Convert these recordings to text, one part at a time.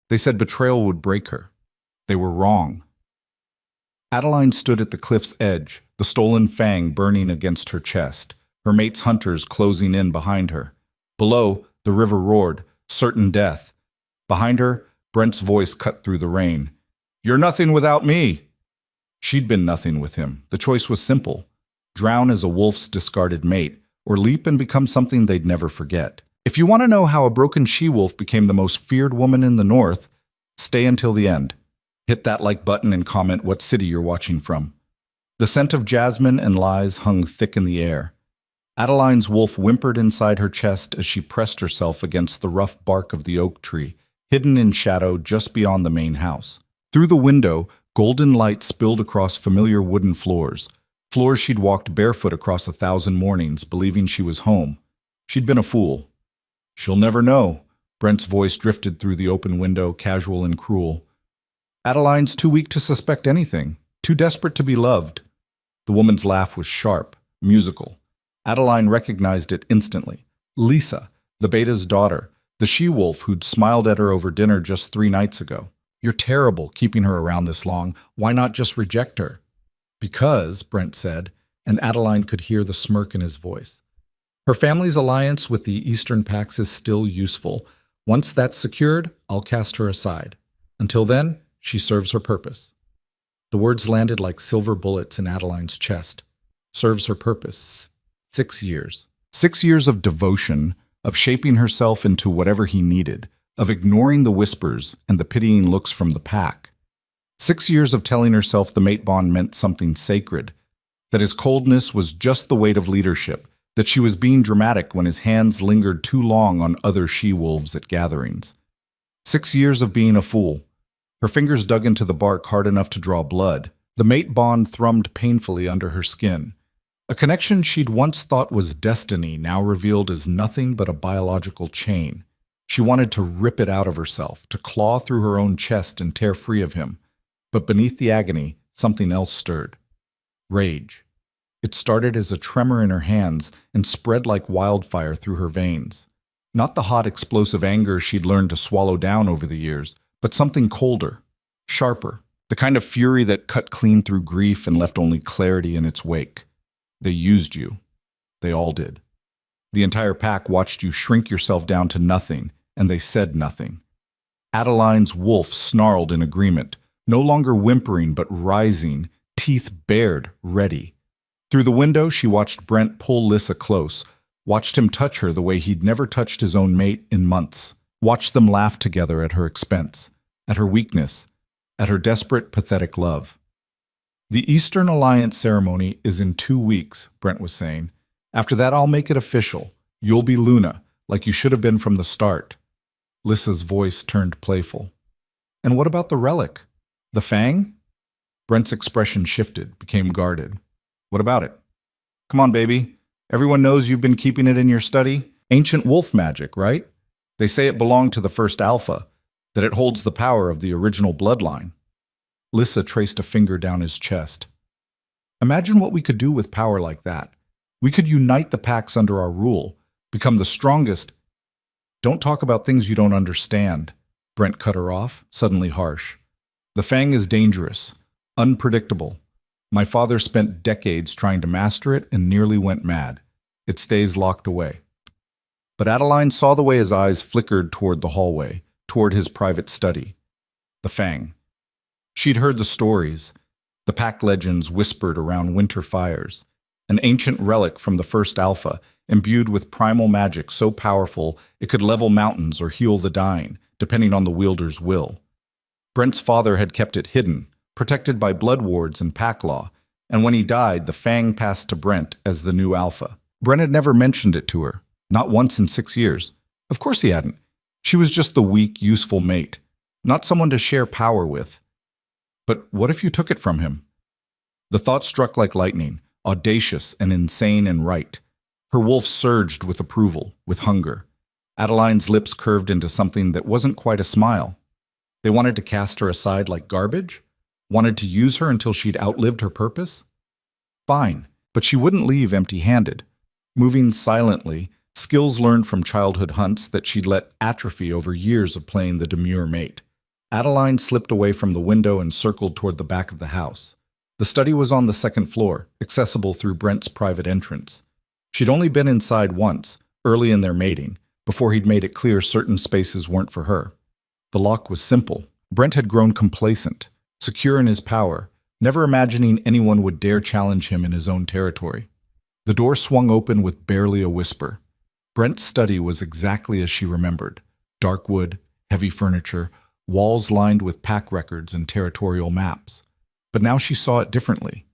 They said betrayal would break her. They were wrong. Adeline stood at the cliff's edge, the stolen fang burning against her chest, her mate's hunters closing in behind her. Below, the river roared, certain death. Behind her, Brent's voice cut through the rain. "You're nothing without me." She'd been nothing with him. The choice was simple: drown as a wolf's discarded mate, or leap and become something they'd never forget. If you want to know how a broken she-wolf became the most feared woman in the North, stay until the end. Hit that like button and comment what city you're watching from. The scent of jasmine and lies hung thick in the air. Adeline's wolf whimpered inside her chest as she pressed herself against the rough bark of the oak tree, hidden in shadow just beyond the main house. Through the window, golden light spilled across familiar wooden floors she'd walked barefoot across 1,000 mornings, believing she was home. She'd been a fool. "She'll never know." Brent's voice drifted through the open window, casual and cruel. "Adeline's too weak to suspect anything, too desperate to be loved." The woman's laugh was sharp, musical. Adeline recognized it instantly. Lisa, the beta's daughter, the she-wolf who'd smiled at her over dinner just 3 nights ago. "You're terrible, keeping her around this long. Why not just reject her?" "Because," Brent said, and Adeline could hear the smirk in his voice. "Her family's alliance with the Eastern Pax is still useful. Once that's secured, I'll cast her aside. Until then, she serves her purpose." The words landed like silver bullets in Adeline's chest. Serves her purpose. 6 years. 6 years of devotion, of shaping herself into whatever he needed, of ignoring the whispers and the pitying looks from the pack. 6 years of telling herself the mate bond meant something sacred, that his coldness was just the weight of leadership, that she was being dramatic when his hands lingered too long on other she-wolves at gatherings. 6 years of being a fool. Her fingers dug into the bark hard enough to draw blood. The mate bond thrummed painfully under her skin. A connection she'd once thought was destiny, now revealed as nothing but a biological chain. She wanted to rip it out of herself, to claw through her own chest and tear free of him. But beneath the agony, something else stirred. Rage. It started as a tremor in her hands and spread like wildfire through her veins. Not the hot, explosive anger she'd learned to swallow down over the years, but something colder, sharper, the kind of fury that cut clean through grief and left only clarity in its wake. They used you. They all did. The entire pack watched you shrink yourself down to nothing, and they said nothing. Adeline's wolf snarled in agreement, no longer whimpering but rising, teeth bared, ready. Through the window, she watched Brent pull Lissa close, watched him touch her the way he'd never touched his own mate in months, watched them laugh together at her expense, at her weakness, at her desperate, pathetic love. "The Eastern Alliance ceremony is in 2 weeks, Brent was saying. "After that, I'll make it official. You'll be Luna, like you should have been from the start." Lissa's voice turned playful. "And what about the relic? The fang?" Brent's expression shifted, became guarded. "What about it?" "Come on, baby. Everyone knows you've been keeping it in your study. Ancient wolf magic, right? They say it belonged to the first alpha, that it holds the power of the original bloodline." Lissa traced a finger down his chest. "Imagine what we could do with power like that. We could unite the packs under our rule, become the strongest." "Don't talk about things you don't understand," Brent cut her off, suddenly harsh. "The fang is dangerous, unpredictable. My father spent decades trying to master it and nearly went mad. It stays locked away." But Adeline saw the way his eyes flickered toward the hallway, toward his private study. The fang. She'd heard the stories, the pack legends whispered around winter fires, an ancient relic from the first alpha, imbued with primal magic so powerful it could level mountains or heal the dying, depending on the wielder's will. Brent's father had kept it hidden, protected by blood wards and pack law, and when he died, the fang passed to Brent as the new alpha. Brent had never mentioned it to her, not once in 6 years. Of course he hadn't. She was just the weak, useful mate, not someone to share power with. But what if you took it from him? The thought struck like lightning, audacious and insane and right. Her wolf surged with approval, with hunger. Adeline's lips curved into something that wasn't quite a smile. They wanted to cast her aside like garbage? Wanted to use her until she'd outlived her purpose? Fine, but she wouldn't leave empty-handed. Moving silently, skills learned from childhood hunts that she'd let atrophy over years of playing the demure mate. Adeline slipped away from the window and circled toward the back of the house. The study was on the second floor, accessible through Brent's private entrance. She'd only been inside once, early in their mating, before he'd made it clear certain spaces weren't for her. The lock was simple. Brent had grown complacent, secure in his power, never imagining anyone would dare challenge him in his own territory. The door swung open with barely a whisper. Brent's study was exactly as she remembered. Dark wood, heavy furniture, walls lined with pack records and territorial maps. But now she saw it differently.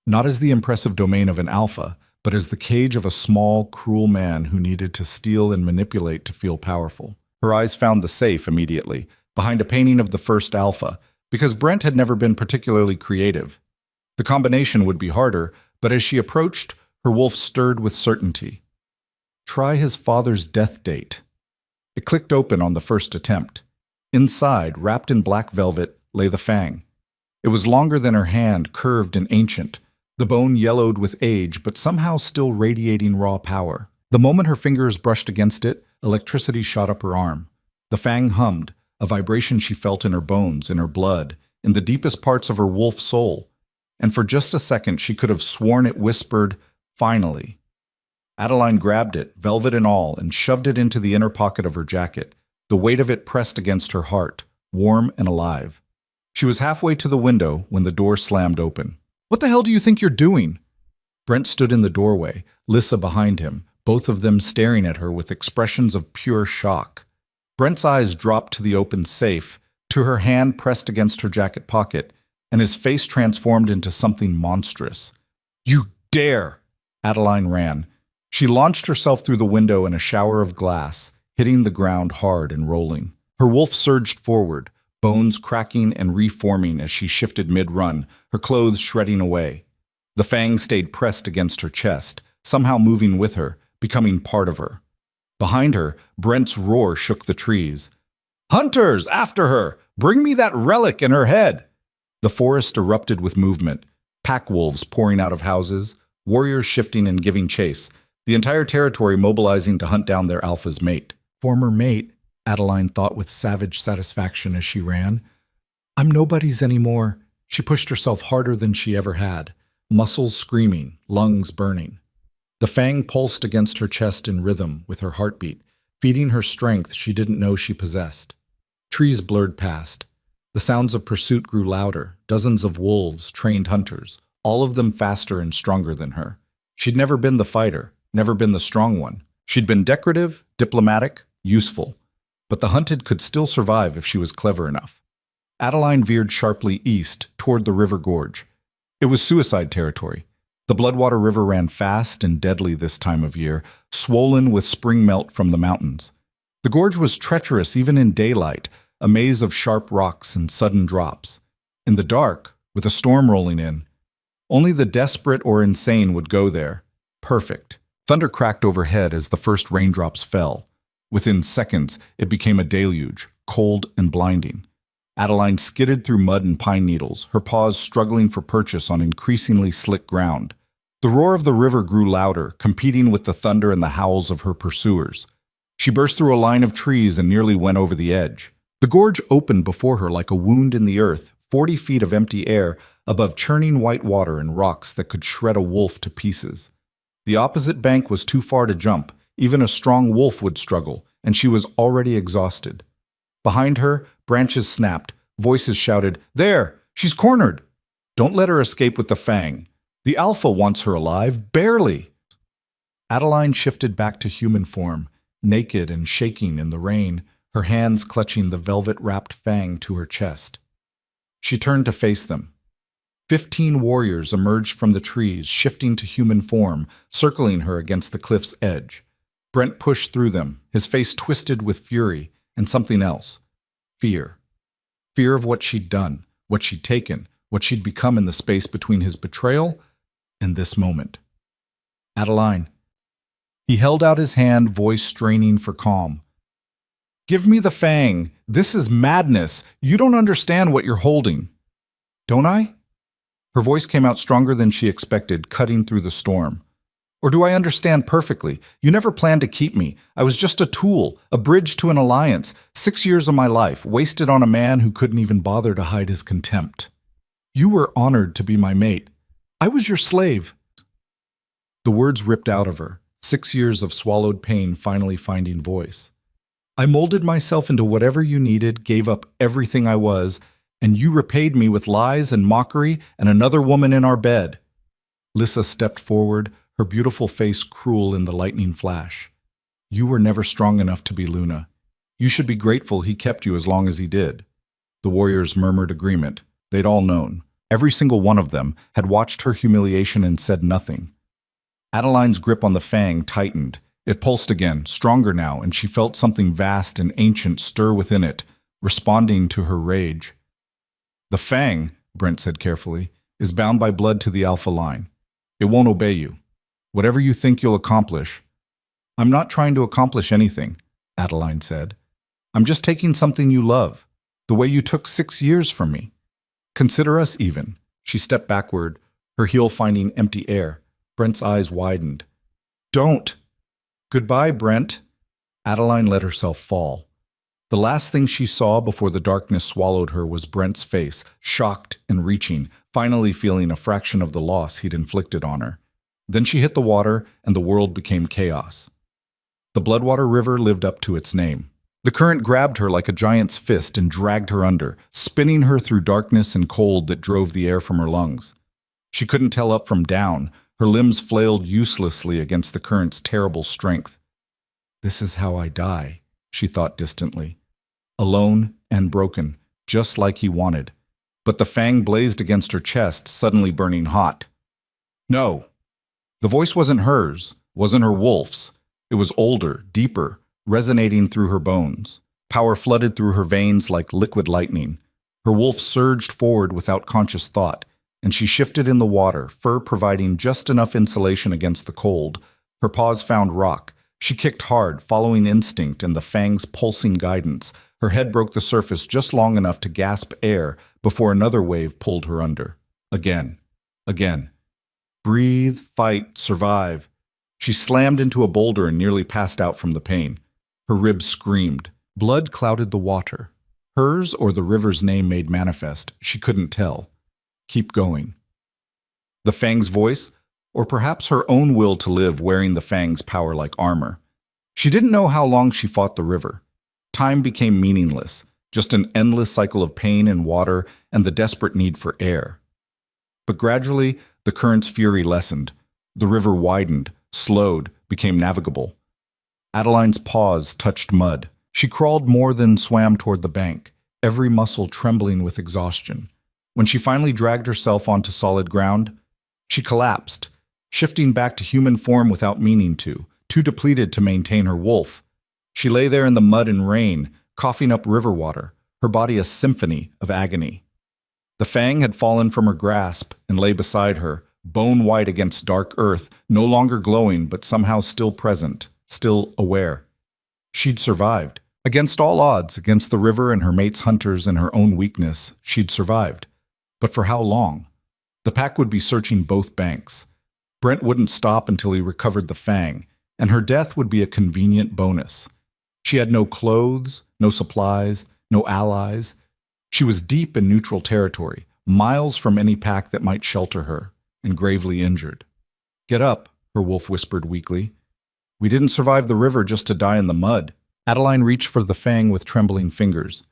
Not as the impressive domain of an alpha, but as the cage of a small, cruel man who needed to steal and manipulate to feel powerful. Her eyes found the safe immediately, behind a painting of the first alpha, because Brent had never been particularly creative. The combination would be harder, but as she approached, her wolf stirred with certainty. Try his father's death date. It clicked open on the first attempt. Inside, wrapped in black velvet, lay the fang. It was longer than her hand, curved and ancient, the bone yellowed with age, but somehow still radiating raw power. The moment her fingers brushed against it, electricity shot up her arm. The fang hummed, a vibration she felt in her bones, in her blood, in the deepest parts of her wolf soul. And for just a second, she could have sworn it whispered, "Finally." Adeline grabbed it, velvet and all, and shoved it into the inner pocket of her jacket, the weight of it pressed against her heart, warm and alive. She was halfway to the window when the door slammed open. "What the hell do you think you're doing?" Brent stood in the doorway, Lissa behind him, both of them staring at her with expressions of pure shock. Brent's eyes dropped to the open safe, to her hand pressed against her jacket pocket, and his face transformed into something monstrous. "You dare!" Adeline ran. She launched herself through the window in a shower of glass, hitting the ground hard and rolling. Her wolf surged forward, bones cracking and reforming as she shifted mid-run, her clothes shredding away. The fang stayed pressed against her chest, somehow moving with her, becoming part of her. Behind her, Brent's roar shook the trees. "Hunters, after her! Bring me that relic in her head!" The forest erupted with movement, pack wolves pouring out of houses, warriors shifting and giving chase, the entire territory mobilizing to hunt down their alpha's mate. Former mate, Adeline thought with savage satisfaction as she ran. "I'm nobody's anymore." She pushed herself harder than she ever had, muscles screaming, lungs burning. The fang pulsed against her chest in rhythm with her heartbeat, feeding her strength she didn't know she possessed. Trees blurred past. The sounds of pursuit grew louder, dozens of wolves, trained hunters, all of them faster and stronger than her. She'd never been the fighter, never been the strong one. She'd been decorative, diplomatic, useful. But the hunted could still survive if she was clever enough. Adeline veered sharply east, toward the river gorge. It was suicide territory. The Bloodwater River ran fast and deadly this time of year, swollen with spring melt from the mountains. The gorge was treacherous even in daylight, a maze of sharp rocks and sudden drops. In the dark, with a storm rolling in, only the desperate or insane would go there. Perfect. Thunder cracked overhead as the first raindrops fell. Within seconds, it became a deluge, cold and blinding. Adeline skidded through mud and pine needles, her paws struggling for purchase on increasingly slick ground. The roar of the river grew louder, competing with the thunder and the howls of her pursuers. She burst through a line of trees and nearly went over the edge. The gorge opened before her like a wound in the earth, 40 feet of empty air above churning white water and rocks that could shred a wolf to pieces. The opposite bank was too far to jump. Even a strong wolf would struggle, and she was already exhausted. Behind her, branches snapped, voices shouted, "There! She's cornered!" "Don't let her escape with the fang. The alpha wants her alive, barely!" Adeline shifted back to human form, naked and shaking in the rain, her hands clutching the velvet-wrapped fang to her chest. She turned to face them. 15 warriors emerged from the trees, shifting to human form, circling her against the cliff's edge. Brent pushed through them, his face twisted with fury and something else. Fear. Fear of what she'd done, what she'd taken, what she'd become in the space between his betrayal and this moment. "Adeline." He held out his hand, voice straining for calm. "Give me the fang. This is madness. You don't understand what you're holding." "Don't I?" Her voice came out stronger than she expected, cutting through the storm. Or do I understand perfectly? You never planned to keep me. I was just a tool, a bridge to an alliance. 6 years of my life, wasted on a man who couldn't even bother to hide his contempt. You were honored to be my mate. I was your slave." The words ripped out of her, 6 years of swallowed pain finally finding voice. "I molded myself into whatever you needed, gave up everything I was, and you repaid me with lies and mockery and another woman in our bed." Lissa stepped forward, her beautiful face cruel in the lightning flash. "You were never strong enough to be Luna. You should be grateful he kept you as long as he did." The warriors murmured agreement. They'd all known. Every single one of them had watched her humiliation and said nothing. Adeline's grip on the fang tightened. It pulsed again, stronger now, and she felt something vast and ancient stir within it, responding to her rage. "The fang," Brent said carefully, "is bound by blood to the alpha line. It won't obey you. Whatever you think you'll accomplish." "I'm not trying to accomplish anything," Adeline said. "I'm just taking something you love, the way you took 6 years from me. Consider us even." She stepped backward, her heel finding empty air. Brent's eyes widened. "Don't!" "Goodbye, Brent." Adeline let herself fall. The last thing she saw before the darkness swallowed her was Brent's face, shocked and reaching, finally feeling a fraction of the loss he'd inflicted on her. Then she hit the water, and the world became chaos. The Bloodwater River lived up to its name. The current grabbed her like a giant's fist and dragged her under, spinning her through darkness and cold that drove the air from her lungs. She couldn't tell up from down. Her limbs flailed uselessly against the current's terrible strength. "This is how I die," she thought distantly. Alone and broken, just like he wanted. But the fang blazed against her chest, suddenly burning hot. "No!" The voice wasn't hers, wasn't her wolf's. It was older, deeper, resonating through her bones. Power flooded through her veins like liquid lightning. Her wolf surged forward without conscious thought, and she shifted in the water, fur providing just enough insulation against the cold. Her paws found rock. She kicked hard, following instinct and the fang's pulsing guidance. Her head broke the surface just long enough to gasp air before another wave pulled her under. Again. Breathe, fight, survive. She slammed into a boulder and nearly passed out from the pain. Her ribs screamed. Blood clouded the water. Hers or the river's name made manifest, she couldn't tell. Keep going. The fang's voice, or perhaps her own will to live wearing the fang's power like armor. She didn't know how long she fought the river. Time became meaningless, just an endless cycle of pain and water and the desperate need for air. But gradually, the current's fury lessened. The river widened, slowed, became navigable. Adeline's paws touched mud. She crawled more than swam toward the bank, every muscle trembling with exhaustion. When she finally dragged herself onto solid ground, she collapsed, shifting back to human form without meaning to, too depleted to maintain her wolf. She lay there in the mud and rain, coughing up river water, her body a symphony of agony. The fang had fallen from her grasp and lay beside her, bone white against dark earth, no longer glowing but somehow still present, still aware. She'd survived. Against all odds, against the river and her mate's hunters and her own weakness, she'd survived. But for how long? The pack would be searching both banks. Brent wouldn't stop until he recovered the fang, and her death would be a convenient bonus. She had no clothes, no supplies, no allies. She was deep in neutral territory, miles from any pack that might shelter her, and gravely injured. "Get up," her wolf whispered weakly. "We didn't survive the river just to die in the mud." Adeline reached for the fang with trembling fingers.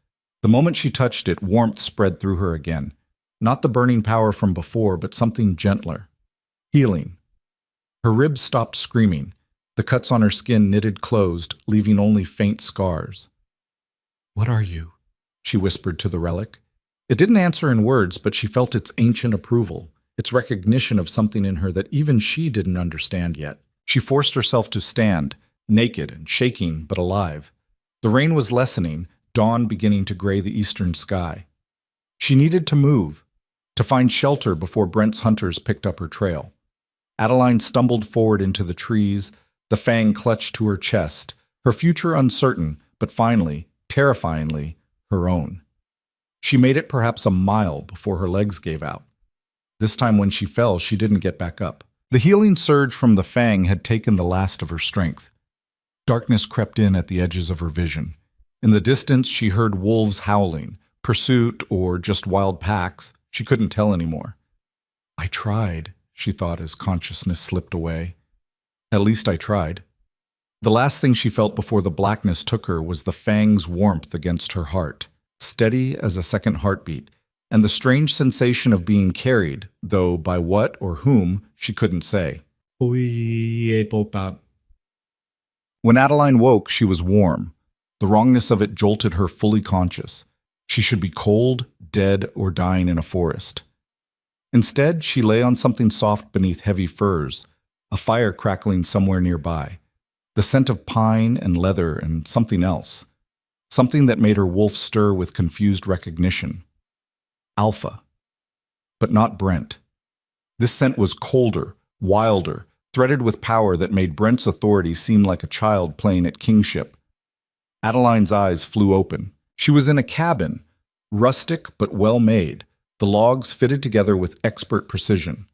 The moment she touched it, warmth spread through her again. Not the burning power from before, but something gentler. Healing. Her ribs stopped screaming. The cuts on her skin knitted closed, leaving only faint scars. "What are you?" she whispered to the relic. It didn't answer in words, but she felt its ancient approval, its recognition of something in her that even she didn't understand yet. She forced herself to stand, naked and shaking, but alive. The rain was lessening, dawn beginning to gray the eastern sky. She needed to move, to find shelter before Brent's hunters picked up her trail. Adeline stumbled forward into the trees, the fang clutched to her chest, her future uncertain, but finally, terrifyingly, her own. She made it perhaps a mile before her legs gave out. This time when she fell, she didn't get back up. The healing surge from the fang had taken the last of her strength. Darkness crept in at the edges of her vision. In the distance, she heard wolves howling, pursuit or just wild packs. She couldn't tell anymore. I tried, she thought as consciousness slipped away. At least I tried. The last thing she felt before the blackness took her was the fang's warmth against her heart, steady as a second heartbeat, and the strange sensation of being carried, though by what or whom she couldn't say. When Adeline woke, she was warm. The wrongness of it jolted her fully conscious. She should be cold, dead, or dying in a forest. Instead, she lay on something soft beneath heavy furs, a fire crackling somewhere nearby, the scent of pine and leather and something else, something that made her wolf stir with confused recognition. Alpha. But not Brent. This scent was colder, wilder, threaded with power that made Brent's authority seem like a child playing at kingship. Adeline's eyes flew open. She was in a cabin, rustic but well-made, the logs fitted together with expert precision.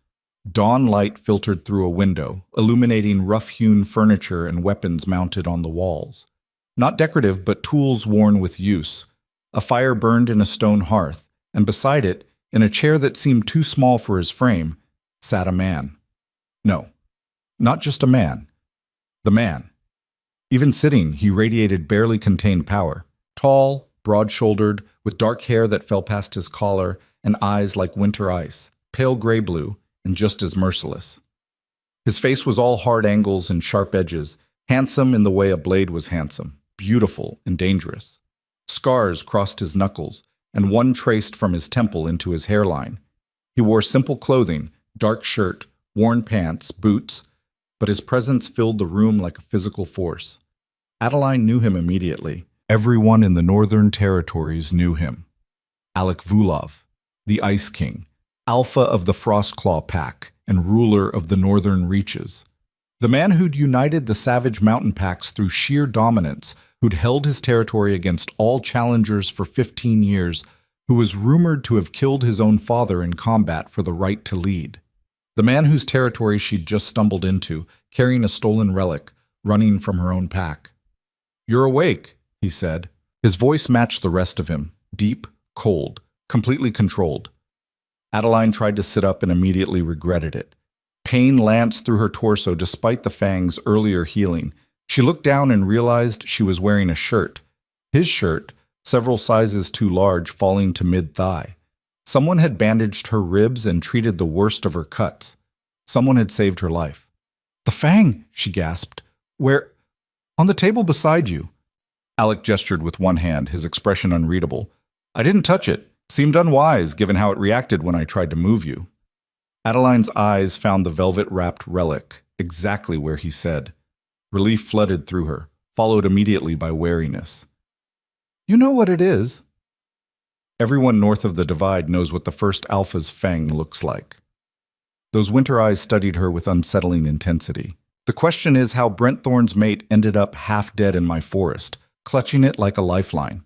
Dawn light filtered through a window, illuminating rough-hewn furniture and weapons mounted on the walls. Not decorative, but tools worn with use. A fire burned in a stone hearth, and beside it, in a chair that seemed too small for his frame, sat a man. No, not just a man. The man. Even sitting, he radiated barely contained power. Tall, broad-shouldered, with dark hair that fell past his collar, and eyes like winter ice, pale gray-blue, and just as merciless. His face was all hard angles and sharp edges, handsome in the way a blade was handsome, beautiful and dangerous. Scars crossed his knuckles, and one traced from his temple into his hairline. He wore simple clothing, dark shirt, worn pants, boots, but his presence filled the room like a physical force. Adeline knew him immediately. Everyone in the Northern Territories knew him. Alec Vulov, the Ice King, alpha of the Frostclaw Pack and ruler of the Northern Reaches. The man who'd united the savage mountain packs through sheer dominance, who'd held his territory against all challengers for 15 years, who was rumored to have killed his own father in combat for the right to lead. The man whose territory she'd just stumbled into, carrying a stolen relic, running from her own pack. "You're awake," he said. His voice matched the rest of him, deep, cold, completely controlled. Adeline tried to sit up and immediately regretted it. Pain lanced through her torso despite the fang's earlier healing. She looked down and realized she was wearing a shirt. His shirt, several sizes too large, falling to mid-thigh. Someone had bandaged her ribs and treated the worst of her cuts. Someone had saved her life. "The fang," she gasped. "Where?" "On the table beside you." Alec gestured with one hand, his expression unreadable. "I didn't touch it. Seemed unwise, given how it reacted when I tried to move you." Adeline's eyes found the velvet-wrapped relic, exactly where he said. Relief flooded through her, followed immediately by wariness. "You know what it is?" Everyone north of the Divide knows what the first Alpha's fang looks like. Those winter eyes studied her with unsettling intensity. "The question is how Brent Thorne's mate ended up half dead in my forest, clutching it like a lifeline."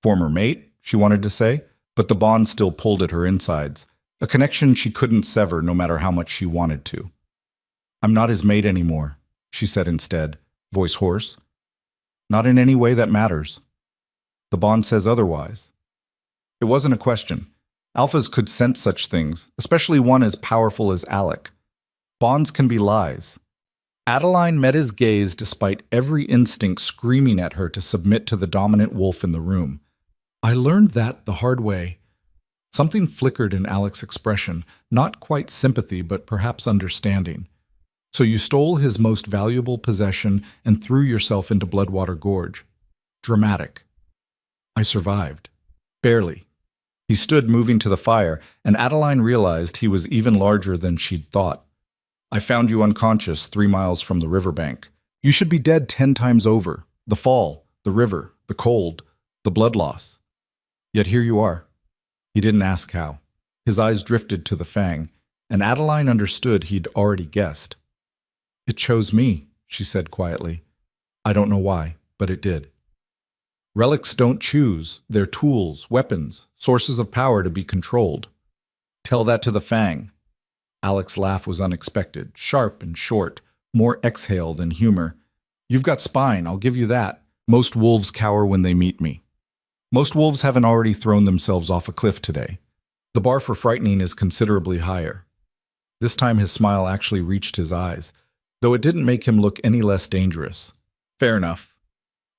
Former mate? She wanted to say, but the bond still pulled at her insides, a connection she couldn't sever no matter how much she wanted to. "I'm not his mate anymore," she said instead, voice hoarse. "Not in any way that matters. The bond says otherwise." It wasn't a question. Alphas could sense such things, especially one as powerful as Alec. Bonds can be lies. Adeline met his gaze despite every instinct screaming at her to submit to the dominant wolf in the room. "I learned that the hard way." Something flickered in Alec's expression, not quite sympathy, but perhaps understanding. "So you stole his most valuable possession and threw yourself into Bloodwater Gorge. Dramatic." "I survived. Barely." He stood moving to the fire, and Adeline realized he was even larger than she'd thought. "I found you unconscious 3 miles from the riverbank. You should be dead 10 times over. The fall, the river, the cold, the blood loss. Yet here you are." He didn't ask how. His eyes drifted to the fang, and Adeline understood he'd already guessed. "It chose me," she said quietly. "I don't know why, but it did." Relics don't choose. They're tools, weapons, sources of power to be controlled. Tell that to the fang. Alec's laugh was unexpected, sharp and short, more exhale than humor. You've got spine, I'll give you that. Most wolves cower when they meet me. Most wolves haven't already thrown themselves off a cliff today. The bar for frightening is considerably higher. This time his smile actually reached his eyes, though it didn't make him look any less dangerous. Fair enough.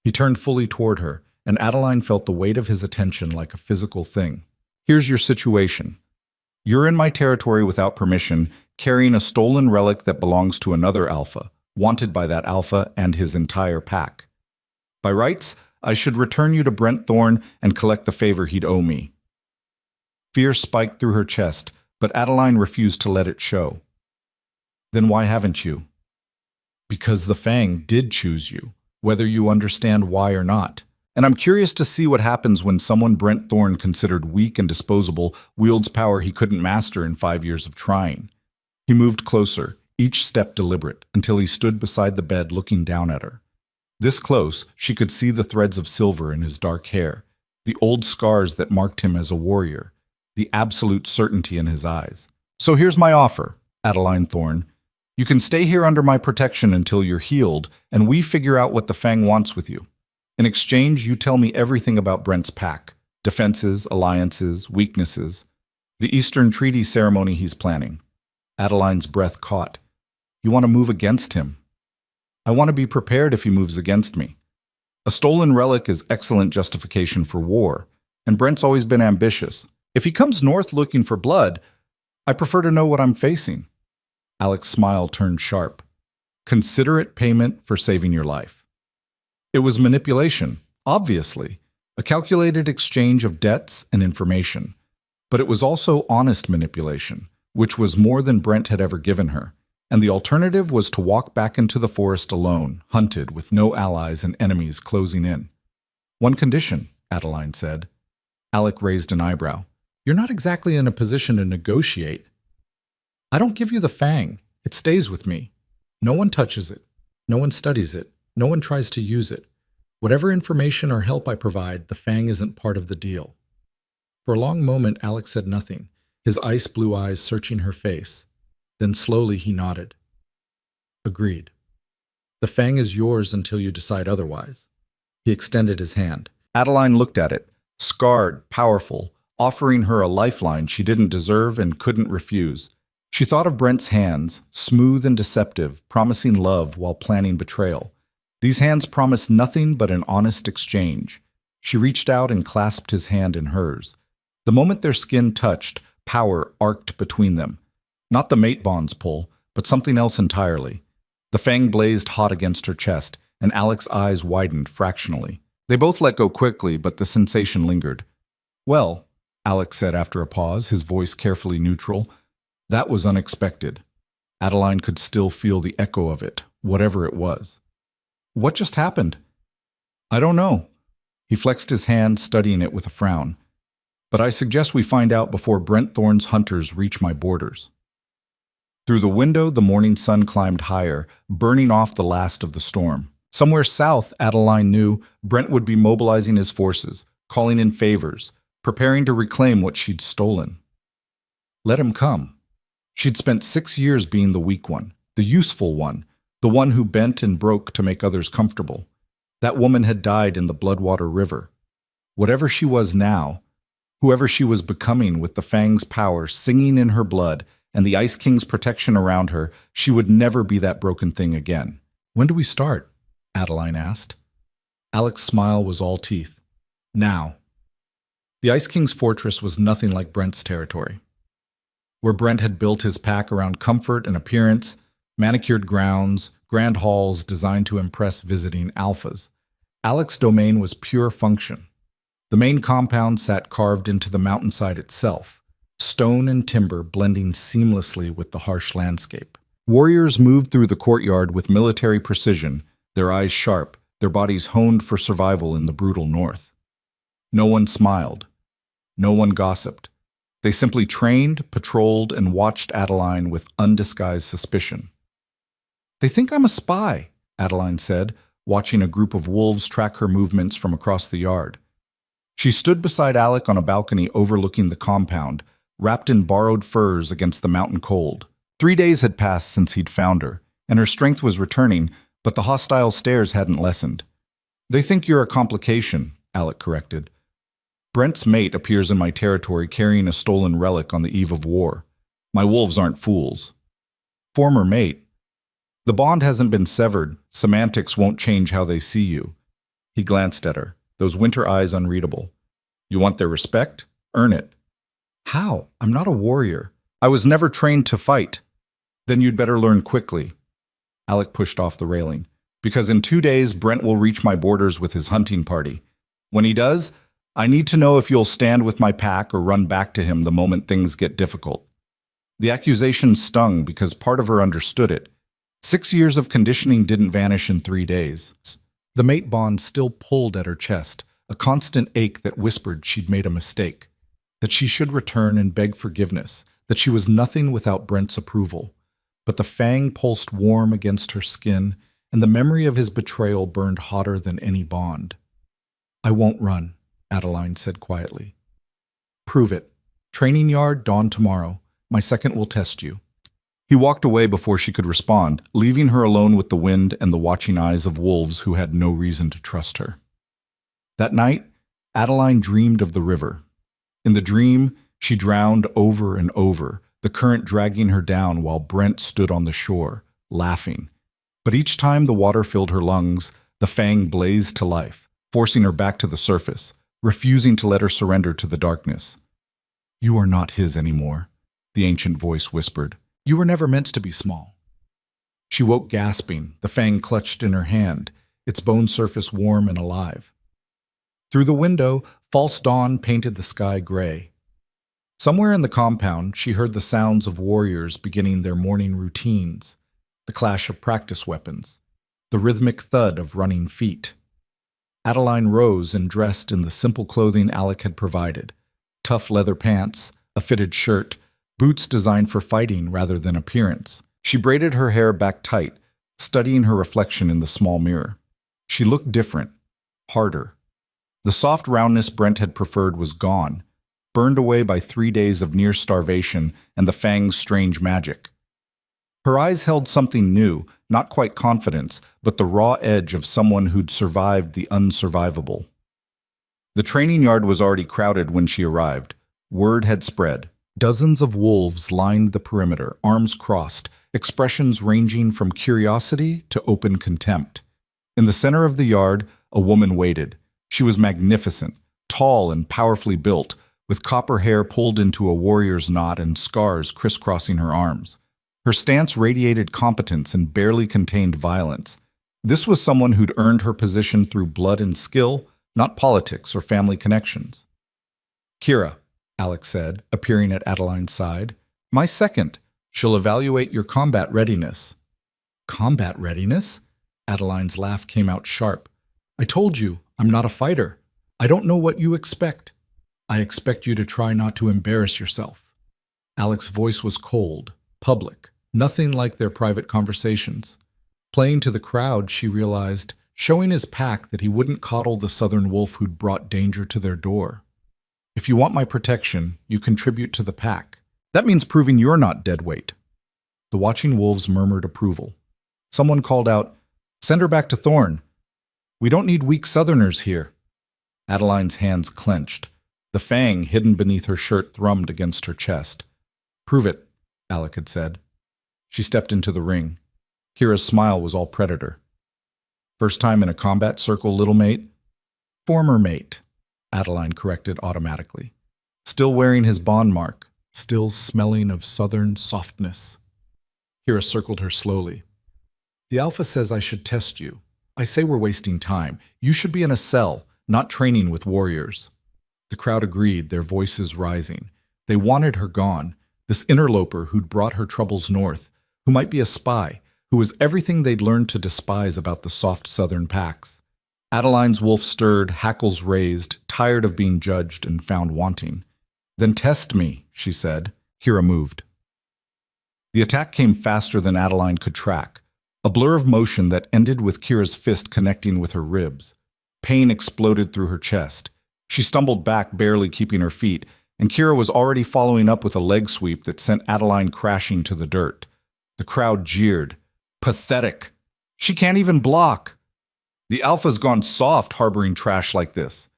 He turned fully toward her, and Adeline felt the weight of his attention like a physical thing. Here's your situation. You're in my territory without permission, carrying a stolen relic that belongs to another alpha, wanted by that alpha and his entire pack. By rights, I should return you to Brent Thorne and collect the favor he'd owe me. Fear spiked through her chest, but Adeline refused to let it show. Then why haven't you? Because the Fang did choose you, whether you understand why or not. And I'm curious to see what happens when someone Brent Thorne considered weak and disposable wields power he couldn't master in 5 years of trying. He moved closer, each step deliberate, until he stood beside the bed looking down at her. This close, she could see the threads of silver in his dark hair, the old scars that marked him as a warrior, the absolute certainty in his eyes. So here's my offer, Adeline Thorne. You can stay here under my protection until you're healed, and we figure out what the Fang wants with you. In exchange, you tell me everything about Brent's pack, defenses, alliances, weaknesses, the Eastern Treaty ceremony he's planning. Adeline's breath caught. You want to move against him? I want to be prepared if he moves against me. A stolen relic is excellent justification for war, and Brent's always been ambitious. If he comes north looking for blood, I prefer to know what I'm facing. Alec's smile turned sharp. Considerate payment for saving your life. It was manipulation, obviously, a calculated exchange of debts and information. But it was also honest manipulation, which was more than Brent had ever given her. And the alternative was to walk back into the forest alone, hunted, with no allies and enemies closing in. One condition, Adeline said. Alec raised an eyebrow. You're not exactly in a position to negotiate. I don't give you the Fang. It stays with me. No one touches it. No one studies it. No one tries to use it. Whatever information or help I provide, the Fang isn't part of the deal. For a long moment, Alec said nothing, his ice blue eyes searching her face. Then slowly he nodded. Agreed. The Fang is yours until you decide otherwise. He extended his hand. Adeline looked at it, scarred, powerful, offering her a lifeline she didn't deserve and couldn't refuse. She thought of Brent's hands, smooth and deceptive, promising love while planning betrayal. These hands promised nothing but an honest exchange. She reached out and clasped his hand in hers. The moment their skin touched, power arced between them. Not the mate bonds pull, but something else entirely. The Fang blazed hot against her chest, and Alec's eyes widened fractionally. They both let go quickly, but the sensation lingered. Well, Alec said after a pause, his voice carefully neutral, that was unexpected. Adeline could still feel the echo of it, whatever it was. What just happened? I don't know. He flexed his hand, studying it with a frown. But I suggest we find out before Brent Thorne's hunters reach my borders. Through the window, the morning sun climbed higher, burning off the last of the storm. Somewhere south, Adeline knew, Brent would be mobilizing his forces, calling in favors, preparing to reclaim what she'd stolen. Let him come. She'd spent 6 years being the weak one, the useful one, the one who bent and broke to make others comfortable. That woman had died in the Bloodwater River. Whatever she was now, whoever she was becoming with the Fang's power singing in her blood and the Ice King's protection around her, she would never be that broken thing again. When do we start? Adeline asked. Alec's smile was all teeth. Now. The Ice King's fortress was nothing like Brent's territory. Where Brent had built his pack around comfort and appearance, manicured grounds, grand halls designed to impress visiting alphas, Alec's domain was pure function. The main compound sat carved into the mountainside itself, stone and timber blending seamlessly with the harsh landscape. Warriors moved through the courtyard with military precision, their eyes sharp, their bodies honed for survival in the brutal north. No one smiled. No one gossiped. They simply trained, patrolled, and watched Adeline with undisguised suspicion. They think I'm a spy, Adeline said, watching a group of wolves track her movements from across the yard. She stood beside Alec on a balcony overlooking the compound, wrapped in borrowed furs against the mountain cold. 3 days had passed since he'd found her, and her strength was returning, but the hostile stares hadn't lessened. "They think you're a complication," Alec corrected. "Brent's mate appears in my territory carrying a stolen relic on the eve of war. My wolves aren't fools." "Former mate? The bond hasn't been severed. Semantics won't change how they see you." He glanced at her, those winter eyes unreadable. "You want their respect? Earn it." "How? I'm not a warrior. I was never trained to fight." "Then you'd better learn quickly." Alec pushed off the railing. "Because in 2 days, Brent will reach my borders with his hunting party. When he does, I need to know if you'll stand with my pack or run back to him the moment things get difficult." The accusation stung because part of her understood it. 6 years of conditioning didn't vanish in 3 days. The mate bond still pulled at her chest, a constant ache that whispered she'd made a mistake, that she should return and beg forgiveness, that she was nothing without Brent's approval. But the fang pulsed warm against her skin, and the memory of his betrayal burned hotter than any bond. "I won't run," Adeline said quietly. "Prove it. Training yard, dawn tomorrow. My second will test you." He walked away before she could respond, leaving her alone with the wind and the watching eyes of wolves who had no reason to trust her. That night, Adeline dreamed of the river. In the dream, she drowned over and over, the current dragging her down while Brent stood on the shore, laughing. But each time the water filled her lungs, the fang blazed to life, forcing her back to the surface, refusing to let her surrender to the darkness. "You are not his anymore," the ancient voice whispered. "You were never meant to be small." She woke gasping, the fang clutched in her hand, its bone surface warm and alive. Through the window, false dawn painted the sky gray. Somewhere in the compound, she heard the sounds of warriors beginning their morning routines, the clash of practice weapons, the rhythmic thud of running feet. Adeline rose and dressed in the simple clothing Alec had provided: tough leather pants, a fitted shirt, boots designed for fighting rather than appearance. She braided her hair back tight, studying her reflection in the small mirror. She looked different, harder. The soft roundness Brent had preferred was gone, burned away by 3 days of near starvation and the fang's strange magic. Her eyes held something new, not quite confidence, but the raw edge of someone who'd survived the unsurvivable. The training yard was already crowded when she arrived. Word had spread. Dozens of wolves lined the perimeter, arms crossed, expressions ranging from curiosity to open contempt. In the center of the yard, a woman waited. She was magnificent, tall and powerfully built, with copper hair pulled into a warrior's knot and scars crisscrossing her arms. Her stance radiated competence and barely contained violence. This was someone who'd earned her position through blood and skill, not politics or family connections. "Kira," Alex said, appearing at Adeline's side. "My second. She'll evaluate your combat readiness." "Combat readiness?" Adeline's laugh came out sharp. "I told you, I'm not a fighter. I don't know what you expect. I expect you to try not to embarrass yourself." Alex's voice was cold, public, nothing like their private conversations. Playing to the crowd, she realized, showing his pack that he wouldn't coddle the southern wolf who'd brought danger to their door. "If you want my protection, you contribute to the pack. That means proving you're not dead weight." The watching wolves murmured approval. Someone called out, "Send her back to Thorn. We don't need weak southerners here." Adeline's hands clenched. The fang hidden beneath her shirt thrummed against her chest. "Prove it," Alec had said. She stepped into the ring. Kira's smile was all predator. "First time in a combat circle, little mate?" "Former mate," Adeline corrected automatically. "Still wearing his bond mark, still smelling of southern softness." Kira circled her slowly. "The Alpha says I should test you. I say we're wasting time. You should be in a cell, not training with warriors." The crowd agreed, their voices rising. They wanted her gone, this interloper who'd brought her troubles north, who might be a spy, who was everything they'd learned to despise about the soft southern packs. Adeline's wolf stirred, hackles raised, tired of being judged and found wanting. "Then test me," she said. Kira moved. The attack came faster than Adeline could track, a blur of motion that ended with Kira's fist connecting with her ribs. Pain exploded through her chest. She stumbled back, barely keeping her feet, and Kira was already following up with a leg sweep that sent Adeline crashing to the dirt. The crowd jeered. Pathetic. She can't even block. The Alpha's gone soft harboring trash like this.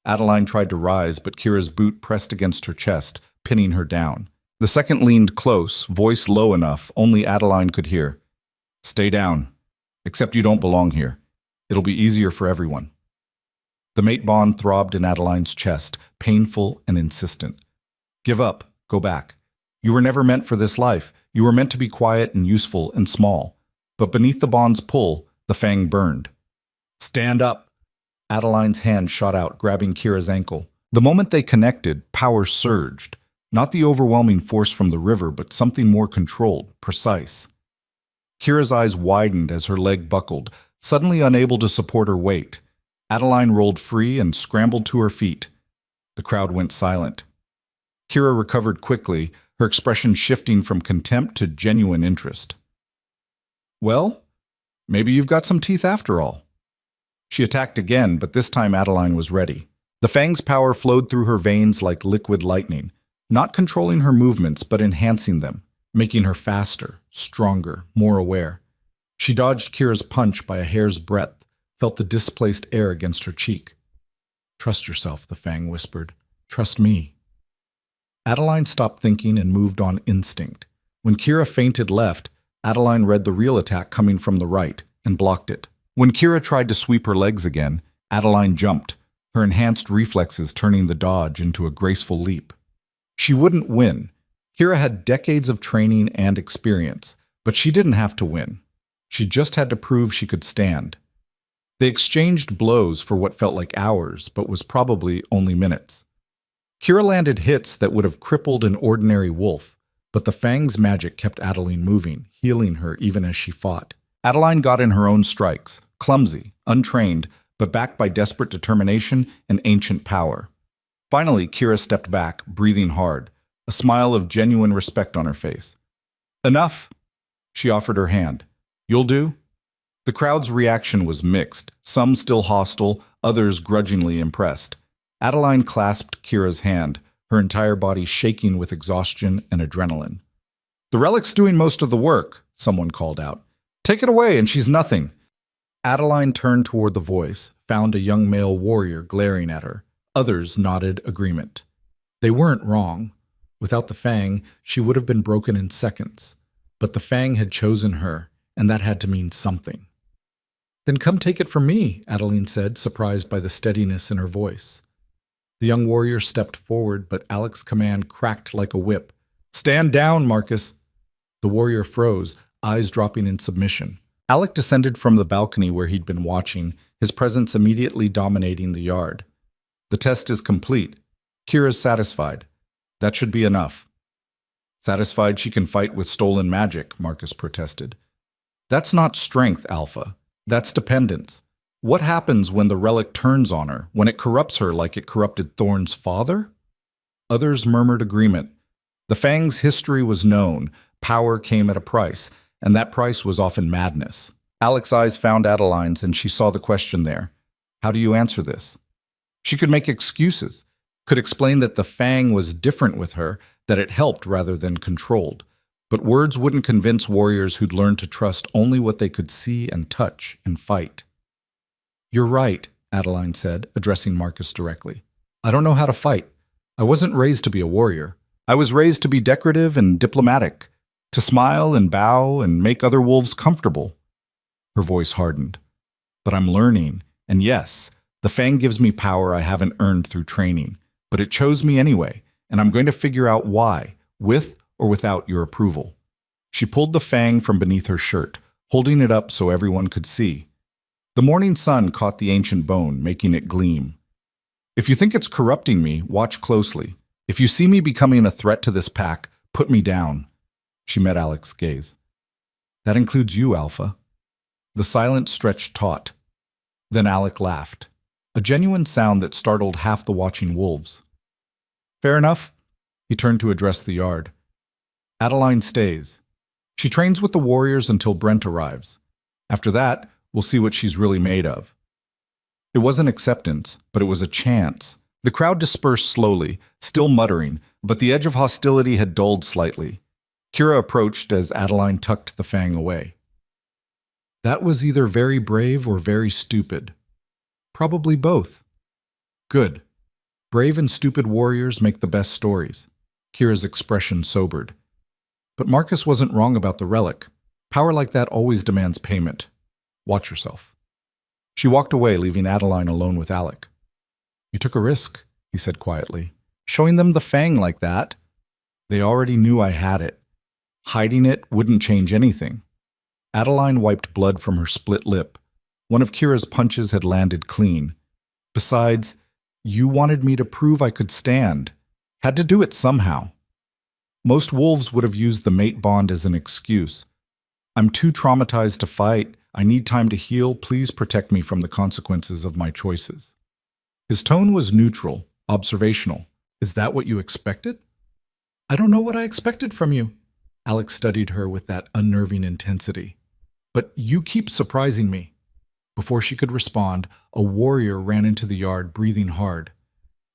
Adeline tried to rise, but Kira's boot pressed against her chest, pinning her down. The second leaned close, voice low enough only Adeline could hear. Stay down. Except you don't belong here. It'll be easier for everyone. The mate bond throbbed in Adeline's chest, painful and insistent. Give up. Go back. You were never meant for this life. You were meant to be quiet and useful and small. But beneath the bond's pull, the fang burned. Stand up. Adeline's hand shot out, grabbing Kira's ankle. The moment they connected, power surged. Not the overwhelming force from the river, but something more controlled, precise. Kira's eyes widened as her leg buckled, suddenly unable to support her weight. Adeline rolled free and scrambled to her feet. The crowd went silent. Kira recovered quickly, her expression shifting from contempt to genuine interest. Well, maybe you've got some teeth after all. She attacked again, but this time Adeline was ready. The fang's power flowed through her veins like liquid lightning, not controlling her movements but enhancing them, making her faster, stronger, more aware. She dodged Kira's punch by a hair's breadth, felt the displaced air against her cheek. Trust yourself, the fang whispered. Trust me. Adeline stopped thinking and moved on instinct. When Kira feinted left, Adeline read the real attack coming from the right and blocked it. When Kira tried to sweep her legs again, Adeline jumped, her enhanced reflexes turning the dodge into a graceful leap. She wouldn't win. Kira had decades of training and experience, but she didn't have to win. She just had to prove she could stand. They exchanged blows for what felt like hours, but was probably only minutes. Kira landed hits that would have crippled an ordinary wolf, but the fang's magic kept Adeline moving, healing her even as she fought. Adeline got in her own strikes, clumsy, untrained, but backed by desperate determination and ancient power. Finally, Kira stepped back, breathing hard, a smile of genuine respect on her face. Enough! She offered her hand. You'll do? The crowd's reaction was mixed, some still hostile, others grudgingly impressed. Adeline clasped Kira's hand, her entire body shaking with exhaustion and adrenaline. The relic's doing most of the work, someone called out. Take it away and she's nothing. Adeline turned toward the voice, found a young male warrior glaring at her. Others nodded agreement. They weren't wrong. Without the fang, she would have been broken in seconds. But the fang had chosen her, and that had to mean something. Then come take it from me, Adeline said, surprised by the steadiness in her voice. The young warrior stepped forward, but Alec's command cracked like a whip. Stand down, Marcus! The warrior froze, eyes dropping in submission. Alec descended from the balcony where he'd been watching, his presence immediately dominating the yard. The test is complete. Kira's satisfied. That should be enough. Satisfied she can fight with stolen magic, Marcus protested. That's not strength, Alpha. That's dependence. What happens when the relic turns on her, when it corrupts her like it corrupted Thorn's father? Others murmured agreement. The Fang's history was known, power came at a price, and that price was often madness. Alec's eyes found Adeline's, and she saw the question there. How do you answer this? She could make excuses, could explain that the Fang was different with her, that it helped rather than controlled. But words wouldn't convince warriors who'd learned to trust only what they could see and touch and fight. You're right, Adeline said, addressing Marcus directly. I don't know how to fight. I wasn't raised to be a warrior. I was raised to be decorative and diplomatic, to smile and bow and make other wolves comfortable. Her voice hardened. But I'm learning, and yes, the Fang gives me power I haven't earned through training, but it chose me anyway, and I'm going to figure out why, with or without your approval. She pulled the Fang from beneath her shirt, holding it up so everyone could see. The morning sun caught the ancient bone, making it gleam. If you think it's corrupting me, watch closely. If you see me becoming a threat to this pack, put me down. She met Alec's gaze. That includes you, Alpha. The silence stretched taut. Then Alec laughed, a genuine sound that startled half the watching wolves. Fair enough. He turned to address the yard. Adeline stays. She trains with the warriors until Brent arrives. After that, we'll see what she's really made of. It wasn't acceptance, but it was a chance. The crowd dispersed slowly, still muttering, but the edge of hostility had dulled slightly. Kira approached as Adeline tucked the fang away. That was either very brave or very stupid. Probably both. Good. Brave and stupid warriors make the best stories. Kira's expression sobered. But Marcus wasn't wrong about the relic. Power like that always demands payment. Watch yourself. She walked away, leaving Adeline alone with Alec. You took a risk, he said quietly. Showing them the fang like that. They already knew I had it. Hiding it wouldn't change anything. Adeline wiped blood from her split lip. One of Kira's punches had landed clean. Besides, you wanted me to prove I could stand. Had to do it somehow. Most wolves would have used the mate bond as an excuse. I'm too traumatized to fight. I need time to heal. Please protect me from the consequences of my choices. His tone was neutral, observational. Is that what you expected? I don't know what I expected from you. Alex studied her with that unnerving intensity. But you keep surprising me. Before she could respond, a warrior ran into the yard, breathing hard.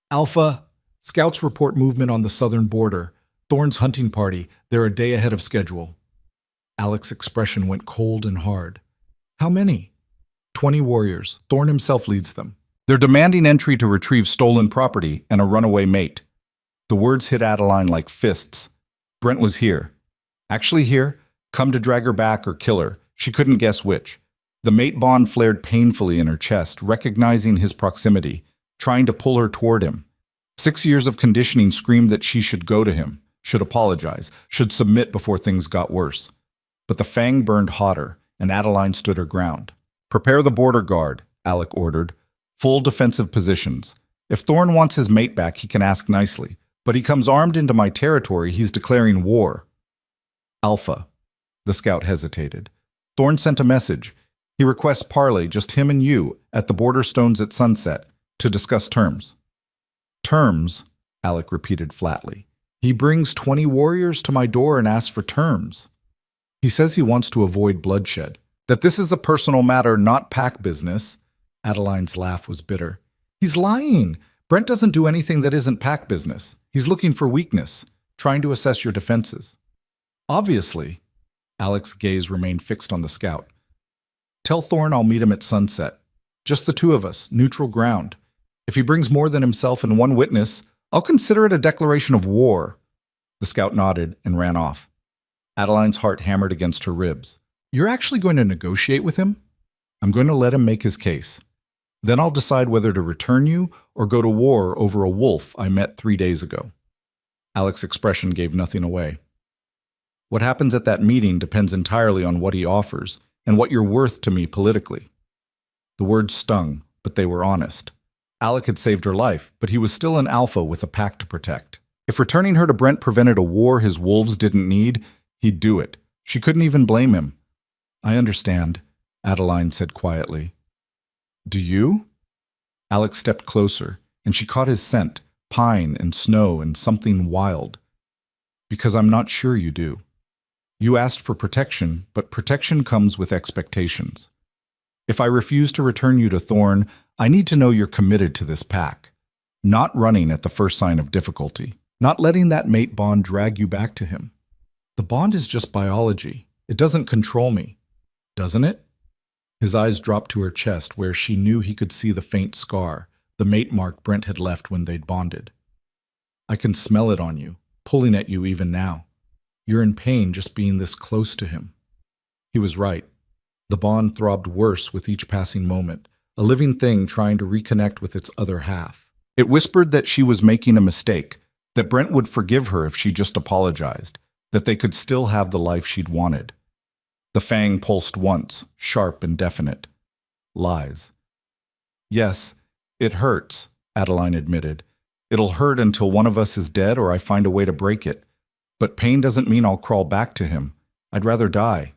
Alpha, scouts report movement on the southern border. Thorne's hunting party. They're a day ahead of schedule. Alex's expression went cold and hard. How many? 20 warriors. Thorne himself leads them. They're demanding entry to retrieve stolen property and a runaway mate. The words hit Adeline like fists. Brent was here. Actually here, come to drag her back or kill her. She couldn't guess which. The mate bond flared painfully in her chest, recognizing his proximity, trying to pull her toward him. 6 years of conditioning screamed that she should go to him, should apologize, should submit before things got worse. But the fang burned hotter, and Adeline stood her ground. Prepare the border guard, Alec ordered. Full defensive positions. If Thorne wants his mate back, he can ask nicely. But he comes armed into my territory, he's declaring war. Alpha. The scout hesitated. Thorne sent a message. He requests parley, just him and you, at the border stones at sunset, to discuss terms. Terms, Alec repeated flatly. He brings 20 warriors to my door and asks for terms. He says he wants to avoid bloodshed, that this is a personal matter, not pack business. Adeline's laugh was bitter. He's lying. Brent doesn't do anything that isn't pack business. He's looking for weakness, trying to assess your defenses. Obviously. Alec's gaze remained fixed on the scout. Tell Thorne I'll meet him at sunset. Just the two of us, neutral ground. If he brings more than himself and one witness, I'll consider it a declaration of war. The scout nodded and ran off. Adeline's heart hammered against her ribs. You're actually going to negotiate with him? I'm going to let him make his case. Then I'll decide whether to return you or go to war over a wolf I met 3 days ago. Alec's expression gave nothing away. What happens at that meeting depends entirely on what he offers and what you're worth to me politically. The words stung, but they were honest. Alec had saved her life, but he was still an alpha with a pack to protect. If returning her to Brent prevented a war his wolves didn't need, he'd do it. She couldn't even blame him. I understand, Adeline said quietly. Do you? Alec stepped closer, and she caught his scent, pine and snow and something wild. Because I'm not sure you do. You asked for protection, but protection comes with expectations. If I refuse to return you to Thorne, I need to know you're committed to this pack. Not running at the first sign of difficulty. Not letting that mate bond drag you back to him. The bond is just biology. It doesn't control me. Doesn't it? His eyes dropped to her chest where she knew he could see the faint scar, the mate mark Brent had left when they'd bonded. I can smell it on you, pulling at you even now. You're in pain just being this close to him. He was right. The bond throbbed worse with each passing moment, a living thing trying to reconnect with its other half. It whispered that she was making a mistake, that Brent would forgive her if she just apologized, that they could still have the life she'd wanted. The fang pulsed once, sharp and definite. Lies. Yes, it hurts, Adeline admitted. It'll hurt until one of us is dead or I find a way to break it. But pain doesn't mean I'll crawl back to him. I'd rather die.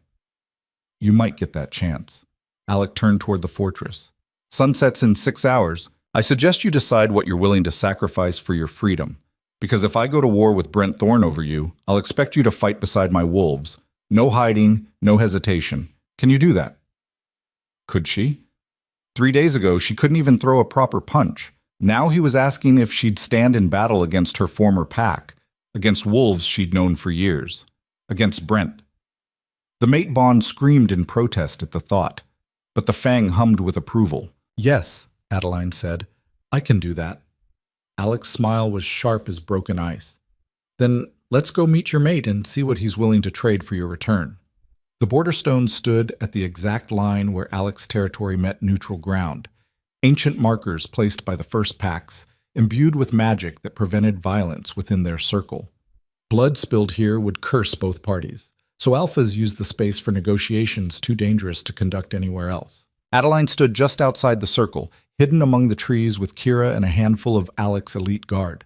You might get that chance. Alec turned toward the fortress. Sunset's in 6 hours. I suggest you decide what you're willing to sacrifice for your freedom. Because if I go to war with Brent Thorne over you, I'll expect you to fight beside my wolves. No hiding, no hesitation. Can you do that? Could she? 3 days ago, she couldn't even throw a proper punch. Now he was asking if she'd stand in battle against her former pack, against wolves she'd known for years. against Brent. The mate bond screamed in protest at the thought, but the fang hummed with approval. "Yes," Adeline said, "I can do that." Alec's smile was sharp as broken ice. "Then let's go meet your mate and see what he's willing to trade for your return." The border stones stood at the exact line where Alec's territory met neutral ground, ancient markers placed by the first packs, imbued with magic that prevented violence within their circle. Blood spilled here would curse both parties, so alphas used the space for negotiations too dangerous to conduct anywhere else. Adeline stood just outside the circle, hidden among the trees with Kira and a handful of Alec's elite guard.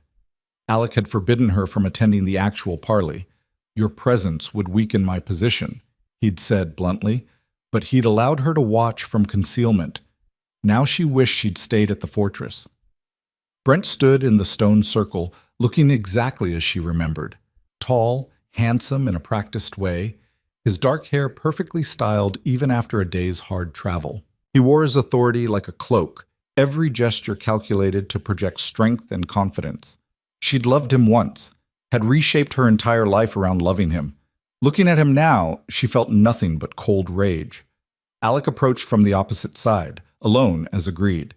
Alec had forbidden her from attending the actual parley. "Your presence would weaken my position," he'd said bluntly, but he'd allowed her to watch from concealment. Now she wished she'd stayed at the fortress. Brent stood in the stone circle, looking exactly as she remembered. Tall, handsome in a practiced way, his dark hair perfectly styled even after a day's hard travel. He wore his authority like a cloak, every gesture calculated to project strength and confidence. She'd loved him once, had reshaped her entire life around loving him. Looking at him now, she felt nothing but cold rage. Alec approached from the opposite side, alone as agreed.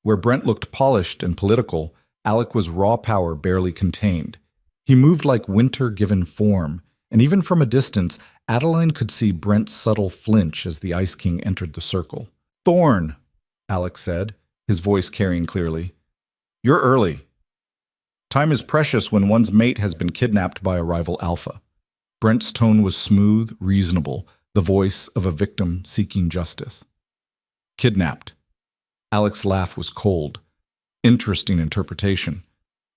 Where Brent looked polished and political, Alec was raw power barely contained. He moved like winter given form, and even from a distance, Adeline could see Brent's subtle flinch as the Ice King entered the circle. "Thorn," Alec said, his voice carrying clearly. "You're early. Time is precious when one's mate has been kidnapped by a rival alpha." Brent's tone was smooth, reasonable, the voice of a victim seeking justice. "Kidnapped." Alec's laugh was cold. "Interesting interpretation.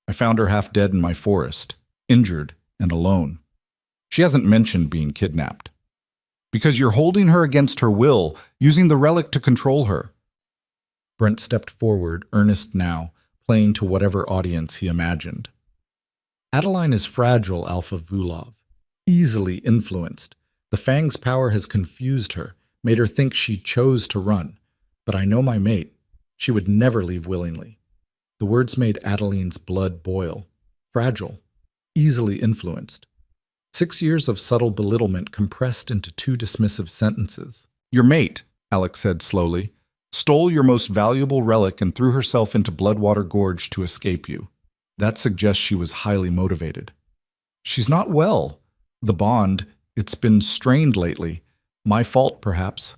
I found her half dead in my forest, injured and alone. She hasn't mentioned being kidnapped. Because you're holding her against her will, using the relic to control her." Brent stepped forward, earnest now, playing to whatever audience he imagined. "Adeline is fragile, Alpha Vulov, easily influenced. The Fang's power has confused her, made her think she chose to run. But I know my mate. She would never leave willingly." The words made Adeline's blood boil. Fragile, easily influenced. 6 years of subtle belittlement compressed into 2 dismissive sentences. "Your mate," Alec said slowly, "stole your most valuable relic and threw herself into Bloodwater Gorge to escape you. That suggests she was highly motivated." "She's not well. The bond, it's been strained lately. My fault, perhaps.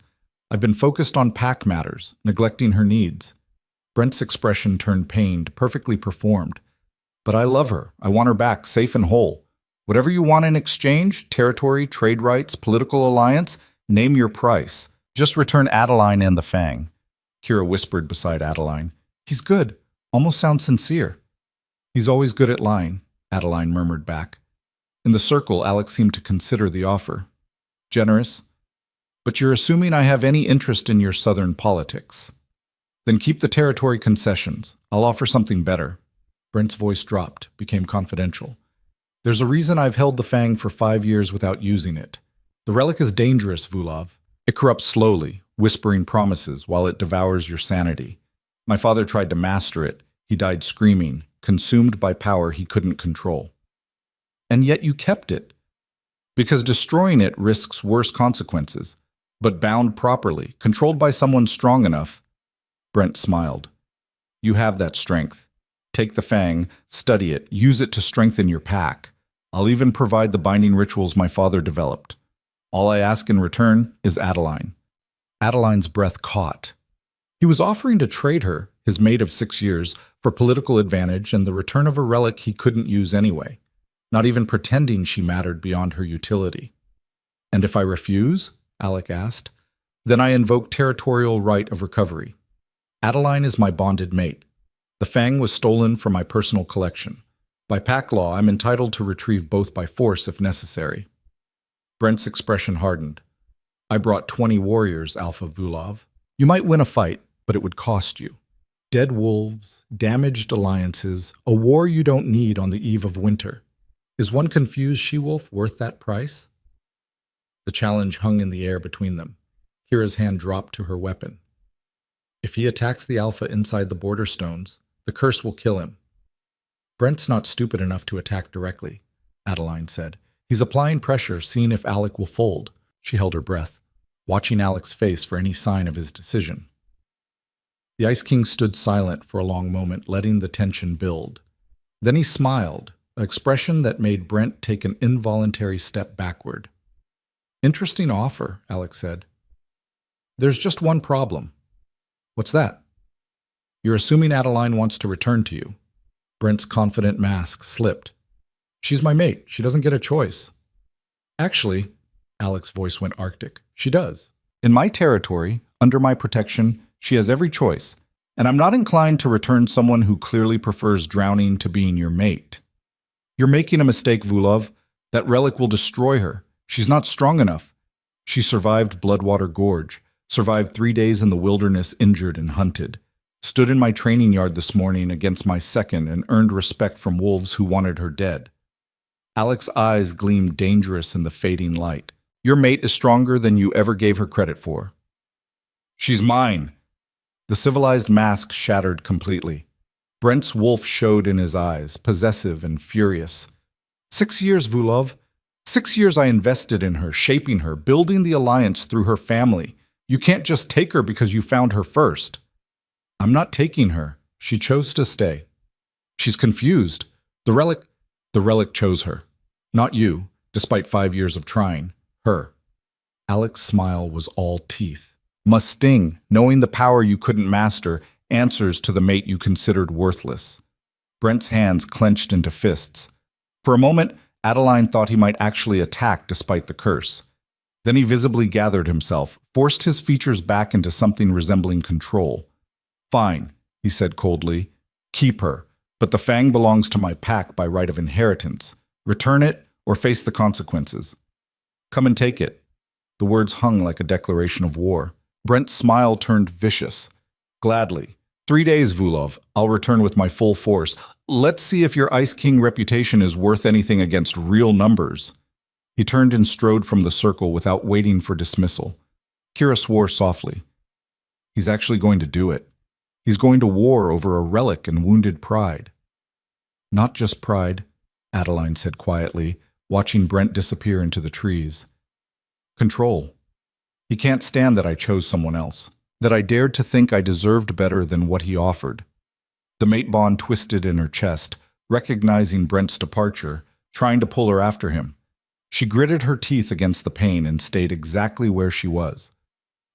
I've been focused on pack matters, neglecting her needs." Brent's expression turned pained, perfectly performed. "But I love her. I want her back, safe and whole. Whatever you want in exchange, territory, trade rights, political alliance, name your price. Just return Adeline and the Fang." Kira whispered beside Adeline. "He's good. Almost sounds sincere." "He's always good at lying," Adeline murmured back. In the circle, Alex seemed to consider the offer. "Generous. But you're assuming I have any interest in your southern politics. Then keep the territory concessions. I'll offer something better." Brent's voice dropped, became confidential. "There's a reason I've held the Fang for 5 years without using it. The relic is dangerous, Vulov. It corrupts slowly, whispering promises while it devours your sanity. My father tried to master it. He died screaming, consumed by power he couldn't control. And yet you kept it. Because destroying it risks worse consequences. But bound properly, controlled by someone strong enough." Brent smiled. "You have that strength. Take the Fang, study it, use it to strengthen your pack. I'll even provide the binding rituals my father developed. All I ask in return is Adeline." Adeline's breath caught. He was offering to trade her, his mate of 6 years, for political advantage and the return of a relic he couldn't use anyway, not even pretending she mattered beyond her utility. "And if I refuse?" Alec asked. "Then I invoke territorial right of recovery. Adeline is my bonded mate. The Fang was stolen from my personal collection. By pack law, I'm entitled to retrieve both by force if necessary." Brent's expression hardened. "I brought 20 warriors, Alpha Vulov. You might win a fight, but it would cost you. Dead wolves, damaged alliances, a war you don't need on the eve of winter. Is one confused she-wolf worth that price?" The challenge hung in the air between them. Kira's hand dropped to her weapon. "If he attacks the Alpha inside the border stones, the curse will kill him." "Brent's not stupid enough to attack directly," Adeline said. He's applying pressure, seeing if Alec will fold. She held her breath, watching Alec's face for any sign of his decision. The Ice King stood silent for a long moment, letting the tension build. Then he smiled, an expression that made Brent take an involuntary step backward. "Interesting offer," Alec said. "There's just one problem." "What's that?" "You're assuming Adeline wants to return to you." Brent's confident mask slipped. "She's my mate. She doesn't get a choice." "Actually," Alec's voice went arctic, "she does. In my territory, under my protection, she has every choice, and I'm not inclined to return someone who clearly prefers drowning to being your mate." "You're making a mistake, Vulov. That relic will destroy her. She's not strong enough. She survived Bloodwater Gorge, survived 3 days in the wilderness injured and hunted, stood in my training yard this morning against my second and earned respect from wolves who wanted her dead." Alec's eyes gleamed dangerous in the fading light. "Your mate is stronger than you ever gave her credit for." "She's mine." The civilized mask shattered completely. Brent's wolf showed in his eyes, possessive and furious. 6 years, Vulov. 6 years I invested in her, shaping her, building the alliance through her family. You can't just take her because you found her first. "I'm not taking her. She chose to stay." "She's confused. The relic chose her. Not you, despite 5 years of trying. Her." Alec's smile was all teeth. "Must sting, knowing the power you couldn't master, answers to the mate you considered worthless." Brent's hands clenched into fists. For a moment, Adeline thought he might actually attack despite the curse. Then he visibly gathered himself, forced his features back into something resembling control. "Fine," he said coldly. "Keep her, but the fang belongs to my pack by right of inheritance. Return it or face the consequences. Come and take it." The words hung like a declaration of war. Brent's smile turned vicious. "Gladly. 3 days, Vulov. I'll return with my full force. Let's see if your Ice King reputation is worth anything against real numbers." He turned and strode from the circle without waiting for dismissal. Kira swore softly. "He's actually going to do it. He's going to war over a relic and wounded pride." "Not just pride," Adeline said quietly, watching Brent disappear into the trees. "Control. He can't stand that I chose someone else, that I dared to think I deserved better than what he offered." The mate bond twisted in her chest, recognizing Brent's departure, trying to pull her after him. She gritted her teeth against the pain and stayed exactly where she was.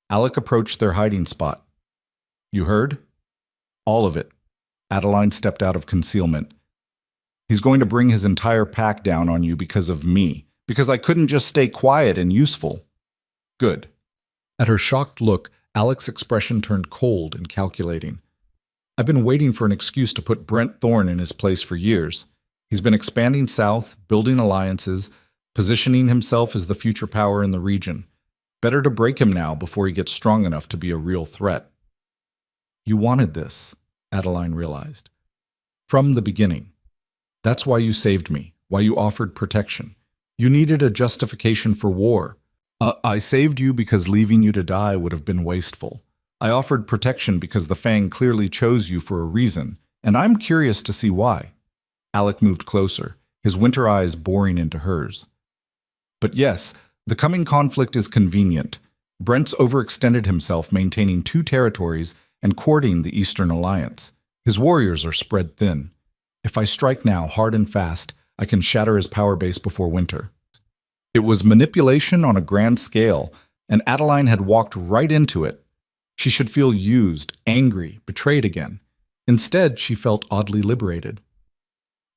Alec approached their hiding spot. "You heard?" "All of it." Adeline stepped out of concealment. "He's going to bring his entire pack down on you because of me, because I couldn't just stay quiet and useful." "Good." At her shocked look, Alec's expression turned cold and calculating. "I've been waiting for an excuse to put Brent Thorne in his place for years. He's been expanding south, building alliances, positioning himself as the future power in the region. Better to break him now before he gets strong enough to be a real threat." "You wanted this," Adeline realized. "From the beginning. That's why you saved me, why you offered protection. You needed a justification for war. I saved you because leaving you to die would have been wasteful. I offered protection because the Fang clearly chose you for a reason, and I'm curious to see why." Alec moved closer, his winter eyes boring into hers. "But yes, the coming conflict is convenient. Brent's overextended himself, maintaining 2 territories and courting the Eastern Alliance. His warriors are spread thin. If I strike now, hard and fast, I can shatter his power base before winter." It was manipulation on a grand scale, and Adeline had walked right into it. She should feel used, angry, betrayed again. Instead, she felt oddly liberated.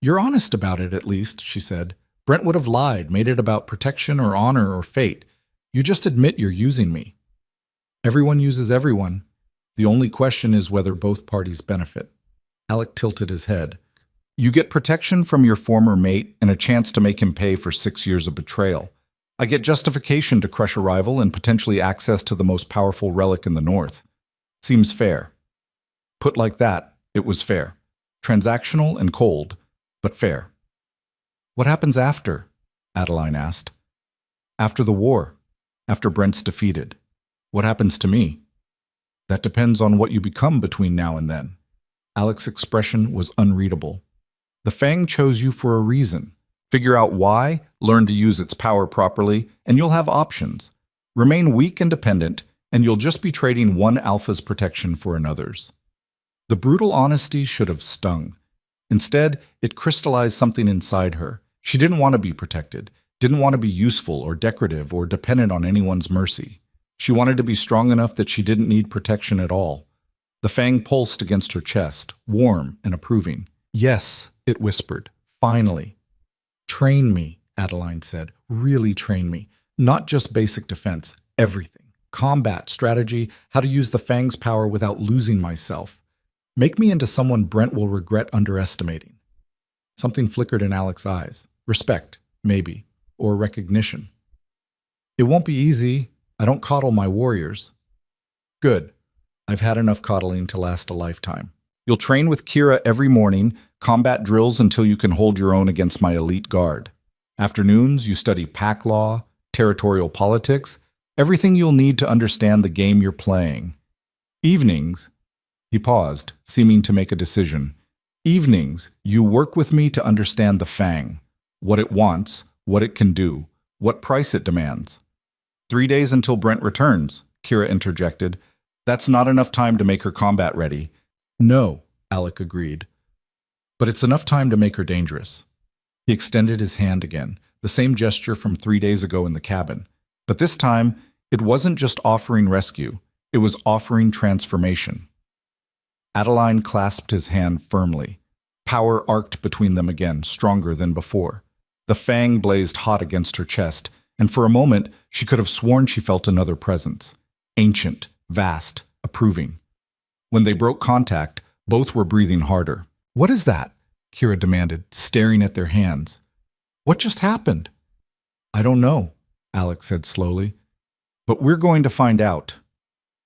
"You're honest about it, at least," she said. "Brent would have lied, made it about protection or honor or fate. You just admit you're using me." "Everyone uses everyone. The only question is whether both parties benefit." Alec tilted his head. "You get protection from your former mate and a chance to make him pay for 6 years of betrayal. I get justification to crush a rival and potentially access to the most powerful relic in the North. Seems fair." Put like that, it was fair. Transactional and cold, but fair. "What happens after?" Adeline asked. "After the war. After Brent's defeated. What happens to me?" "That depends on what you become between now and then." Alec's expression was unreadable. "The Fang chose you for a reason. Figure out why, learn to use its power properly, and you'll have options. Remain weak and dependent, and you'll just be trading one alpha's protection for another's. The brutal honesty should have stung. Instead, it crystallized something inside her. She didn't want to be protected, didn't want to be useful or decorative or dependent on anyone's mercy. She wanted to be strong enough that she didn't need protection at all. The fang pulsed against her chest, warm and approving. "Yes," it whispered. "Finally." "Train me," Adeline said. "Really train me. Not just basic defense, everything. Combat, strategy, how to use the fang's power without losing myself. Make me into someone Brent will regret underestimating." Something flickered in Alec's eyes. Respect, maybe, or recognition. "It won't be easy. I don't coddle my warriors." "Good. I've had enough coddling to last a lifetime. You'll train with Kira every morning, combat drills until you can hold your own against my elite guard. Afternoons, you study pack law, territorial politics, everything you'll need to understand the game you're playing. Evenings," he paused, seeming to make a decision. "Evenings, you work with me to understand the fang, what it wants, what it can do, what price it demands." 3 days until Brent returns," Kira interjected. "That's not enough time to make her combat ready." "No," Alec agreed. "But it's enough time to make her dangerous." He extended his hand again, the same gesture from 3 days ago in the cabin. But this time, it wasn't just offering rescue, it was offering transformation. Adeline clasped his hand firmly. Power arced between them again, stronger than before. The fang blazed hot against her chest, and for a moment she could have sworn she felt another presence. Ancient, vast, approving. When they broke contact, both were breathing harder. "What is that?" Kira demanded, staring at their hands. "What just happened?" "I don't know," Alex said slowly. "But we're going to find out."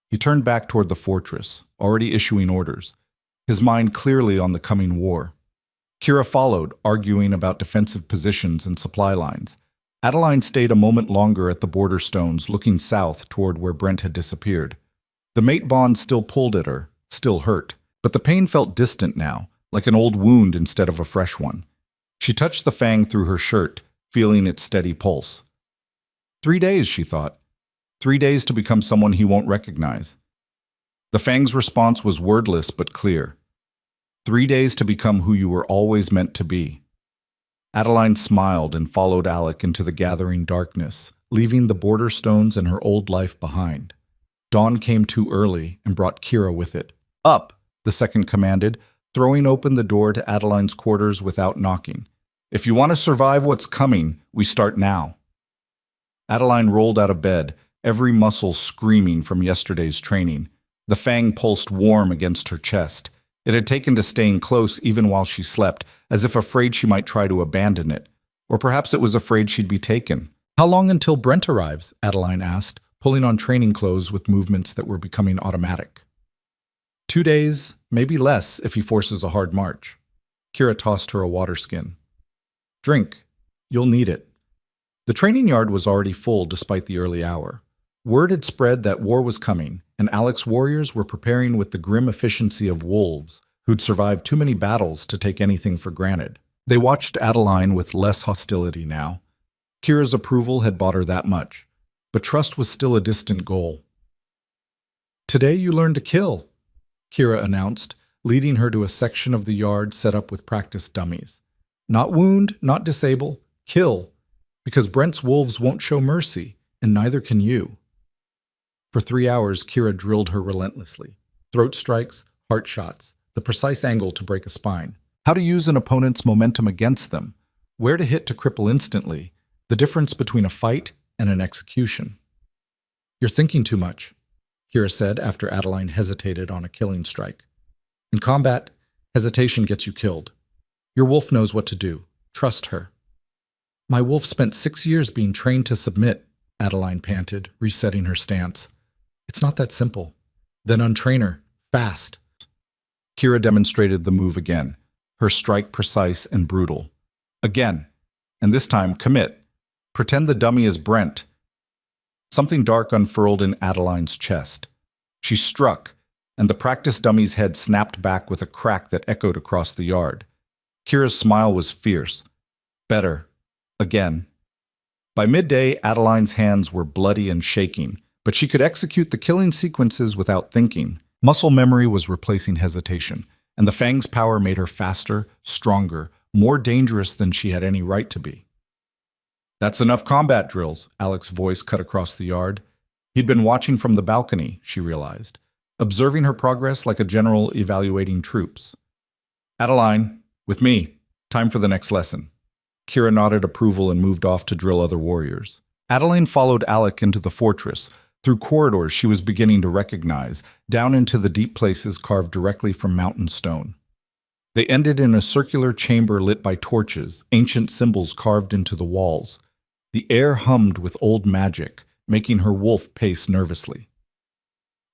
He turned back toward the fortress, already issuing orders, his mind clearly on the coming war. Kira followed, arguing about defensive positions and supply lines. Adeline stayed a moment longer at the border stones, looking south toward where Brent had disappeared. The mate bond still pulled at her, still hurt, but the pain felt distant now, like an old wound instead of a fresh one. She touched the fang through her shirt, feeling its steady pulse. 3 days, she thought. 3 days to become someone he won't recognize. The fang's response was wordless but clear. 3 days to become who you were always meant to be. Adeline smiled and followed Alec into the gathering darkness, leaving the border stones and her old life behind. Dawn came too early and brought Kira with it. "Up," the second commanded, throwing open the door to Adeline's quarters without knocking. "If you want to survive what's coming, we start now." Adeline rolled out of bed, every muscle screaming from yesterday's training. The fang pulsed warm against her chest. It had taken to staying close even while she slept, as if afraid she might try to abandon it. Or perhaps it was afraid she'd be taken. "How long until Brent arrives?" Adeline asked, pulling on training clothes with movements that were becoming automatic. 2 days, maybe less if he forces a hard march. Kira tossed her a water skin. "Drink. You'll need it." The training yard was already full despite the early hour. Word had spread that war was coming, and Alec's warriors were preparing with the grim efficiency of wolves who'd survived too many battles to take anything for granted. They watched Adeline with less hostility now. Kira's approval had bought her that much, but trust was still a distant goal. "Today you learn to kill," Kira announced, leading her to a section of the yard set up with practice dummies. "Not wound, not disable, kill, because Brent's wolves won't show mercy, and neither can you." For 3 hours, Kira drilled her relentlessly. Throat strikes, heart shots, the precise angle to break a spine. How to use an opponent's momentum against them, where to hit to cripple instantly, the difference between a fight and an execution. "You're thinking too much," Kira said after Adeline hesitated on a killing strike. "In combat, hesitation gets you killed. Your wolf knows what to do. Trust her." "My wolf spent 6 years being trained to submit," Adeline panted, resetting her stance. "It's not that simple." "Then untrain her, fast." Kira demonstrated the move again, her strike precise and brutal. Again, and this time commit. Pretend the dummy is Brent. Something dark unfurled in Adeline's chest. She struck, and the practice dummy's head snapped back with a crack that echoed across the yard. Kira's smile was fierce. "Better. Again. By midday, Adeline's hands were bloody and shaking, but she could execute the killing sequences without thinking. Muscle memory was replacing hesitation, and the Fang's power made her faster, stronger, more dangerous than she had any right to be. "That's enough combat drills," Alec's voice cut across the yard. He'd been watching from the balcony, she realized, observing her progress like a general evaluating troops. "Adeline, with me. Time for the next lesson." Kira nodded approval and moved off to drill other warriors. Adeline followed Alec into the fortress, through corridors she was beginning to recognize, down into the deep places carved directly from mountain stone. They ended in a circular chamber lit by torches, ancient symbols carved into the walls. The air hummed with old magic, making her wolf pace nervously.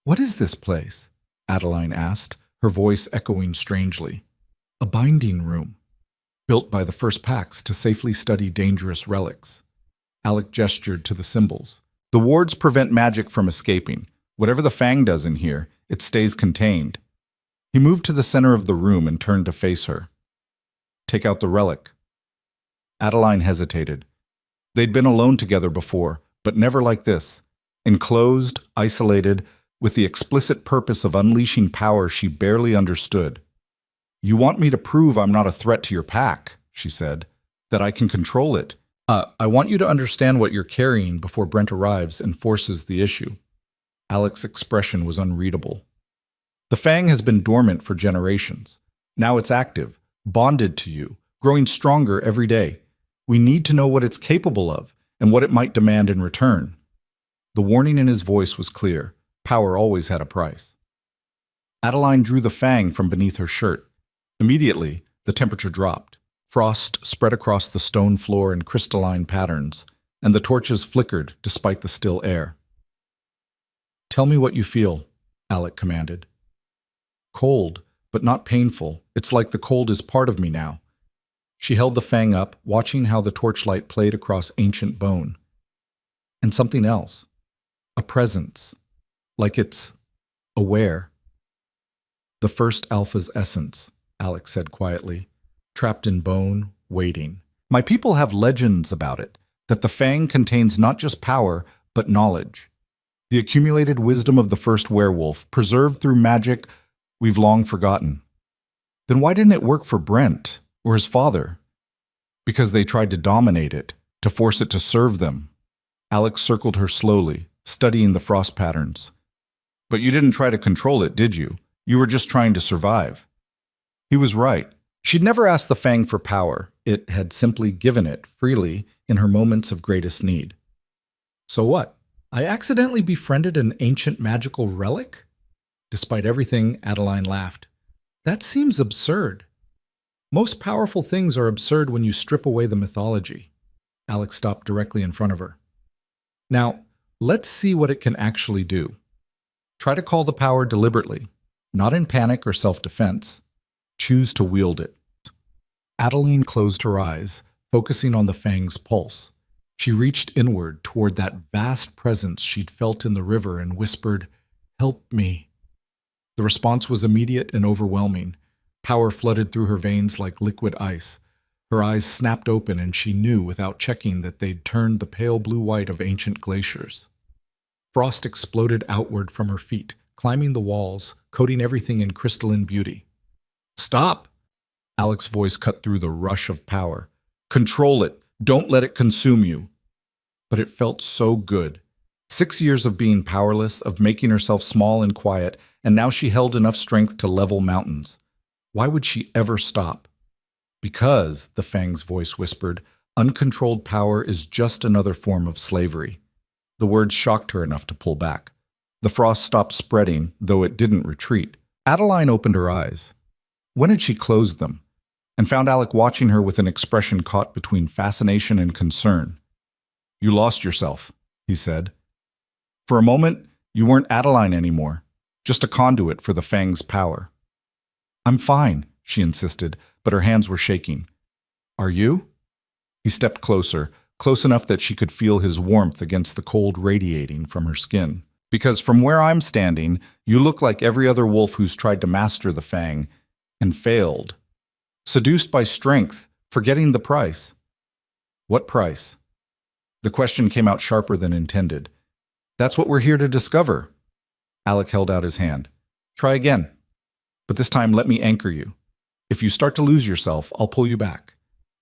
"What is this place?" Adeline asked, her voice echoing strangely. "A binding room, built by the first packs to safely study dangerous relics." Alec gestured to the symbols. "The wards prevent magic from escaping. Whatever the Fang does in here, it stays contained." He moved to the center of the room and turned to face her. "Take out the relic." Adeline hesitated. They'd been alone together before, but never like this. Enclosed, isolated, with the explicit purpose of unleashing power she barely understood. "You want me to prove I'm not a threat to your pack," she said, "that I can control it. I want you to understand what you're carrying before Brent arrives and forces the issue." Alec's expression was unreadable. "The Fang has been dormant for generations. Now it's active, bonded to you, growing stronger every day. We need to know what it's capable of and what it might demand in return." The warning in his voice was clear. Power always had a price. Adeline drew the Fang from beneath her shirt. Immediately, the temperature dropped. Frost spread across the stone floor in crystalline patterns, and the torches flickered despite the still air. "Tell me what you feel," Alec commanded. "Cold, but not painful. It's like the cold is part of me now." She held the Fang up, watching how the torchlight played across ancient bone. "And something else. A presence. Like it's aware." "The first Alpha's essence," Alec said quietly. "Trapped in bone, waiting. My people have legends about it, that the Fang contains not just power, but knowledge. The accumulated wisdom of the first werewolf, preserved through magic we've long forgotten." "Then why didn't it work for Brent, or his father?" "Because they tried to dominate it, to force it to serve them." Alex circled her slowly, studying the frost patterns. "But you didn't try to control it, did you? You were just trying to survive." He was right. She'd never asked the Fang for power. It had simply given it, freely, in her moments of greatest need. "So what? I accidentally befriended an ancient magical relic?" Despite everything, Adeline laughed. "That seems absurd." "Most powerful things are absurd when you strip away the mythology." Alex stopped directly in front of her. "Now, let's see what it can actually do. Try to call the power deliberately, not in panic or self-defense. Choose to wield it." Adeline closed her eyes, focusing on the Fang's pulse. She reached inward toward that vast presence she'd felt in the river and whispered, "Help me." The response was immediate and overwhelming. Power flooded through her veins like liquid ice. Her eyes snapped open and she knew without checking that they'd turned the pale blue-white of ancient glaciers. Frost exploded outward from her feet, climbing the walls, coating everything in crystalline beauty. "Stop!" Alec's voice cut through the rush of power. "Control it. Don't let it consume you." But it felt so good. 6 years of being powerless, of making herself small and quiet, and now she held enough strength to level mountains. Why would she ever stop? "Because," the Fang's voice whispered, "uncontrolled power is just another form of slavery." The words shocked her enough to pull back. The frost stopped spreading, though it didn't retreat. Adeline opened her eyes. When had she closed them? And found Alec watching her with an expression caught between fascination and concern. "You lost yourself," he said. "For a moment, you weren't Adeline anymore, just a conduit for the Fang's power." "I'm fine," she insisted, but her hands were shaking. "Are you?" He stepped closer, close enough that she could feel his warmth against the cold radiating from her skin. "Because from where I'm standing, you look like every other wolf who's tried to master the Fang and failed. Seduced by strength, forgetting the price." What price? The question came out sharper than intended. That's what we're here to discover. Alec held out his hand. Try again. But this time let me anchor you. If you start to lose yourself, I'll pull you back.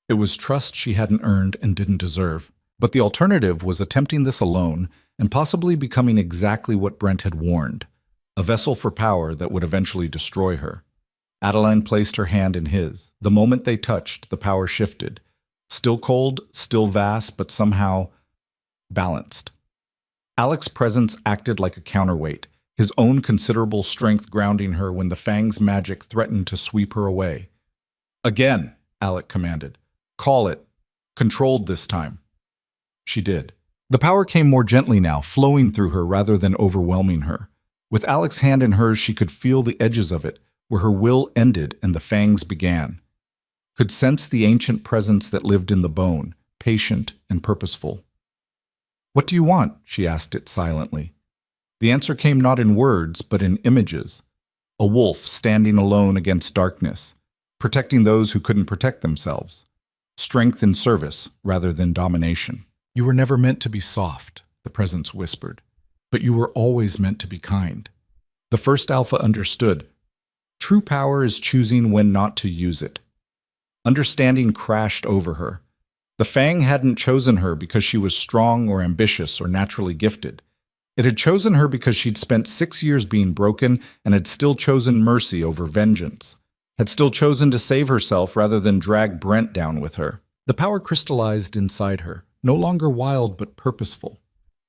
It was trust she hadn't earned and didn't deserve. But the alternative was attempting this alone and possibly becoming exactly what Brent had warned, a vessel for power that would eventually destroy her. Adeline placed her hand in his. The moment they touched, the power shifted. Still cold, still vast, but somehow balanced. Alec's presence acted like a counterweight, his own considerable strength grounding her when the Fang's magic threatened to sweep her away. Again, Alec commanded. Call it. Controlled this time. She did. The power came more gently now, flowing through her rather than overwhelming her. With Alec's hand in hers, she could feel the edges of it, where her will ended and the fangs began. Could sense the ancient presence that lived in the bone, patient and purposeful. What do you want? She asked it silently. The answer came not in words, but in images. A wolf standing alone against darkness, protecting those who couldn't protect themselves. Strength in service rather than domination. You were never meant to be soft, the presence whispered, but you were always meant to be kind. The first alpha understood. True power is choosing when not to use it. Understanding crashed over her. The Fang hadn't chosen her because she was strong or ambitious or naturally gifted. It had chosen her because she'd spent 6 years being broken and had still chosen mercy over vengeance. Had still chosen to save herself rather than drag Brent down with her. The power crystallized inside her, no longer wild but purposeful.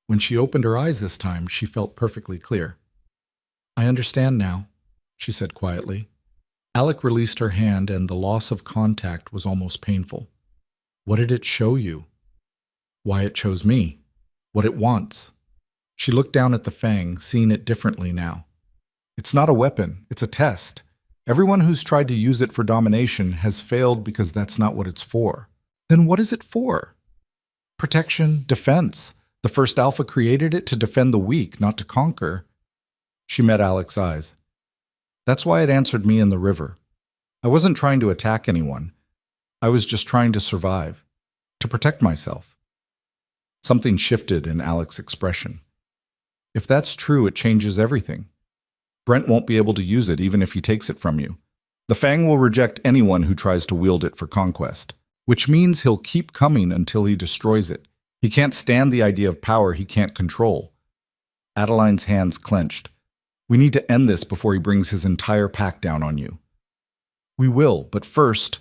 When she opened her eyes this time, she felt perfectly clear. I understand now, she said quietly. Alec released her hand and the loss of contact was almost painful. What did it show you? Why it chose me? What it wants? She looked down at the Fang, seeing it differently now. It's not a weapon, it's a test. Everyone who's tried to use it for domination has failed because that's not what it's for. Then what is it for? Protection, defense. The first alpha created it to defend the weak, not to conquer. She met Alec's eyes. That's why it answered me in the river. I wasn't trying to attack anyone. I was just trying to survive, to protect myself. Something shifted in Alec's expression. If that's true, it changes everything. Brent won't be able to use it even if he takes it from you. The Fang will reject anyone who tries to wield it for conquest, which means he'll keep coming until he destroys it. He can't stand the idea of power he can't control. Adeline's hands clenched. We need to end this before he brings his entire pack down on you. We will, but first...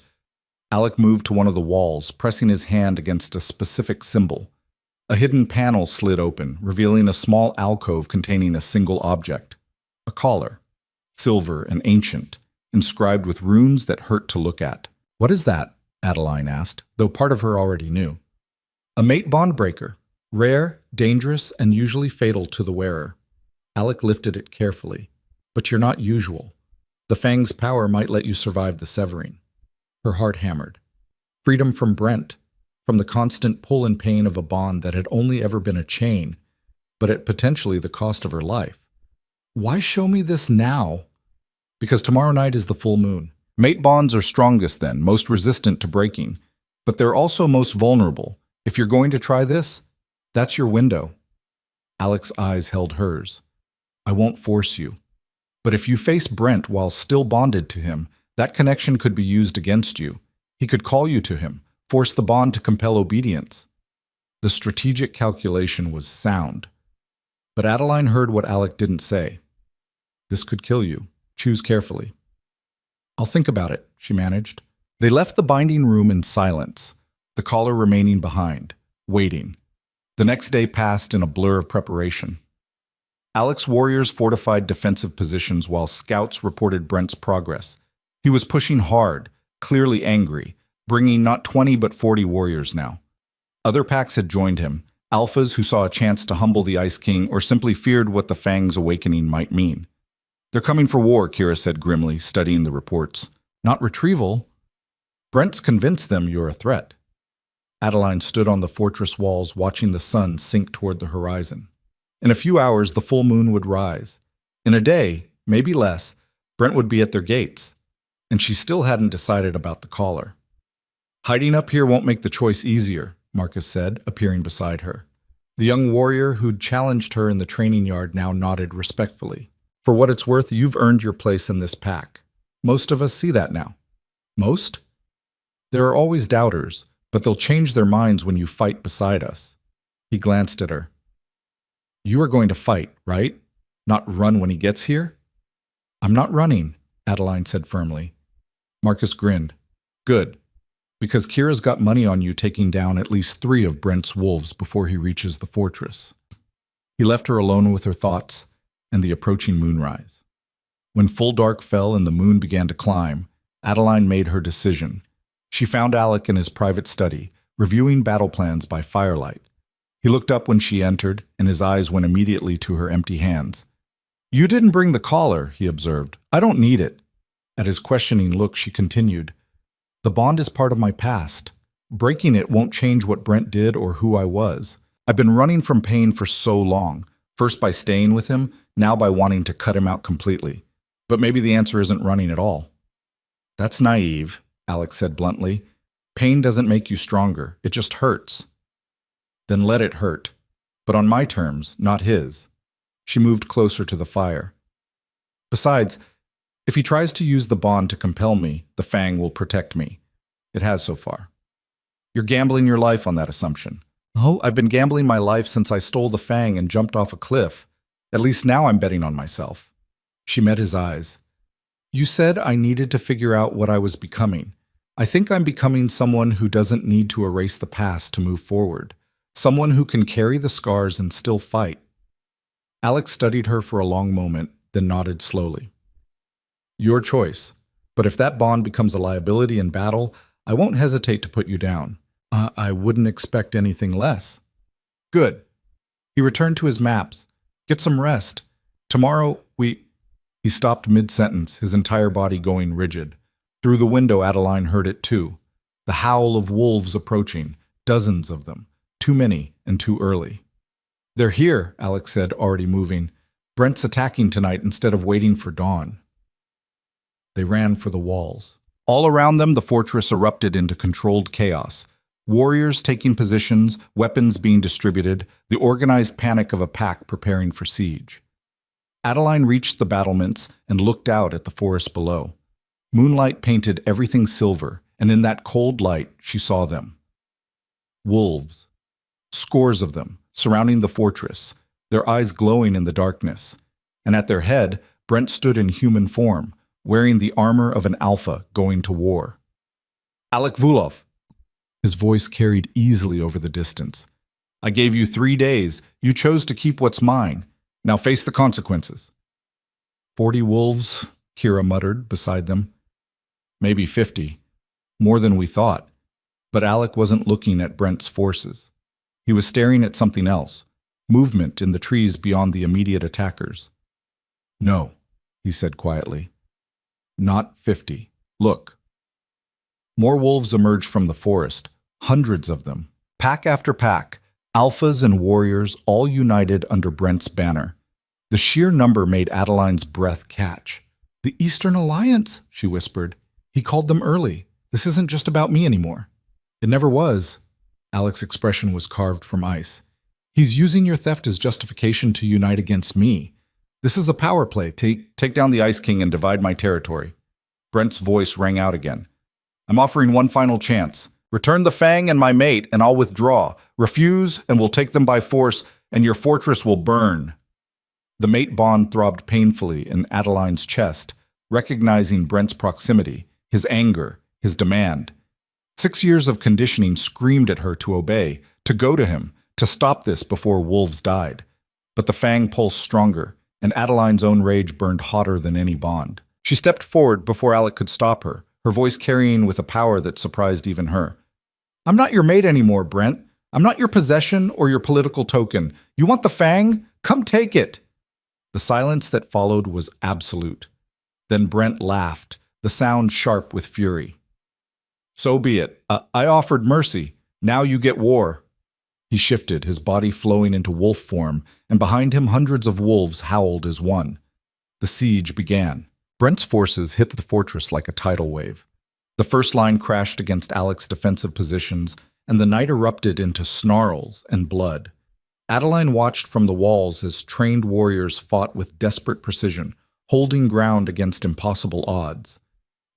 Alec moved to one of the walls, pressing his hand against a specific symbol. A hidden panel slid open, revealing a small alcove containing a single object. A collar, silver and ancient, inscribed with runes that hurt to look at. What is that? Adeline asked, though part of her already knew. A mate bond breaker, rare, dangerous, and usually fatal to the wearer. Alec lifted it carefully. But you're not usual. The Fang's power might let you survive the severing. Her heart hammered. Freedom from Brent, from the constant pull and pain of a bond that had only ever been a chain, but at potentially the cost of her life. Why show me this now? Because tomorrow night is the full moon. Mate bonds are strongest then, most resistant to breaking, but they're also most vulnerable. If you're going to try this, that's your window. Alec's eyes held hers. I won't force you. But if you face Brent while still bonded to him, that connection could be used against you. He could call you to him, force the bond to compel obedience. The strategic calculation was sound. But Adeline heard what Alec didn't say. This could kill you. Choose carefully. I'll think about it, she managed. They left the binding room in silence, the caller remaining behind, waiting. The next day passed in a blur of preparation. Alec's warriors fortified defensive positions while scouts reported Brent's progress. He was pushing hard, clearly angry, bringing not 20 but 40 warriors now. Other packs had joined him, alphas who saw a chance to humble the Ice King or simply feared what the Fang's awakening might mean. They're coming for war, Kira said grimly, studying the reports. Not retrieval. Brent's convinced them you're a threat. Adeline stood on the fortress walls watching the sun sink toward the horizon. In a few hours, the full moon would rise. In a day, maybe less, Brent would be at their gates. And she still hadn't decided about the caller. Hiding up here won't make the choice easier, Marcus said, appearing beside her. The young warrior who'd challenged her in the training yard now nodded respectfully. For what it's worth, you've earned your place in this pack. Most of us see that now. Most? There are always doubters, but they'll change their minds when you fight beside us. He glanced at her. You are going to fight, right? Not run when he gets here? I'm not running, Adeline said firmly. Marcus grinned. Good, because Kira's got money on you taking down at least 3 of Brent's wolves before he reaches the fortress. He left her alone with her thoughts and the approaching moonrise. When full dark fell and the moon began to climb, Adeline made her decision. She found Alec in his private study, reviewing battle plans by firelight. He looked up when she entered, and his eyes went immediately to her empty hands. You didn't bring the collar, he observed. I don't need it. At his questioning look, she continued. The bond is part of my past. Breaking it won't change what Brent did or who I was. I've been running from pain for so long, first by staying with him, now by wanting to cut him out completely. But maybe the answer isn't running at all. That's naive, Alex said bluntly. Pain doesn't make you stronger, it just hurts. Then let it hurt. But on my terms, not his. She moved closer to the fire. Besides, if he tries to use the bond to compel me, the Fang will protect me. It has so far. You're gambling your life on that assumption. Oh, I've been gambling my life since I stole the Fang and jumped off a cliff. At least now I'm betting on myself. She met his eyes. You said I needed to figure out what I was becoming. I think I'm becoming someone who doesn't need to erase the past to move forward. Someone who can carry the scars and still fight. Alex studied her for a long moment, then nodded slowly. Your choice. But if that bond becomes a liability in battle, I won't hesitate to put you down. I wouldn't expect anything less. Good. He returned to his maps. Get some rest. Tomorrow, He stopped mid-sentence, his entire body going rigid. Through the window, Adeline heard it too. The howl of wolves approaching, dozens of them. Too many and too early. They're here, Alex said, already moving. Brent's attacking tonight instead of waiting for dawn. They ran for the walls. All around them, the fortress erupted into controlled chaos. Warriors taking positions, weapons being distributed, the organized panic of a pack preparing for siege. Adeline reached the battlements and looked out at the forest below. Moonlight painted everything silver, and in that cold light, she saw them. Wolves. Scores of them, surrounding the fortress, their eyes glowing in the darkness. And at their head, Brent stood in human form, wearing the armor of an alpha going to war. Alec Vulov. His voice carried easily over the distance. I gave you 3 days. You chose to keep what's mine. Now face the consequences. 40 wolves, Kira muttered beside them. Maybe 50. More than we thought. But Alec wasn't looking at Brent's forces. He was staring at something else. Movement in the trees beyond the immediate attackers. No, he said quietly. Not 50. Look. More wolves emerged from the forest. Hundreds of them. Pack after pack. Alphas and warriors all united under Brent's banner. The sheer number made Adeline's breath catch. The Eastern Alliance, she whispered. He called them early. This isn't just about me anymore. It never was. Alec's expression was carved from ice. He's using your theft as justification to unite against me. This is a power play. Take down the Ice King and divide my territory. Brent's voice rang out again. I'm offering one final chance. Return the Fang and my mate, and I'll withdraw. Refuse, and we'll take them by force, and your fortress will burn. The mate bond throbbed painfully in Adeline's chest, recognizing Brent's proximity, his anger, his demand. 6 years of conditioning screamed at her to obey, to go to him, to stop this before wolves died. But the Fang pulsed stronger, and Adeline's own rage burned hotter than any bond. She stepped forward before Alec could stop her, her voice carrying with a power that surprised even her. I'm not your mate anymore, Brent. I'm not your possession or your political token. You want the Fang? Come take it. The silence that followed was absolute. Then Brent laughed, the sound sharp with fury. So be it. I offered mercy. Now you get war. He shifted, his body flowing into wolf form, and behind him hundreds of wolves howled as one. The siege began. Brent's forces hit the fortress like a tidal wave. The first line crashed against Alec's defensive positions, and the night erupted into snarls and blood. Adeline watched from the walls as trained warriors fought with desperate precision, holding ground against impossible odds.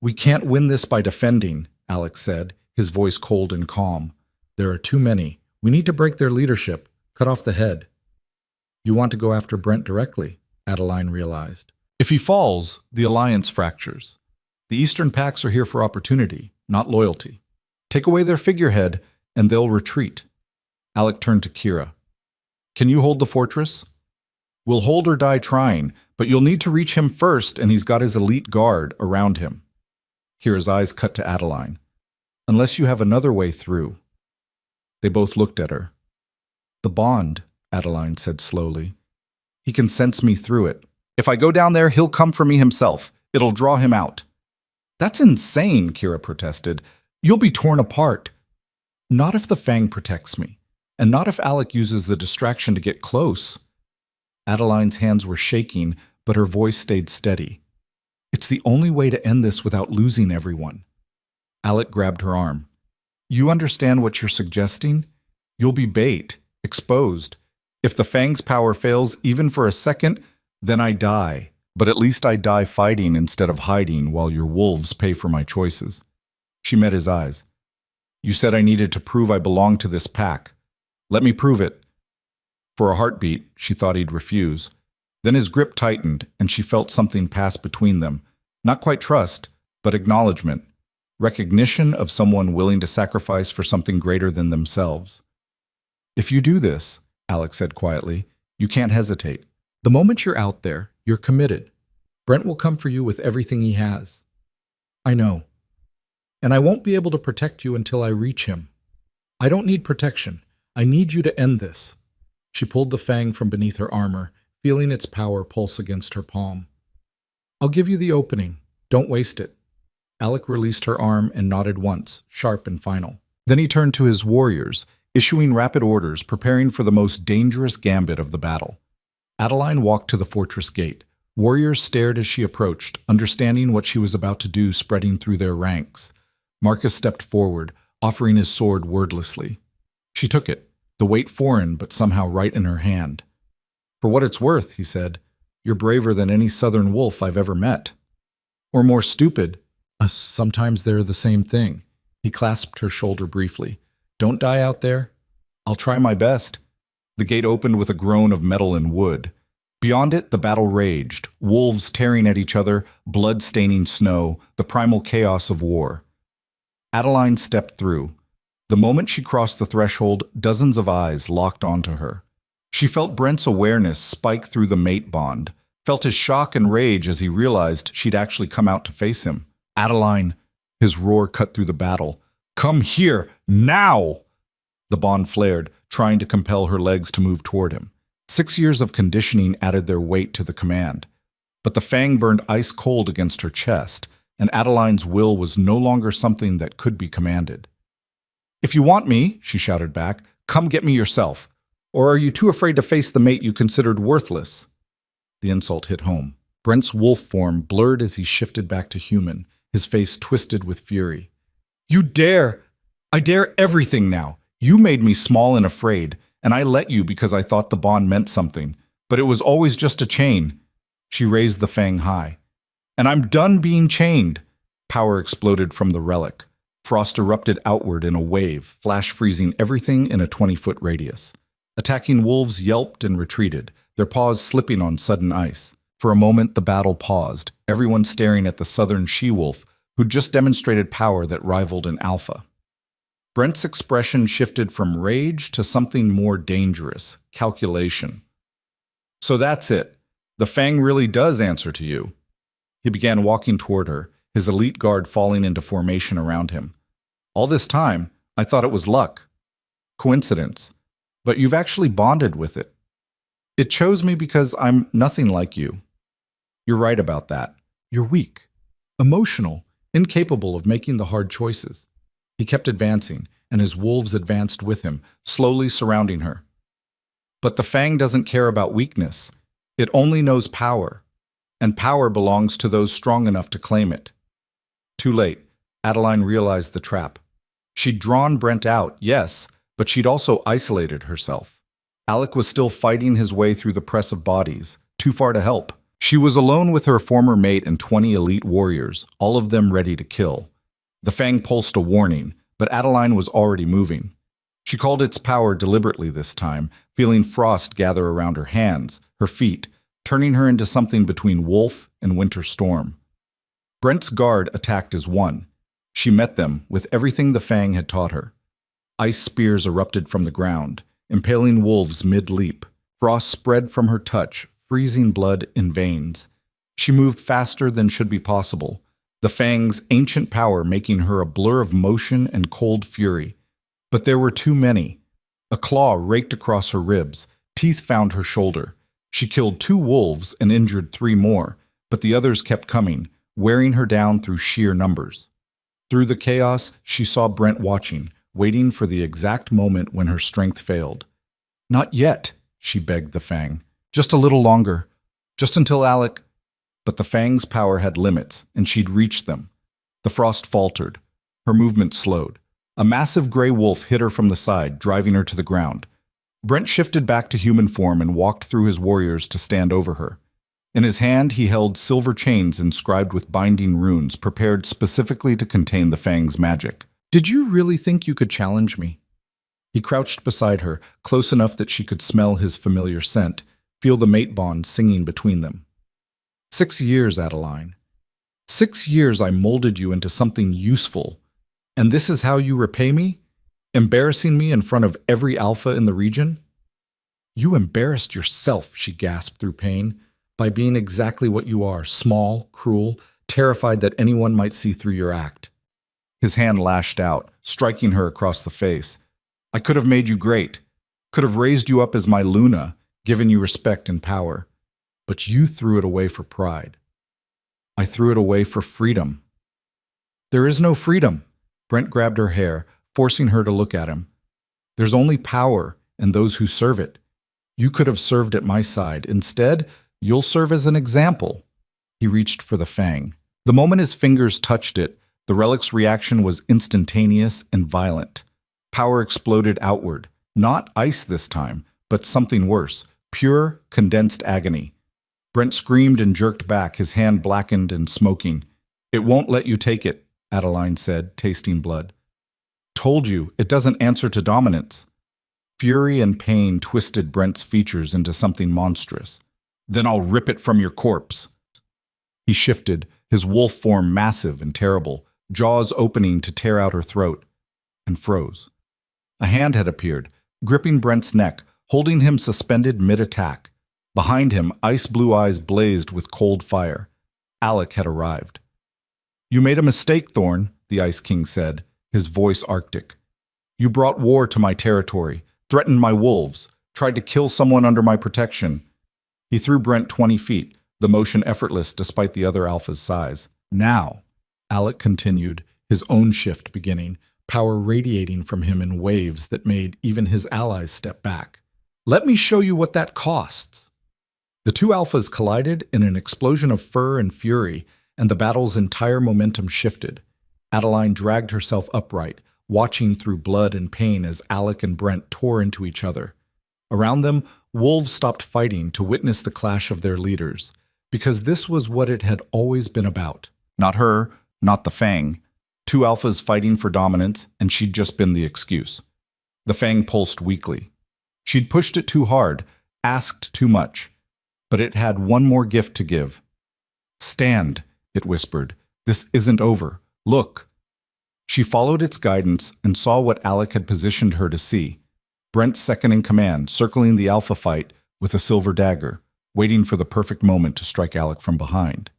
"We can't win this by defending," Alex said, his voice cold and calm. "There are too many. We need to break their leadership, cut off the head." "You want to go after Brent directly," Adeline realized. "If he falls, the alliance fractures. The Eastern Pacts are here for opportunity, not loyalty. Take away their figurehead, and they'll retreat." Alec turned to Kira. "Can you hold the fortress?" "We'll hold or die trying, but you'll need to reach him first, and he's got his elite guard around him." Kira's eyes cut to Adeline. "Unless you have another way through." They both looked at her. "The bond," Adeline said slowly. "He can sense me through it. If I go down there, he'll come for me himself. It'll draw him out." "That's insane," Kira protested. "You'll be torn apart." "Not if the Fang protects me, and not if Alec uses the distraction to get close." Adeline's hands were shaking, but her voice stayed steady. "It's the only way to end this without losing everyone." Alec grabbed her arm. "You understand what you're suggesting? You'll be bait, exposed. If the Fang's power fails even for a second, then I die. But at least I die fighting instead of hiding while your wolves pay for my choices." She met his eyes. "You said I needed to prove I belong to this pack. Let me prove it." For a heartbeat, she thought he'd refuse. Then his grip tightened, and she felt something pass between them. Not quite trust, but acknowledgement. Recognition of someone willing to sacrifice for something greater than themselves. "If you do this," Alex said quietly, "you can't hesitate. The moment you're out there, you're committed. Brent will come for you with everything he has." "I know. And I won't be able to protect you until I reach him. I don't need protection. I need you to end this." She pulled the Fang from beneath her armor, feeling its power pulse against her palm. "I'll give you the opening. Don't waste it." Alec released her arm and nodded once, sharp and final. Then he turned to his warriors, issuing rapid orders, preparing for the most dangerous gambit of the battle. Adeline walked to the fortress gate. Warriors stared as she approached, understanding what she was about to do spreading through their ranks. Marcus stepped forward, offering his sword wordlessly. She took it, the weight foreign but somehow right in her hand. "For what it's worth," he said, "you're braver than any southern wolf I've ever met." "Or more stupid." Sometimes they're the same thing." He clasped her shoulder briefly. "Don't die out there." "I'll try my best." The gate opened with a groan of metal and wood. Beyond it, the battle raged, wolves tearing at each other, blood-staining snow, the primal chaos of war. Adeline stepped through. The moment she crossed the threshold, dozens of eyes locked onto her. She felt Brent's awareness spike through the mate bond, felt his shock and rage as he realized she'd actually come out to face him. "Adeline!" His roar cut through the battle. "Come here, now!" The bond flared, trying to compel her legs to move toward him. 6 years of conditioning added their weight to the command. But the Fang burned ice cold against her chest, and Adeline's will was no longer something that could be commanded. "If you want me," she shouted back, "come get me yourself. Or are you too afraid to face the mate you considered worthless?" The insult hit home. Brent's wolf form blurred as he shifted back to human, his face twisted with fury. "You dare! I dare everything now. You made me small and afraid, and I let you because I thought the bond meant something. But it was always just a chain." She raised the Fang high. "And I'm done being chained." Power exploded from the relic. Frost erupted outward in a wave, flash freezing everything in a 20-foot radius. Attacking wolves yelped and retreated, their paws slipping on sudden ice. For a moment, the battle paused, everyone staring at the southern she-wolf, who'd just demonstrated power that rivaled an alpha. Brent's expression shifted from rage to something more dangerous, calculation. "So that's it. The Fang really does answer to you." He began walking toward her, his elite guard falling into formation around him. "All this time, I thought it was luck. Coincidence. But you've actually bonded with it. It chose me because I'm nothing like you. You're right about that. You're weak, emotional, incapable of making the hard choices." He kept advancing, and his wolves advanced with him, slowly surrounding her. "But the Fang doesn't care about weakness. It only knows power, and power belongs to those strong enough to claim it." Too late, Adeline realized the trap. She'd drawn Brent out, yes, but she'd also isolated herself. Alec was still fighting his way through the press of bodies, too far to help. She was alone with her former mate and 20 elite warriors, all of them ready to kill. The fang pulsed a warning, but Adeline was already moving. She called its power deliberately this time, feeling frost gather around her hands, her feet, turning her into something between wolf and winter storm. Brent's guard attacked as one. She met them with everything the fang had taught her. Ice spears erupted from the ground, impaling wolves mid-leap. Frost spread from her touch, freezing blood in veins. She moved faster than should be possible, the fang's ancient power making her a blur of motion and cold fury. But there were too many. A claw raked across her ribs, teeth found her shoulder. She killed 2 wolves and injured 3 more, but the others kept coming, wearing her down through sheer numbers. Through the chaos, she saw Brent watching, waiting for the exact moment when her strength failed. "Not yet," she begged the fang. "Just a little longer. Just until Alec—" But the fang's power had limits, and she'd reached them. The frost faltered. Her movement slowed. A massive gray wolf hit her from the side, driving her to the ground. Brent shifted back to human form and walked through his warriors to stand over her. In his hand, he held silver chains inscribed with binding runes prepared specifically to contain the fang's magic. "Did you really think you could challenge me?" He crouched beside her, close enough that she could smell his familiar scent, feel the mate bond singing between them. 6 years, Adeline. 6 years I molded you into something useful. And this is how you repay me? Embarrassing me in front of every alpha in the region? You embarrassed yourself, she gasped through pain, by being exactly what you are, small, cruel, terrified that anyone might see through your act. His hand lashed out, striking her across the face. I could have made you great, could have raised you up as my Luna, given you respect and power. But you threw it away for pride. I threw it away for freedom. There is no freedom. Brent grabbed her hair, forcing her to look at him. There's only power and those who serve it. You could have served at my side. Instead, you'll serve as an example. He reached for the fang. The moment his fingers touched it, the relic's reaction was instantaneous and violent. Power exploded outward, not ice this time, but something worse, pure, condensed agony. Brent screamed and jerked back, his hand blackened and smoking. It won't let you take it, Adeline said, tasting blood. Told you, it doesn't answer to dominance. Fury and pain twisted Brent's features into something monstrous. Then I'll rip it from your corpse. He shifted, his wolf form massive and terrible, jaws opening to tear out her throat, and froze. A hand had appeared, gripping Brent's neck, holding him suspended mid-attack. Behind him, ice-blue eyes blazed with cold fire. Alec had arrived. You made a mistake, Thorn, the Ice King said, his voice arctic. You brought war to my territory, threatened my wolves, tried to kill someone under my protection. He threw Brent 20 feet, the motion effortless despite the other alpha's size. Now, Alec continued, his own shift beginning, power radiating from him in waves that made even his allies step back. Let me show you what that costs. The 2 alphas collided in an explosion of fur and fury, and the battle's entire momentum shifted. Adeline dragged herself upright, watching through blood and pain as Alec and Brent tore into each other. Around them, wolves stopped fighting to witness the clash of their leaders, because this was what it had always been about. Not her, not the Fang. 2 alphas fighting for dominance, and she'd just been the excuse. The Fang pulsed weakly. She'd pushed it too hard, asked too much, but it had one more gift to give. Stand, it whispered. This isn't over. Look. She followed its guidance and saw what Alec had positioned her to see. Brent's second in command, circling the alpha fight with a silver dagger, waiting for the perfect moment to strike Alec from behind.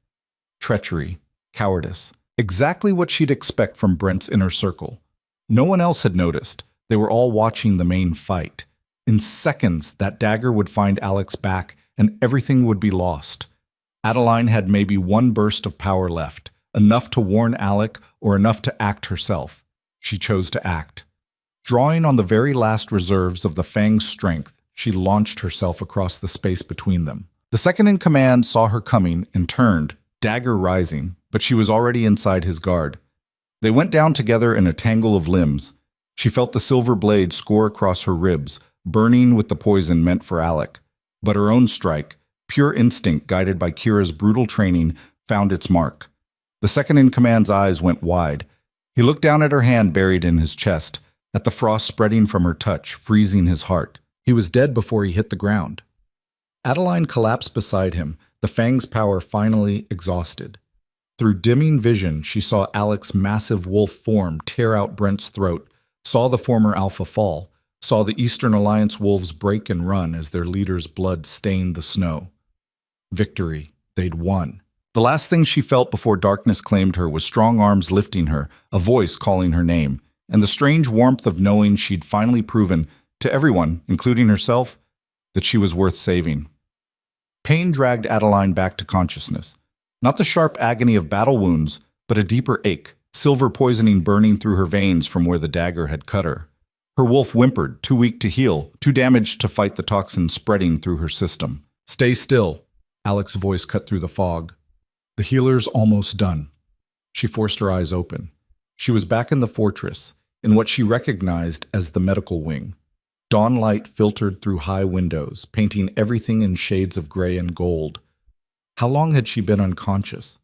Treachery, cowardice, exactly what she'd expect from Brent's inner circle. No one else had noticed. They were all watching the main fight. In seconds, that dagger would find Alec's back and everything would be lost. Adeline had maybe one burst of power left, enough to warn Alec or enough to act herself. She chose to act. Drawing on the very last reserves of the Fang's strength, she launched herself across the space between them. The second in command saw her coming and turned, dagger rising, but she was already inside his guard. They went down together in a tangle of limbs. She felt the silver blade score across her ribs, burning with the poison meant for Alec. But her own strike, pure instinct guided by Kira's brutal training, found its mark. The second-in-command's eyes went wide. He looked down at her hand buried in his chest, at the frost spreading from her touch, freezing his heart. He was dead before he hit the ground. Adeline collapsed beside him, the fang's power finally exhausted. Through dimming vision, she saw Alec's massive wolf form tear out Brent's throat, saw the former Alpha fall, saw the Eastern Alliance wolves break and run as their leader's blood stained the snow. Victory. They'd won. The last thing she felt before darkness claimed her was strong arms lifting her, a voice calling her name, and the strange warmth of knowing she'd finally proven, to everyone, including herself, that she was worth saving. Pain dragged Adeline back to consciousness. Not the sharp agony of battle wounds, but a deeper ache, silver poisoning burning through her veins from where the dagger had cut her. Her wolf whimpered, too weak to heal, too damaged to fight the toxin spreading through her system. "Stay still," Alec's voice cut through the fog. "The healer's almost done." She forced her eyes open. She was back in the fortress, in what she recognized as the medical wing. Dawn light filtered through high windows, painting everything in shades of gray and gold. How long had she been unconscious?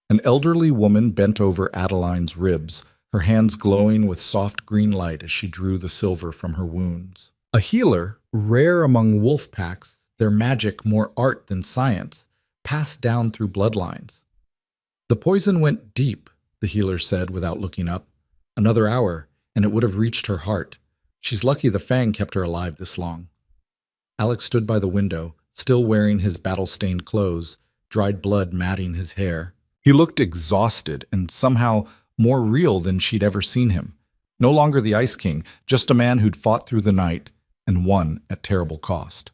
An elderly woman bent over Adeline's ribs, her hands glowing with soft green light as she drew the silver from her wounds. A healer, rare among wolf packs, their magic more art than science, passed down through bloodlines. "The poison went deep," the healer said without looking up. "Another hour, and it would have reached her heart. She's lucky the fang kept her alive this long." Alex stood by the window, still wearing his battle-stained clothes, dried blood matting his hair. He looked exhausted and somehow more real than she'd ever seen him. No longer the Ice King, just a man who'd fought through the night and won at terrible cost.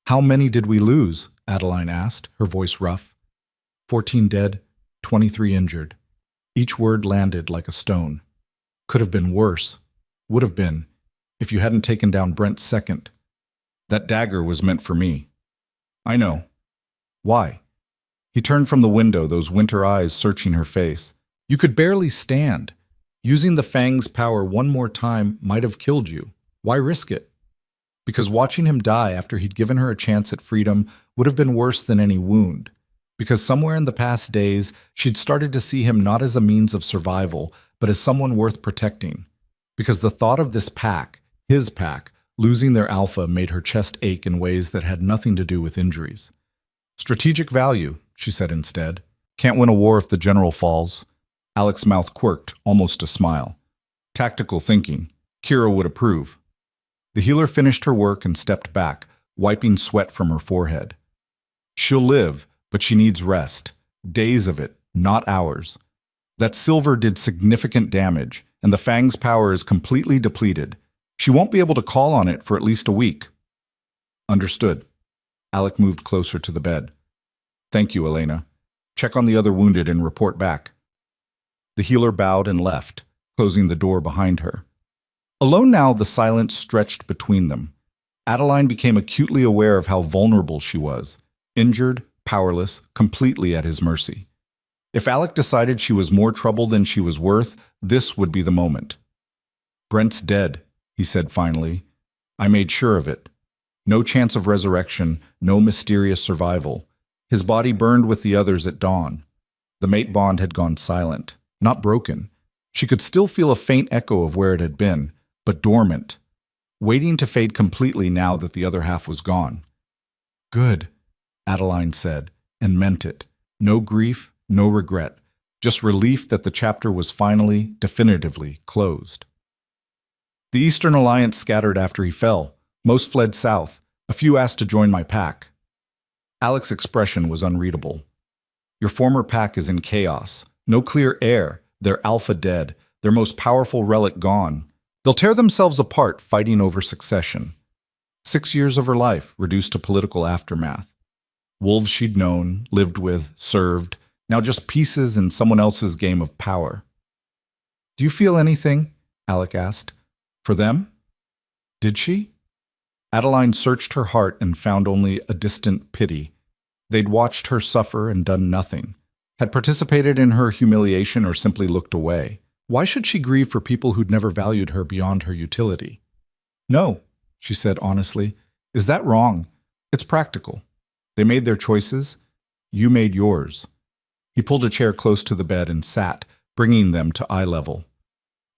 "How many did we lose?" Adeline asked, her voice rough. 14 dead, 23 injured. Each word landed like a stone. "Could have been worse. Would have been, if you hadn't taken down Brent second. That dagger was meant for me." "I know." "Why?" He turned from the window, those winter eyes searching her face. "You could barely stand. Using the fang's power one more time might have killed you. Why risk it?" Because watching him die after he'd given her a chance at freedom would have been worse than any wound. Because somewhere in the past days, she'd started to see him not as a means of survival, but as someone worth protecting. Because the thought of this pack, his pack, losing their alpha made her chest ache in ways that had nothing to do with injuries. "Strategic value," she said instead. "Can't win a war if the general falls." Alec's mouth quirked, almost a smile. "Tactical thinking. Kira would approve." The healer finished her work and stepped back, wiping sweat from her forehead. "She'll live, but she needs rest. Days of it, not hours. That silver did significant damage, and the fang's power is completely depleted. She won't be able to call on it for at least a week." "Understood." Alec moved closer to the bed. "Thank you, Elena. Check on the other wounded and report back." The healer bowed and left, closing the door behind her. Alone now, the silence stretched between them. Adeline became acutely aware of how vulnerable she was, injured, powerless, completely at his mercy. If Alec decided she was more trouble than she was worth, this would be the moment. "Brent's dead," he said finally. "I made sure of it. No chance of resurrection, no mysterious survival. His body burned with the others at dawn. The mate bond had gone silent, not broken. She could still feel a faint echo of where it had been, but dormant, waiting to fade completely now that the other half was gone." "Good," Adeline said, and meant it. No grief, no regret, just relief that the chapter was finally, definitively closed. The Eastern Alliance scattered after he fell. Most fled south. A few asked to join my pack. Alec's expression was unreadable. "Your former pack is in chaos. No clear heir. Their alpha dead. Their most powerful relic gone. They'll tear themselves apart fighting over succession. 6 years of her life reduced to political aftermath. Wolves she'd known, lived with, served, now just pieces in someone else's game of power." "Do you feel anything?" Alec asked. "For them?" Did she? Adeline searched her heart and found only a distant pity. They'd watched her suffer and done nothing. Had participated in her humiliation or simply looked away? Why should she grieve for people who'd never valued her beyond her utility? No, she said honestly. Is that wrong? It's practical. They made their choices. You made yours. He pulled a chair close to the bed and sat, bringing them to eye level.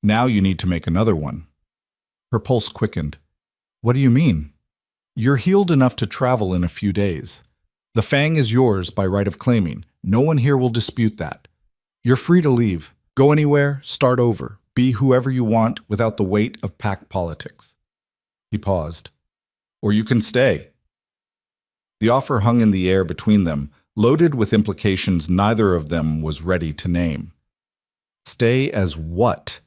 Now you need to make another one. Her pulse quickened. What do you mean? You're healed enough to travel in a few days. The fang is yours by right of claiming. No one here will dispute that. You're free to leave. Go anywhere, start over, be whoever you want without the weight of pack politics. He paused. Or you can stay. The offer hung in the air between them, loaded with implications neither of them was ready to name. Stay as what?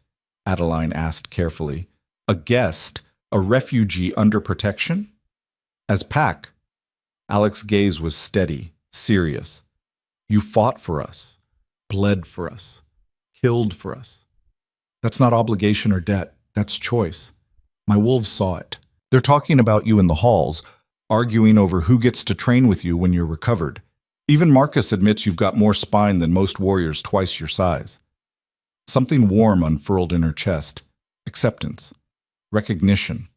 Adeline asked carefully. A guest, a refugee under protection? As pack. Alec's gaze was steady, serious. You fought for us, bled for us, killed for us. That's not obligation or debt, that's choice. My wolves saw it. They're talking about you in the halls, arguing over who gets to train with you when you're recovered. Even Marcus admits you've got more spine than most warriors twice your size. Something warm unfurled in her chest. Acceptance. Recognition.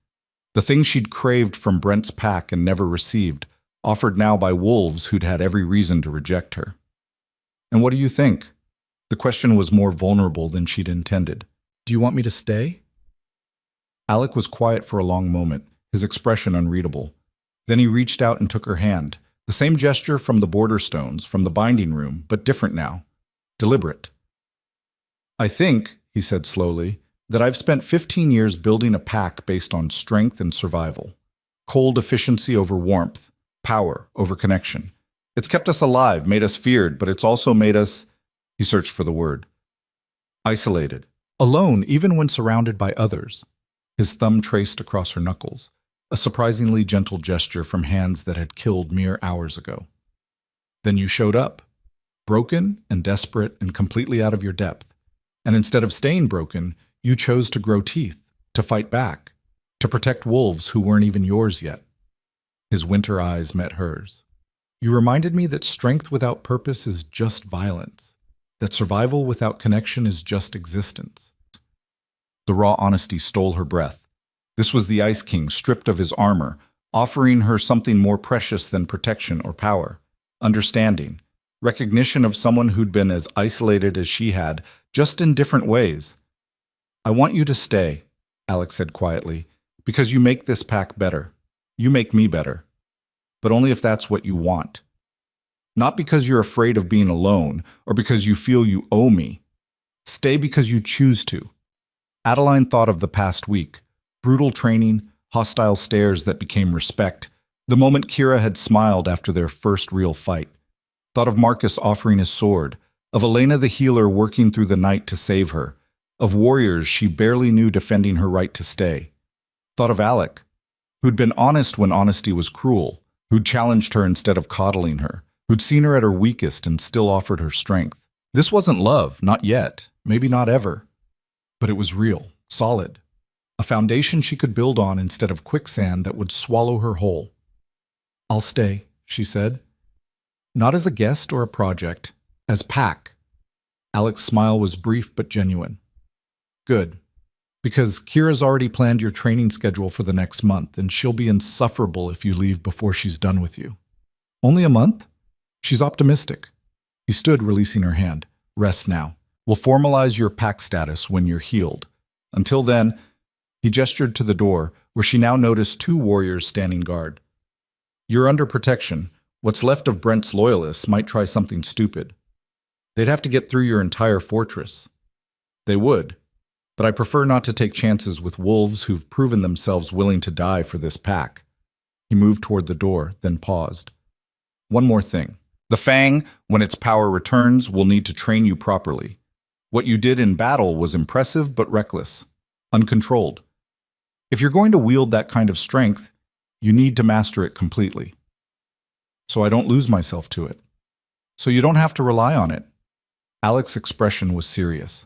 The thing she'd craved from Brent's pack and never received, offered now by wolves who'd had every reason to reject her. And what do you think? The question was more vulnerable than she'd intended. Do you want me to stay? Alec was quiet for a long moment, his expression unreadable. Then he reached out and took her hand. The same gesture from the border stones, from the binding room, but different now. Deliberate. I think, he said slowly, that I've spent 15 years building a pack based on strength and survival. Cold efficiency over warmth, power over connection. It's kept us alive, made us feared, but it's also made us, he searched for the word, isolated, alone even when surrounded by others. His thumb traced across her knuckles, a surprisingly gentle gesture from hands that had killed mere hours ago. Then you showed up, broken and desperate and completely out of your depth. And instead of staying broken, you chose to grow teeth, to fight back, to protect wolves who weren't even yours yet. His winter eyes met hers. You reminded me that strength without purpose is just violence, that survival without connection is just existence. The raw honesty stole her breath. This was the Ice King stripped of his armor, offering her something more precious than protection or power, understanding, recognition of someone who'd been as isolated as she had, just in different ways. I want you to stay, Alex said quietly, because you make this pack better. You make me better. But only if that's what you want. Not because you're afraid of being alone, or because you feel you owe me. Stay because you choose to. Adeline thought of the past week. Brutal training, hostile stares that became respect. The moment Kira had smiled after their first real fight. Thought of Marcus offering his sword. Of Elena the healer working through the night to save her. Of warriors she barely knew defending her right to stay. Thought of Alec, who'd been honest when honesty was cruel, who'd challenged her instead of coddling her, who'd seen her at her weakest and still offered her strength. This wasn't love, not yet, maybe not ever. But it was real, solid. A foundation she could build on instead of quicksand that would swallow her whole. I'll stay, she said. Not as a guest or a project, as pack. Alec's smile was brief but genuine. Good. Because Kira's already planned your training schedule for the next month, and she'll be insufferable if you leave before she's done with you. Only a month? She's optimistic. He stood, releasing her hand. Rest now. We'll formalize your pack status when you're healed. Until then, he gestured to the door, where she now noticed 2 warriors standing guard. You're under protection. What's left of Brent's loyalists might try something stupid. They'd have to get through your entire fortress. They would. But I prefer not to take chances with wolves who've proven themselves willing to die for this pack. He moved toward the door, then paused. One more thing. The Fang, when its power returns, will need to train you properly. What you did in battle was impressive but reckless, uncontrolled. If you're going to wield that kind of strength, you need to master it completely. So I don't lose myself to it. So you don't have to rely on it. Alec's expression was serious.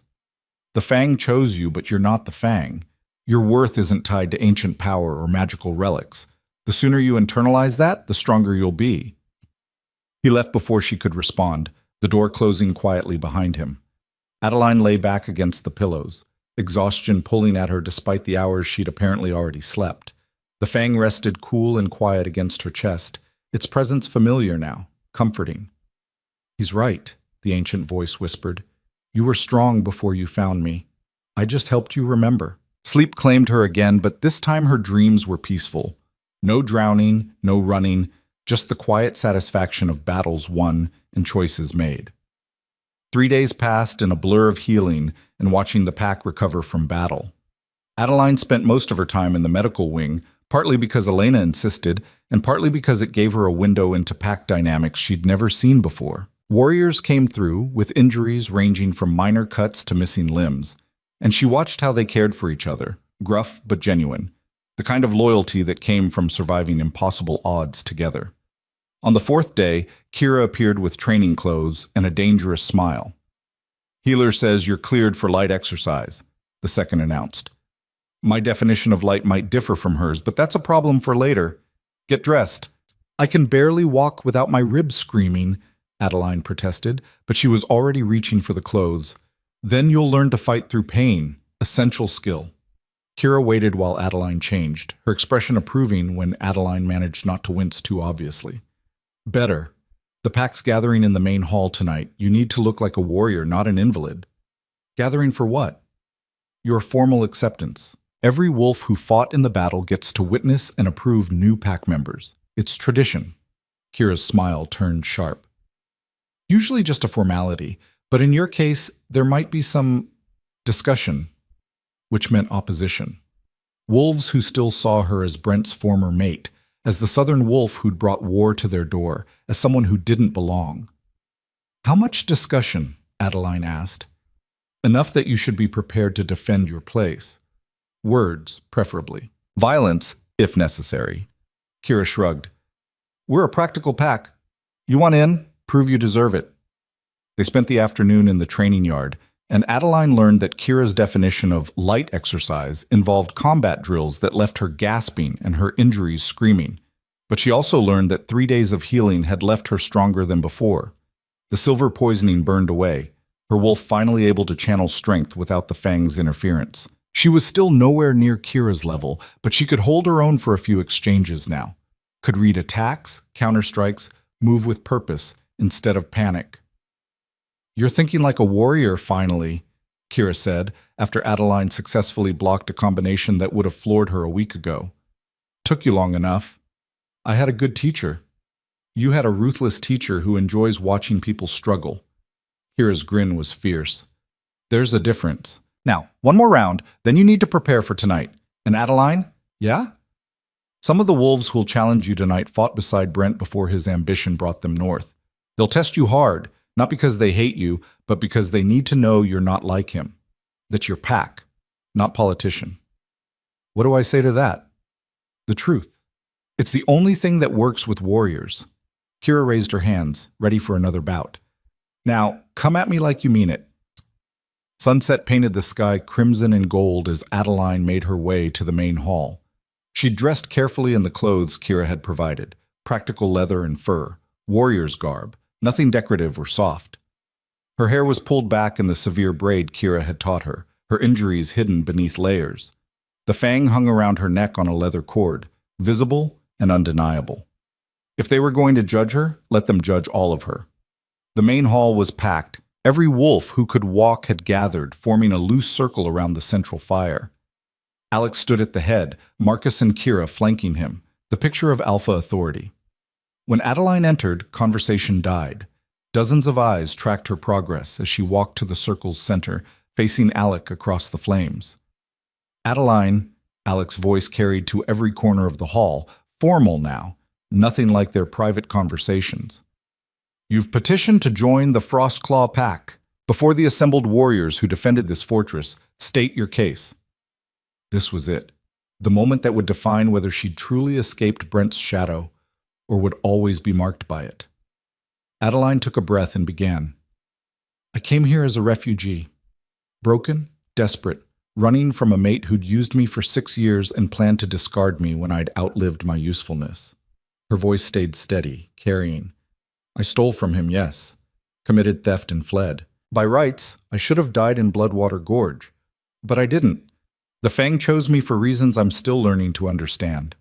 The Fang chose you, but you're not the Fang. Your worth isn't tied to ancient power or magical relics. The sooner you internalize that, the stronger you'll be. He left before she could respond, the door closing quietly behind him. Adeline lay back against the pillows, exhaustion pulling at her despite the hours she'd apparently already slept. The fang rested cool and quiet against her chest, its presence familiar now, comforting. "He's right," the ancient voice whispered. "You were strong before you found me. I just helped you remember." Sleep claimed her again, but this time her dreams were peaceful. No drowning, no running, just the quiet satisfaction of battles won and choices made. 3 days passed in a blur of healing and watching the pack recover from battle. Adeline spent most of her time in the medical wing, partly because Elena insisted, and partly because it gave her a window into pack dynamics she'd never seen before. Warriors came through, with injuries ranging from minor cuts to missing limbs, and she watched how they cared for each other, gruff but genuine, the kind of loyalty that came from surviving impossible odds together. On the 4th day, Kira appeared with training clothes and a dangerous smile. "Healer says you're cleared for light exercise," the second announced. "My definition of light might differ from hers, but that's a problem for later. Get dressed." "I can barely walk without my ribs screaming," Adeline protested, but she was already reaching for the clothes. "Then you'll learn to fight through pain, essential skill." Kira waited while Adeline changed, her expression approving when Adeline managed not to wince too obviously. "Better. The pack's gathering in the main hall tonight. You need to look like a warrior, not an invalid." "Gathering for what?" "Your formal acceptance. Every wolf who fought in the battle gets to witness and approve new pack members. It's tradition." Kira's smile turned sharp. "Usually just a formality, but in your case, there might be some discussion," which meant opposition. Wolves who still saw her as Brent's former mate, as the southern wolf who'd brought war to their door, as someone who didn't belong. "How much discussion?" Adeline asked. "Enough that you should be prepared to defend your place. Words, preferably. Violence, if necessary." Kira shrugged. "We're a practical pack. You want in? Prove you deserve it." They spent the afternoon in the training yard, and Adeline learned that Kira's definition of light exercise involved combat drills that left her gasping and her injuries screaming. But she also learned that 3 days of healing had left her stronger than before. The silver poisoning burned away, her wolf finally able to channel strength without the fang's interference. She was still nowhere near Kira's level, but she could hold her own for a few exchanges now. Could read attacks, counterstrikes, move with purpose instead of panic. "You're thinking like a warrior, finally," Kira said, after Adeline successfully blocked a combination that would have floored her a week ago. "Took you long enough. I had a good teacher." "You had a ruthless teacher who enjoys watching people struggle." Kira's grin was fierce. "There's a difference. Now, one more round, then you need to prepare for tonight. And Adeline? Yeah? Some of the wolves who'll challenge you tonight fought beside Brent before his ambition brought them north. They'll test you hard, not because they hate you, but because they need to know you're not like him. That you're pack, not politician." "What do I say to that?" "The truth. It's the only thing that works with warriors." Kira raised her hands, ready for another bout. "Now, come at me like you mean it." Sunset painted the sky crimson and gold as Adeline made her way to the main hall. She'd dressed carefully in the clothes Kira had provided, practical leather and fur, warrior's garb, nothing decorative or soft. Her hair was pulled back in the severe braid Kira had taught her, her injuries hidden beneath layers. The fang hung around her neck on a leather cord, visible and undeniable. If they were going to judge her, let them judge all of her. The main hall was packed. Every wolf who could walk had gathered, forming a loose circle around the central fire. Alex stood at the head, Marcus and Kira flanking him, the picture of alpha authority. When Adeline entered, conversation died. Dozens of eyes tracked her progress as she walked to the circle's center, facing Alec across the flames. "Adeline," Alec's voice carried to every corner of the hall, formal now, nothing like their private conversations. "You've petitioned to join the Frostclaw Pack. Before the assembled warriors who defended this fortress, state your case." This was it, the moment that would define whether she'd truly escaped Brent's shadow or would always be marked by it. Adeline took a breath and began. "I came here as a refugee. Broken, desperate, running from a mate who'd used me for 6 years and planned to discard me when I'd outlived my usefulness." Her voice stayed steady, carrying. "I stole from him, yes. committed theft and fled. By rights, I should have died in Bloodwater Gorge. But I didn't. The Fang chose me for reasons I'm still learning to understand.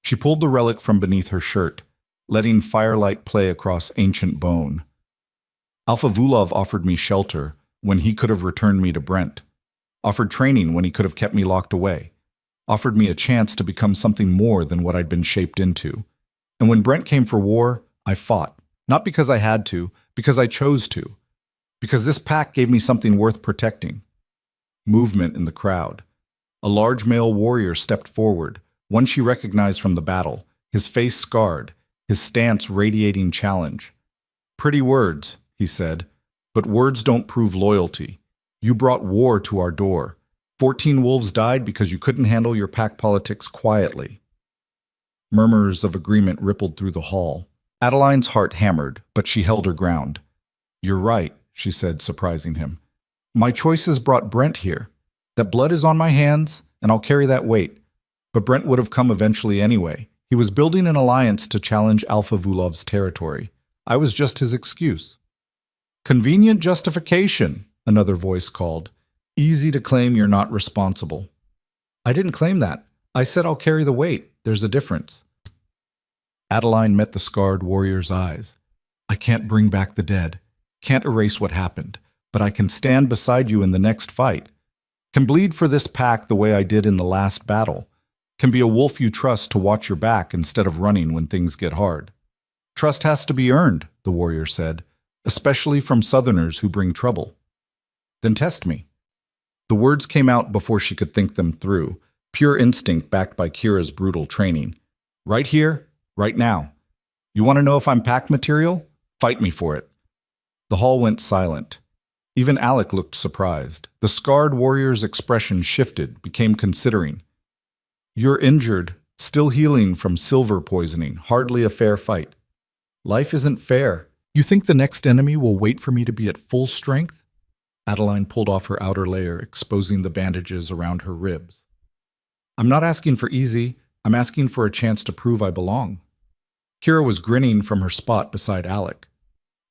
She pulled the relic from beneath her shirt, letting firelight play across ancient bone. Alpha Vulov offered me shelter when he could have returned me to Brent, offered training when he could have kept me locked away, offered me a chance to become something more than what I'd been shaped into. And when Brent came for war, I fought, not because I had to, because I chose to, because this pack gave me something worth protecting. Movement in the crowd. A large male warrior stepped forward, one she recognized from the battle, his face scarred, his stance radiating challenge. "Pretty words," he said, "but words don't prove loyalty. You brought war to our door. 14 wolves died because you couldn't handle your pack politics quietly." Murmurs of agreement rippled through the hall. Adeline's heart hammered, but she held her ground. "You're right," she said, surprising him. "My choices brought Brent here. That blood is on my hands, and I'll carry that weight. But Brent would have come eventually anyway. He was building an alliance to challenge Alpha Vulov's territory. I was just his excuse." "Convenient justification," another voice called. "Easy to claim you're not responsible." "I didn't claim that. I said I'll carry the weight. There's a difference." Adeline met the scarred warrior's eyes. "I can't bring back the dead, can't erase what happened, but I can stand beside you in the next fight. Can bleed for this pack the way I did in the last battle. Can be a wolf you trust to watch your back instead of running when things get hard." "Trust has to be earned," the warrior said, "especially from Southerners who bring trouble." "Then test me." The words came out before she could think them through, pure instinct backed by Kira's brutal training. "Right here, right now. You want to know if I'm pack material? Fight me for it." The hall went silent. Even Alec looked surprised. The scarred warrior's expression shifted, became considering. "You're injured, still healing from silver poisoning, hardly a fair fight." "Life isn't fair. You think the next enemy will wait for me to be at full strength?" Adeline pulled off her outer layer, exposing the bandages around her ribs. "I'm not asking for easy. I'm asking for a chance to prove I belong." Kira was grinning from her spot beside Alec.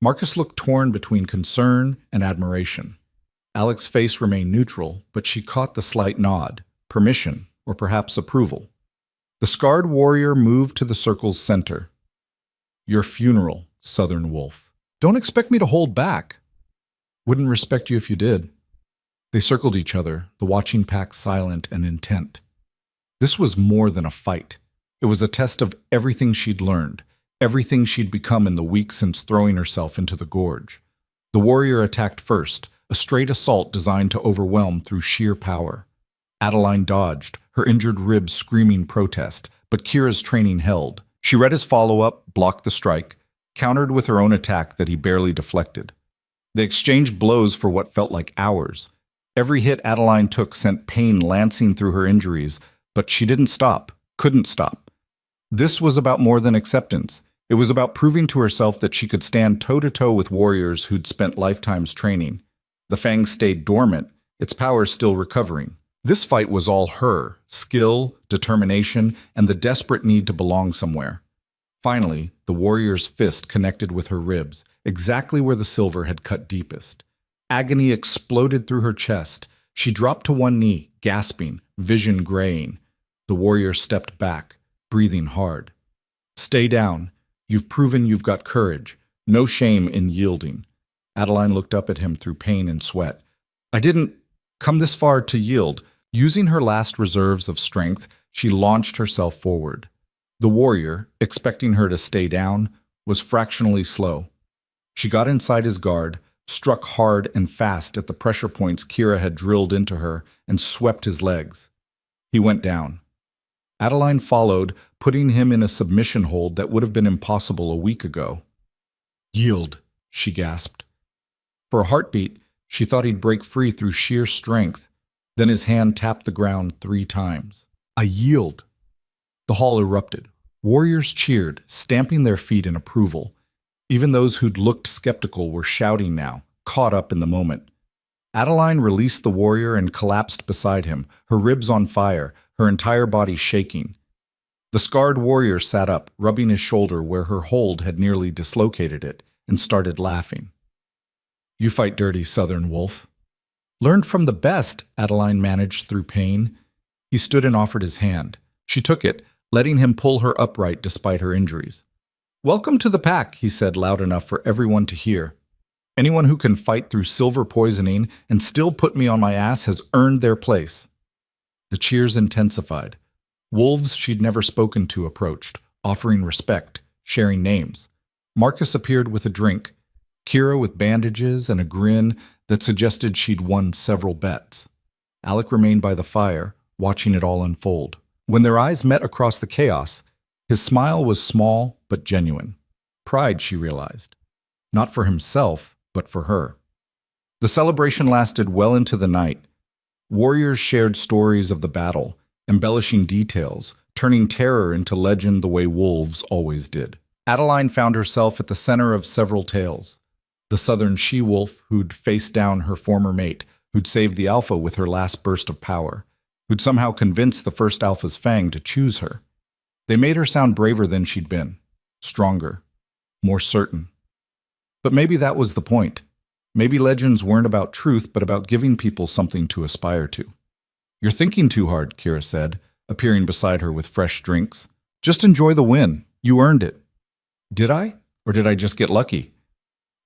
Marcus looked torn between concern and admiration. Alec's face remained neutral, but she caught the slight nod, permission, or perhaps approval. The scarred warrior moved to the circle's center. "Your funeral, Southern Wolf. Don't expect me to hold back." "Wouldn't respect you if you did." They circled each other, the watching pack silent and intent. This was more than a fight. It was a test of everything she'd learned, everything she'd become in the weeks since throwing herself into the gorge. The warrior attacked first, a straight assault designed to overwhelm through sheer power. Adeline dodged, her injured ribs screaming protest, but Kira's training held. She read his follow-up, blocked the strike, countered with her own attack that he barely deflected. They exchanged blows for what felt like hours. Every hit Adeline took sent pain lancing through her injuries, but she didn't stop, couldn't stop. This was about more than acceptance. It was about proving to herself that she could stand toe-to-toe with warriors who'd spent lifetimes training. The Fang stayed dormant, its powers still recovering. This fight was all her, skill, determination, and the desperate need to belong somewhere. Finally, the warrior's fist connected with her ribs, exactly where the silver had cut deepest. Agony exploded through her chest. She dropped to one knee, gasping, vision graying. The warrior stepped back, breathing hard. "Stay down. You've proven you've got courage. No shame in yielding." Adeline looked up at him through pain and sweat. "I didn't come this far to yield." Using her last reserves of strength, she launched herself forward. The warrior, expecting her to stay down, was fractionally slow. She got inside his guard, struck hard and fast at the pressure points Kira had drilled into her, and swept his legs. He went down. Adeline followed, putting him in a submission hold that would have been impossible a week ago. "Yield," she gasped. For a heartbeat, she thought he'd break free through sheer strength. Then his hand tapped the ground 3 times. "I yield." The hall erupted. Warriors cheered, stamping their feet in approval. Even those who'd looked skeptical were shouting now, caught up in the moment. Adeline released the warrior and collapsed beside him, her ribs on fire, her entire body shaking. The scarred warrior sat up, rubbing his shoulder where her hold had nearly dislocated it, and started laughing. "You fight dirty, Southern Wolf." "Learned from the best," Adeline managed through pain. He stood and offered his hand. She took it, letting him pull her upright despite her injuries. "Welcome to the pack," he said loud enough for everyone to hear. "Anyone who can fight through silver poisoning and still put me on my ass has earned their place." The cheers intensified. Wolves she'd never spoken to approached, offering respect, sharing names. Marcus appeared with a drink, Kira with bandages and a grin that suggested she'd won several bets. Alec remained by the fire, watching it all unfold. When their eyes met across the chaos, his smile was small but genuine. Pride, she realized. Not for himself, but for her. The celebration lasted well into the night. Warriors shared stories of the battle, embellishing details, turning terror into legend the way wolves always did. Adeline found herself at the center of several tales. The southern she-wolf who'd faced down her former mate, who'd saved the alpha with her last burst of power, who'd somehow convinced the first alpha's fang to choose her. They made her sound braver than she'd been, stronger, more certain. But maybe that was the point. Maybe legends weren't about truth, but about giving people something to aspire to. "You're thinking too hard," Kira said, appearing beside her with fresh drinks. "Just enjoy the win. You earned it." "Did I? Or did I just get lucky?"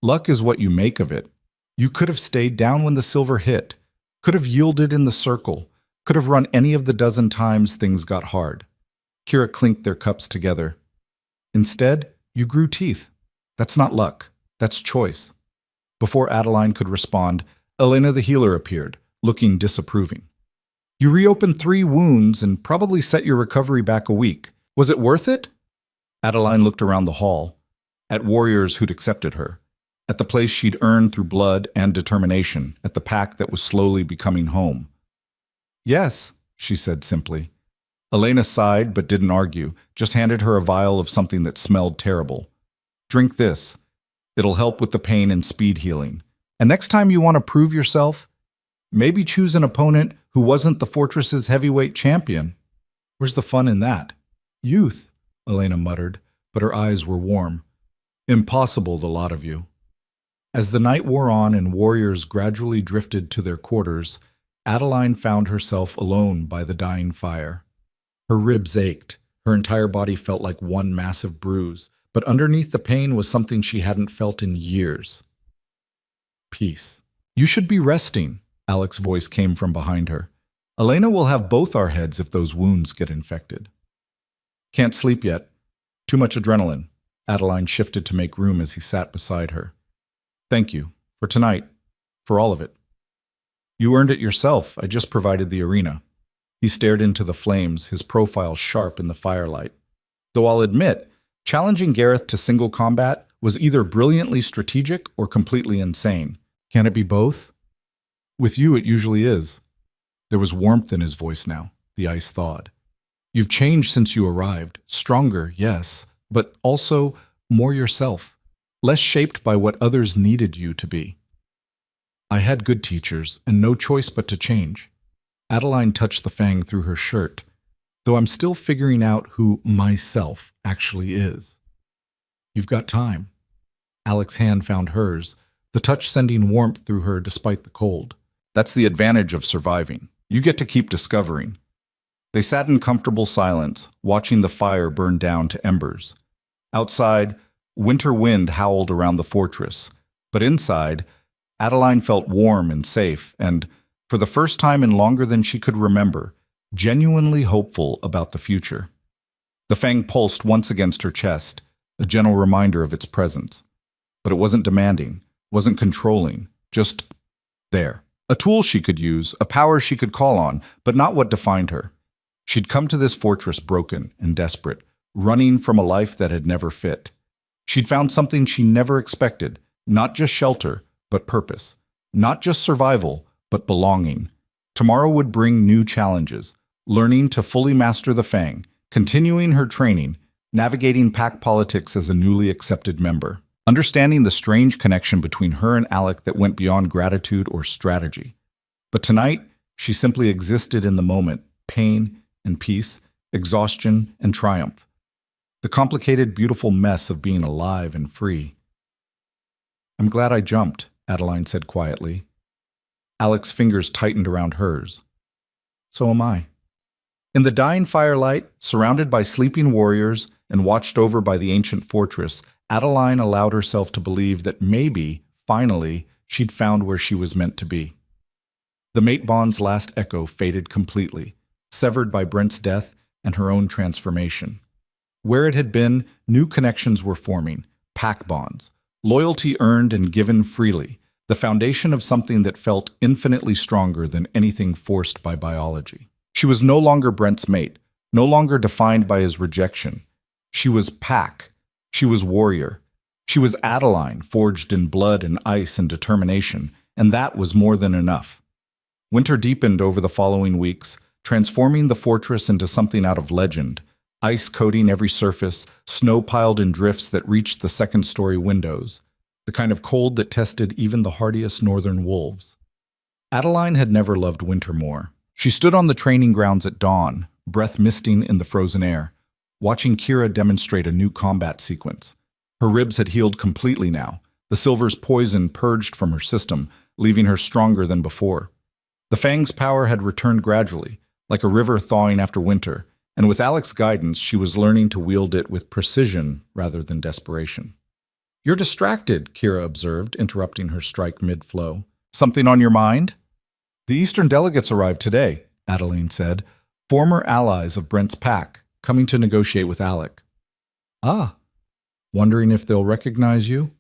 "Luck is what you make of it. You could have stayed down when the silver hit, could have yielded in the circle, could have run any of the dozen times things got hard." Kira clinked their cups together. "Instead, you grew teeth. That's not luck. That's choice." Before Adeline could respond, Elena the healer appeared, looking disapproving. "You reopened 3 wounds and probably set your recovery back a week. Was it worth it?" Adeline looked around the hall, at warriors who'd accepted her, at the place she'd earned through blood and determination, at the pack that was slowly becoming home. "Yes," she said simply. Elena sighed but didn't argue, just handed her a vial of something that smelled terrible. "Drink this. It'll help with the pain and speed healing. And next time you want to prove yourself, maybe choose an opponent who wasn't the fortress's heavyweight champion." "Where's the fun in that?" "Youth," Elena muttered, but her eyes were warm. "Impossible, the lot of you." As the night wore on and warriors gradually drifted to their quarters, Adeline found herself alone by the dying fire. Her ribs ached. Her entire body felt like one massive bruise, but underneath the pain was something she hadn't felt in years. Peace. "You should be resting," Alec's voice came from behind her. "Elena will have both our heads if those wounds get infected." "Can't sleep yet. Too much adrenaline." Adeline shifted to make room as he sat beside her. "Thank you. For tonight. For all of it." "You earned it yourself. I just provided the arena." He stared into the flames, his profile sharp in the firelight. "Though I'll admit, challenging Gareth to single combat was either brilliantly strategic or completely insane. Can it be both?" "With you, it usually is." There was warmth in his voice now, the ice thawed. "You've changed since you arrived. Stronger, yes, but also more yourself. Less shaped by what others needed you to be." "I had good teachers, and no choice but to change." Adeline touched the fang through her shirt, "though I'm still figuring out who myself actually is." "You've got time." Alec's hand found hers, the touch sending warmth through her despite the cold. "That's the advantage of surviving. You get to keep discovering." They sat in comfortable silence, watching the fire burn down to embers. Outside, winter wind howled around the fortress, but inside, Adeline felt warm and safe, and, for the first time in longer than she could remember, genuinely hopeful about the future. The fang pulsed once against her chest, a gentle reminder of its presence. But it wasn't demanding, wasn't controlling, just there. A tool she could use, a power she could call on, but not what defined her. She'd come to this fortress broken and desperate, running from a life that had never fit. She'd found something she never expected, not just shelter, but purpose. Not just survival, but belonging. Tomorrow would bring new challenges, learning to fully master the fang, continuing her training, navigating pack politics as a newly accepted member, understanding the strange connection between her and Alec that went beyond gratitude or strategy. But tonight, she simply existed in the moment, pain and peace, exhaustion and triumph. The complicated, beautiful mess of being alive and free. I'm glad I jumped, Adeline said quietly. Alex's fingers tightened around hers. So am I. In the dying firelight, surrounded by sleeping warriors and watched over by the ancient fortress, Adeline allowed herself to believe that maybe, finally, she'd found where she was meant to be. The mate bond's last echo faded completely, severed by Brent's death and her own transformation. Where it had been, new connections were forming, pack bonds, loyalty earned and given freely, the foundation of something that felt infinitely stronger than anything forced by biology. She was no longer Brent's mate, no longer defined by his rejection. She was pack. She was warrior. She was Adeline, forged in blood and ice and determination, and that was more than enough. Winter deepened over the following weeks, transforming the fortress into something out of legend, ice coating every surface, snow piled in drifts that reached the second-story windows, the kind of cold that tested even the hardiest northern wolves. Adeline had never loved winter more. She stood on the training grounds at dawn, breath misting in the frozen air, watching Kira demonstrate a new combat sequence. Her ribs had healed completely now, the silver's poison purged from her system, leaving her stronger than before. The Fang's power had returned gradually, like a river thawing after winter, and with Alex's guidance, she was learning to wield it with precision rather than desperation. You're distracted, Kira observed, interrupting her strike mid-flow. Something on your mind? The Eastern delegates arrived today, Adeline said, former allies of Brent's pack, coming to negotiate with Alec. Ah, wondering if they'll recognize you?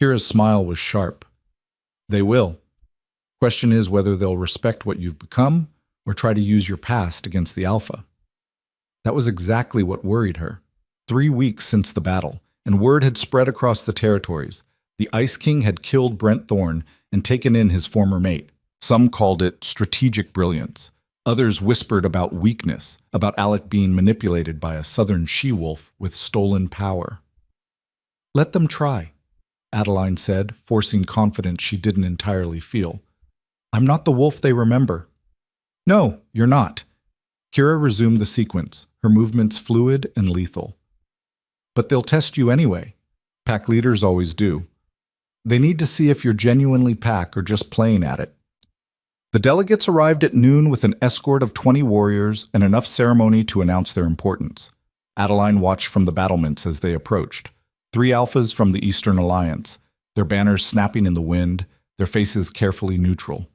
Kira's smile was sharp. They will. Question is whether they'll respect what you've become or try to use your past against the Alpha. That was exactly what worried her. 3 weeks since the battle, and word had spread across the territories. The Ice King had killed Brent Thorne and taken in his former mate. Some called it strategic brilliance. Others whispered about weakness, about Alec being manipulated by a southern she-wolf with stolen power. Let them try, Adeline said, forcing confidence she didn't entirely feel. I'm not the wolf they remember. No, you're not. Kira resumed the sequence, her movements fluid and lethal. But they'll test you anyway. Pack leaders always do. They need to see if you're genuinely pack or just playing at it. The delegates arrived at noon with an escort of 20 warriors and enough ceremony to announce their importance. Adeline watched from the battlements as they approached. 3 alphas from the Eastern Alliance, their banners snapping in the wind, their faces carefully neutral.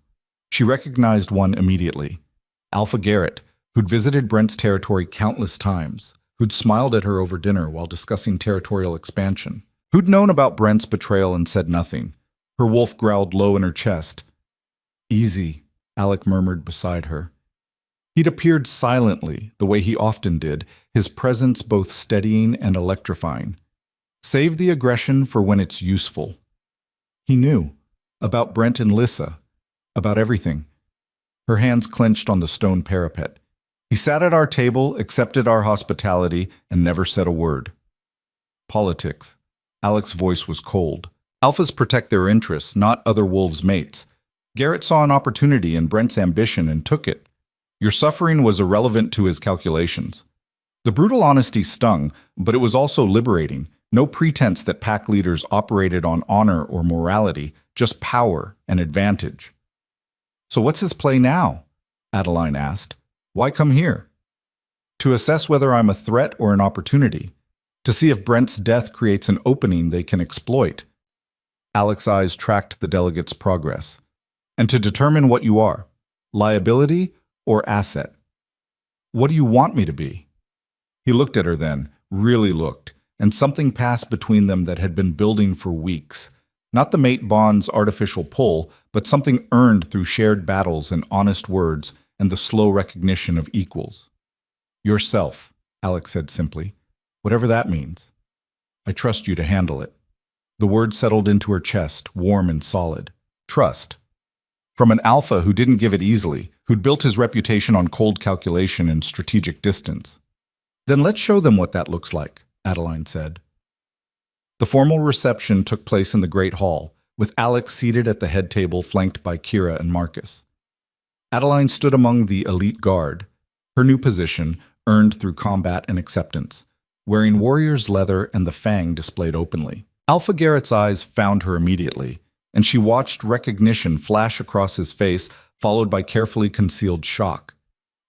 She recognized one immediately. Alpha Garrett, who'd visited Brent's territory countless times, who'd smiled at her over dinner while discussing territorial expansion, who'd known about Brent's betrayal and said nothing. Her wolf growled low in her chest. Easy, Alec murmured beside her. He'd appeared silently, the way he often did, his presence both steadying and electrifying. Save the aggression for when it's useful. He knew. About Brent and Lissa. About everything. Her hands clenched on the stone parapet. He sat at our table, accepted our hospitality, and never said a word. Politics. Alec's voice was cold. Alphas protect their interests, not other wolves' mates. Garrett saw an opportunity in Brent's ambition and took it. Your suffering was irrelevant to his calculations. The brutal honesty stung, but it was also liberating. No pretense that pack leaders operated on honor or morality, just power and advantage. So what's his play now? Adeline asked. Why come here? To assess whether I'm a threat or an opportunity. To see if Brent's death creates an opening they can exploit. Alec's eyes tracked the delegates' progress. And to determine what you are, liability or asset. What do you want me to be? He looked at her then, really looked, and something passed between them that had been building for weeks. Not the mate bond's artificial pull, but something earned through shared battles and honest words and the slow recognition of equals. Yourself, Alex said simply, whatever that means. I trust you to handle it. The word settled into her chest, warm and solid. Trust. From an alpha who didn't give it easily, who'd built his reputation on cold calculation and strategic distance. Then let's show them what that looks like, Adeline said. The formal reception took place in the Great Hall, with Alex seated at the head table flanked by Kira and Marcus. Adeline stood among the elite guard, her new position earned through combat and acceptance, wearing warrior's leather and the fang displayed openly. Alpha Garrett's eyes found her immediately, and she watched recognition flash across his face, followed by carefully concealed shock.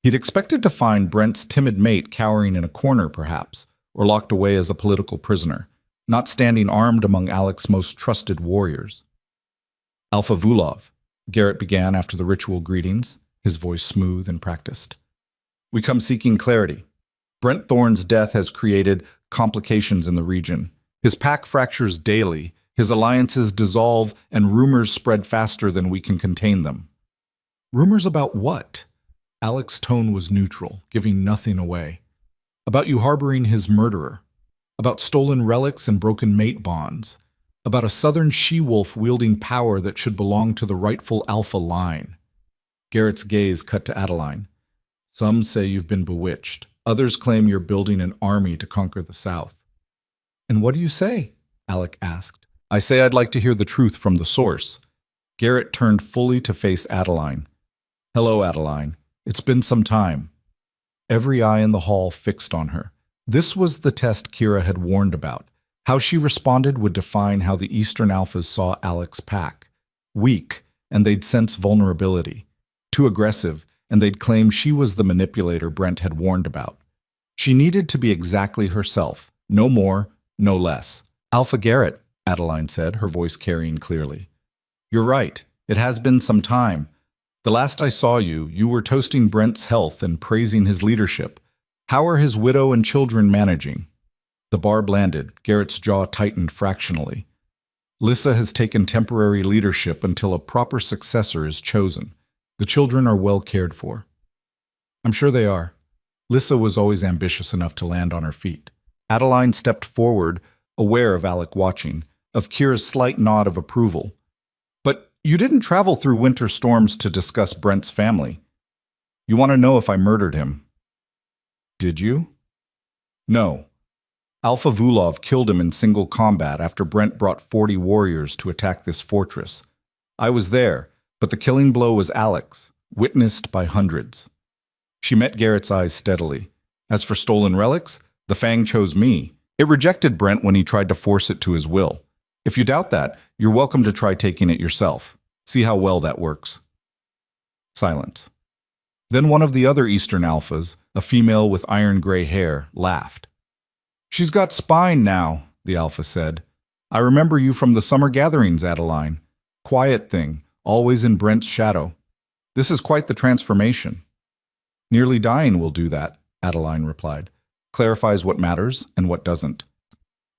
He'd expected to find Brent's timid mate cowering in a corner, perhaps, or locked away as a political prisoner, not standing armed among Alec's most trusted warriors. Alpha Vulov, Garrett began after the ritual greetings, his voice smooth and practiced. We come seeking clarity. Brent Thorne's death has created complications in the region. His pack fractures daily, his alliances dissolve, and rumors spread faster than we can contain them. Rumors about what? Alec's tone was neutral, giving nothing away. About you harboring his murderer. About stolen relics and broken mate bonds. About a southern she-wolf wielding power that should belong to the rightful Alpha line. Garrett's gaze cut to Adeline. Some say you've been bewitched. Others claim you're building an army to conquer the South. And what do you say? Alec asked. I say I'd like to hear the truth from the source. Garrett turned fully to face Adeline. Hello, Adeline. It's been some time. Every eye in the hall fixed on her. This was the test Kira had warned about. How she responded would define how the Eastern Alphas saw Alec's pack. Weak, and they'd sense vulnerability. Too aggressive, and they'd claim she was the manipulator Brent had warned about. She needed to be exactly herself. No more, no less. Alpha Garrett, Adeline said, her voice carrying clearly. You're right. It has been some time. The last I saw you, you were toasting Brent's health and praising his leadership. How are his widow and children managing? The barb landed. Garrett's jaw tightened fractionally. Lissa has taken temporary leadership until a proper successor is chosen. The children are well cared for. I'm sure they are. Lissa was always ambitious enough to land on her feet. Adeline stepped forward, aware of Alec watching, of Kira's slight nod of approval. But you didn't travel through winter storms to discuss Brent's family. You want to know if I murdered him. Did you? No. Alpha Vulov killed him in single combat after Brent brought 40 warriors to attack this fortress. I was there, but the killing blow was Alec's, witnessed by hundreds. She met Garrett's eyes steadily. As for stolen relics, the Fang chose me. It rejected Brent when he tried to force it to his will. If you doubt that, you're welcome to try taking it yourself. See how well that works. Silence. Then one of the other Eastern Alphas, a female with iron-gray hair, laughed. She's got spine now, the Alpha said. I remember you from the summer gatherings, Adeline. Quiet thing, always in Brent's shadow. This is quite the transformation. Nearly dying will do that, Adeline replied. Clarifies what matters and what doesn't.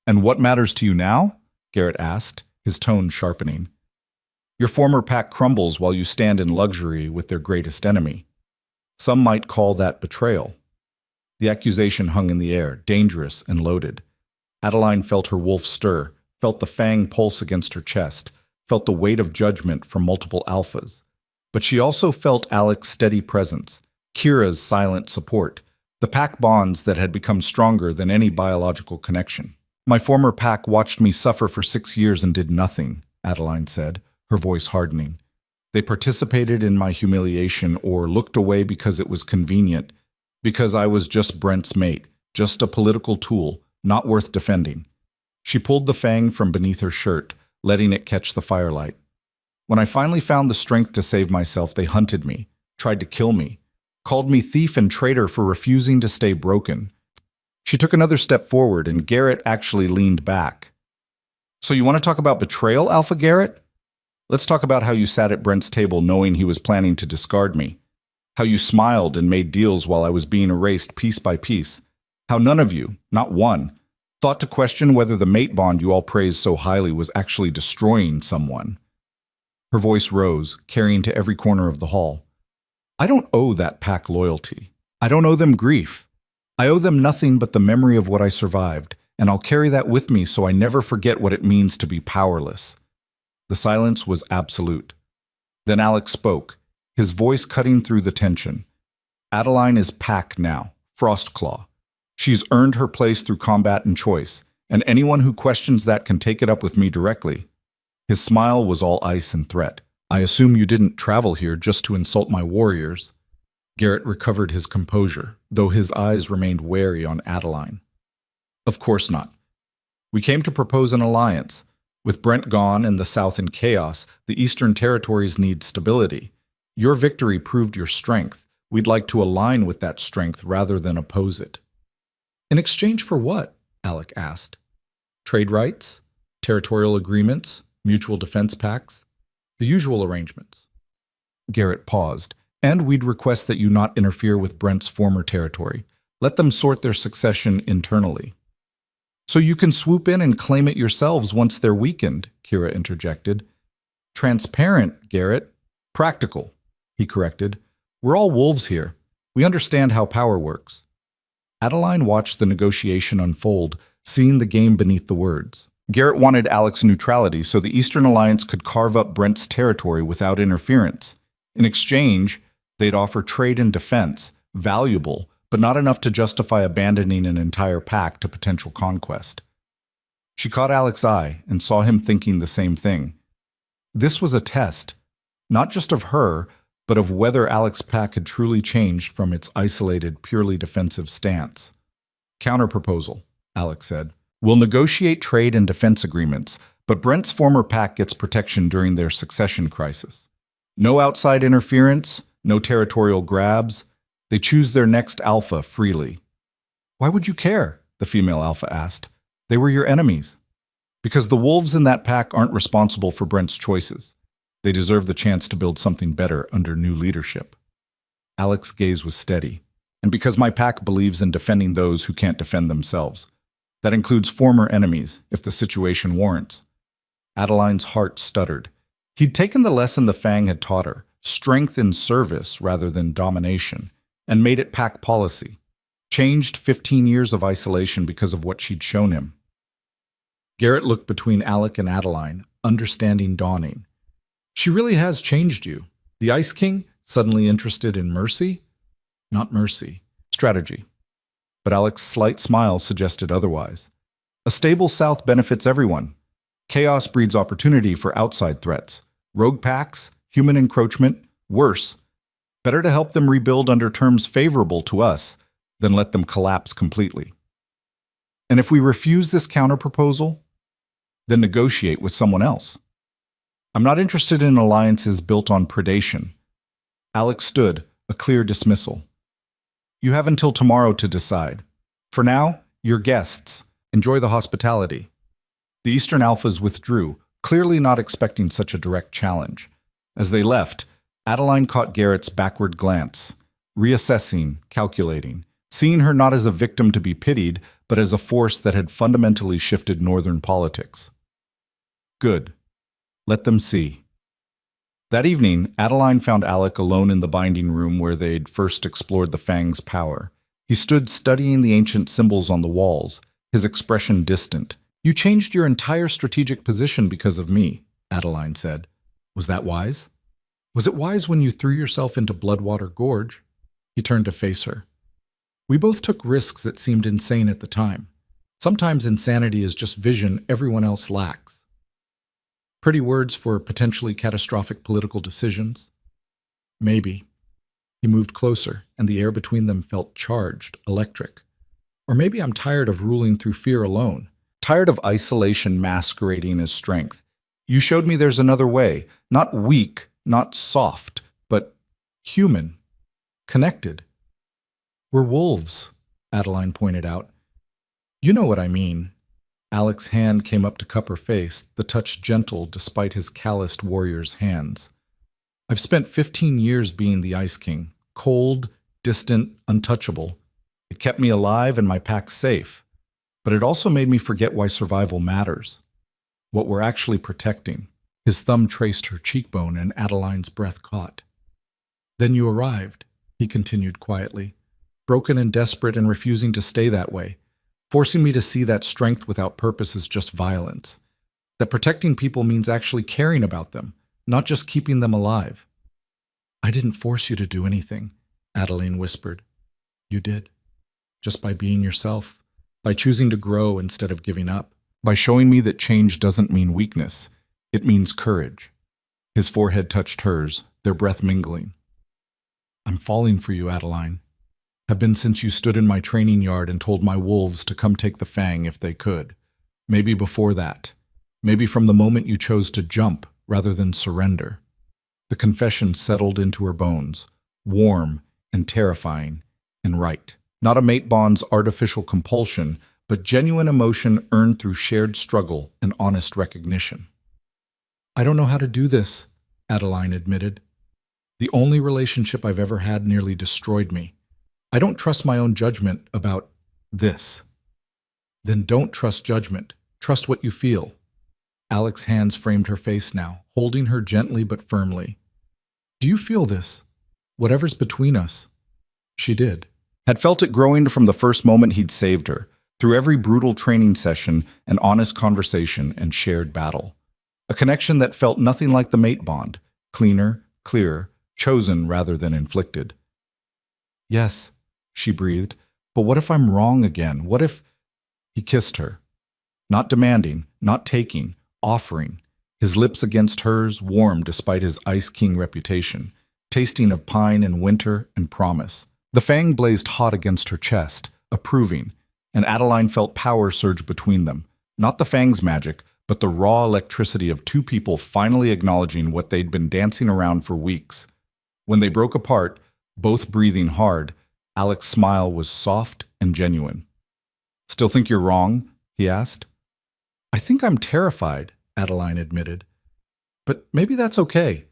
And what matters to you now? Garrett asked, his tone sharpening. Your former pack crumbles while you stand in luxury with their greatest enemy. Some might call that betrayal. The accusation hung in the air, dangerous and loaded. Adeline felt her wolf stir, felt the fang pulse against her chest, felt the weight of judgment from multiple alphas. But she also felt Alec's steady presence, Kira's silent support, the pack bonds that had become stronger than any biological connection. My former pack watched me suffer for 6 years and did nothing, Adeline said, her voice hardening. They participated in my humiliation or looked away because it was convenient, because I was just Brent's mate, just a political tool, not worth defending. She pulled the fang from beneath her shirt, letting it catch the firelight. When I finally found the strength to save myself, they hunted me, tried to kill me, called me thief and traitor for refusing to stay broken. She took another step forward, and Garrett actually leaned back. So you want to talk about betrayal, Alpha Garrett? Let's talk about how you sat at Brent's table knowing he was planning to discard me. How you smiled and made deals while I was being erased piece by piece. How none of you, not one, thought to question whether the mate bond you all praised so highly was actually destroying someone. Her voice rose, carrying to every corner of the hall. I don't owe that pack loyalty. I don't owe them grief. I owe them nothing but the memory of what I survived, and I'll carry that with me so I never forget what it means to be powerless. The silence was absolute. Then Alex spoke, his voice cutting through the tension. Adeline is pack now, Frostclaw. She's earned her place through combat and choice, and anyone who questions that can take it up with me directly. His smile was all ice and threat. I assume you didn't travel here just to insult my warriors. Garrett recovered his composure, though his eyes remained wary on Adeline. Of course not. We came to propose an alliance. With Brent gone and the South in chaos, the Eastern territories need stability. Your victory proved your strength. We'd like to align with that strength rather than oppose it." "In exchange for what?" Alec asked. "Trade rights, territorial agreements, mutual defense pacts, the usual arrangements." Garrett paused. "And we'd request that you not interfere with Brent's former territory. Let them sort their succession internally." "So you can swoop in and claim it yourselves once they're weakened," Kira interjected. "Transparent, Garrett. Practical," he corrected. "We're all wolves here. We understand how power works." Adeline watched the negotiation unfold, seeing the game beneath the words. Garrett wanted Alec's neutrality so the Eastern Alliance could carve up Brent's territory without interference. In exchange, they'd offer trade and defense, valuable, but not enough to justify abandoning an entire pack to potential conquest. She caught Alec's eye and saw him thinking the same thing. This was a test, not just of her, but of whether Alec's pack had truly changed from its isolated, purely defensive stance. "Counterproposal," Alec said. "We'll negotiate trade and defense agreements, but Brent's former pack gets protection during their succession crisis. No outside interference, no territorial grabs. They choose their next alpha freely." "Why would you care?" the female alpha asked. "They were your enemies." "Because the wolves in that pack aren't responsible for Brent's choices. They deserve the chance to build something better under new leadership." Alec's gaze was steady. "And because my pack believes in defending those who can't defend themselves. That includes former enemies, if the situation warrants." Adeline's heart stuttered. He'd taken the lesson the Fang had taught her, strength in service rather than domination, and made it pack policy. Changed 15 years of isolation because of what she'd shown him. Garrett looked between Alec and Adeline, understanding dawning. "She really has changed you. The Ice King, suddenly interested in mercy?" "Not mercy. Strategy." But Alec's slight smile suggested otherwise. "A stable South benefits everyone. Chaos breeds opportunity for outside threats. Rogue packs, human encroachment, worse. Better to help them rebuild under terms favorable to us than let them collapse completely. And if we refuse this counterproposal, then negotiate with someone else. I'm not interested in alliances built on predation." Alec stood, a clear dismissal. "You have until tomorrow to decide. For now, you're guests. Enjoy the hospitality." The Eastern Alphas withdrew, clearly not expecting such a direct challenge. As they left, Adeline caught Garrett's backward glance, reassessing, calculating, seeing her not as a victim to be pitied, but as a force that had fundamentally shifted Northern politics. Good. Let them see. That evening, Adeline found Alec alone in the binding room where they'd first explored the Fang's power. He stood studying the ancient symbols on the walls, his expression distant. "You changed your entire strategic position because of me," Adeline said. "Was that wise? Was it wise when you threw yourself into Bloodwater Gorge?" He turned to face her. "We both took risks that seemed insane at the time. Sometimes insanity is just vision everyone else lacks." Pretty words for potentially catastrophic political decisions? Maybe. He moved closer, and the air between them felt charged, electric. Or maybe I'm tired of ruling through fear alone. Tired of isolation masquerading as strength. You showed me there's another way. Not weak, not soft, but human. Connected. "We're wolves," Adeline pointed out. "You know what I mean." Alec's hand came up to cup her face, the touch gentle despite his calloused warrior's hands. "I've spent 15 years being the Ice King. Cold, distant, untouchable. It kept me alive and my pack safe. But it also made me forget why survival matters. What we're actually protecting." His thumb traced her cheekbone and Adeline's breath caught. "Then you arrived," he continued quietly, "broken and desperate and refusing to stay that way, forcing me to see that strength without purpose is just violence. That protecting people means actually caring about them, not just keeping them alive." "I didn't force you to do anything," Adeline whispered. "You did. Just by being yourself. By choosing to grow instead of giving up. By showing me that change doesn't mean weakness. It means courage." His forehead touched hers, their breath mingling. "I'm falling for you, Adeline. Have been since you stood in my training yard and told my wolves to come take the Fang if they could. Maybe before that. Maybe from the moment you chose to jump rather than surrender. The confession settled into her bones, warm and terrifying and right. Not a mate bond's artificial compulsion, but genuine emotion earned through shared struggle and honest recognition. I don't know how to do this, Adeline admitted. The only relationship I've ever had nearly destroyed me. I don't trust my own judgment about this. Then don't trust judgment. Trust what you feel. Alex's hands framed her face now, holding her gently but firmly. Do you feel this? Whatever's between us. She did. Had felt it growing from the first moment he'd saved her, through every brutal training session and honest conversation and shared battle. A connection that felt nothing like the mate bond, cleaner, clearer, chosen rather than inflicted. Yes, she breathed, but what if I'm wrong again? What if... He kissed her. Not demanding, not taking, offering, his lips against hers, warm despite his Ice King reputation, tasting of pine and winter and promise. The fang blazed hot against her chest, approving, and Adeline felt power surge between them. Not the fang's magic, but the raw electricity of two people finally acknowledging what they'd been dancing around for weeks. When they broke apart, both breathing hard, Alex's smile was soft and genuine. Still think you're wrong? He asked. I think I'm terrified, Adeline admitted. But maybe that's okay.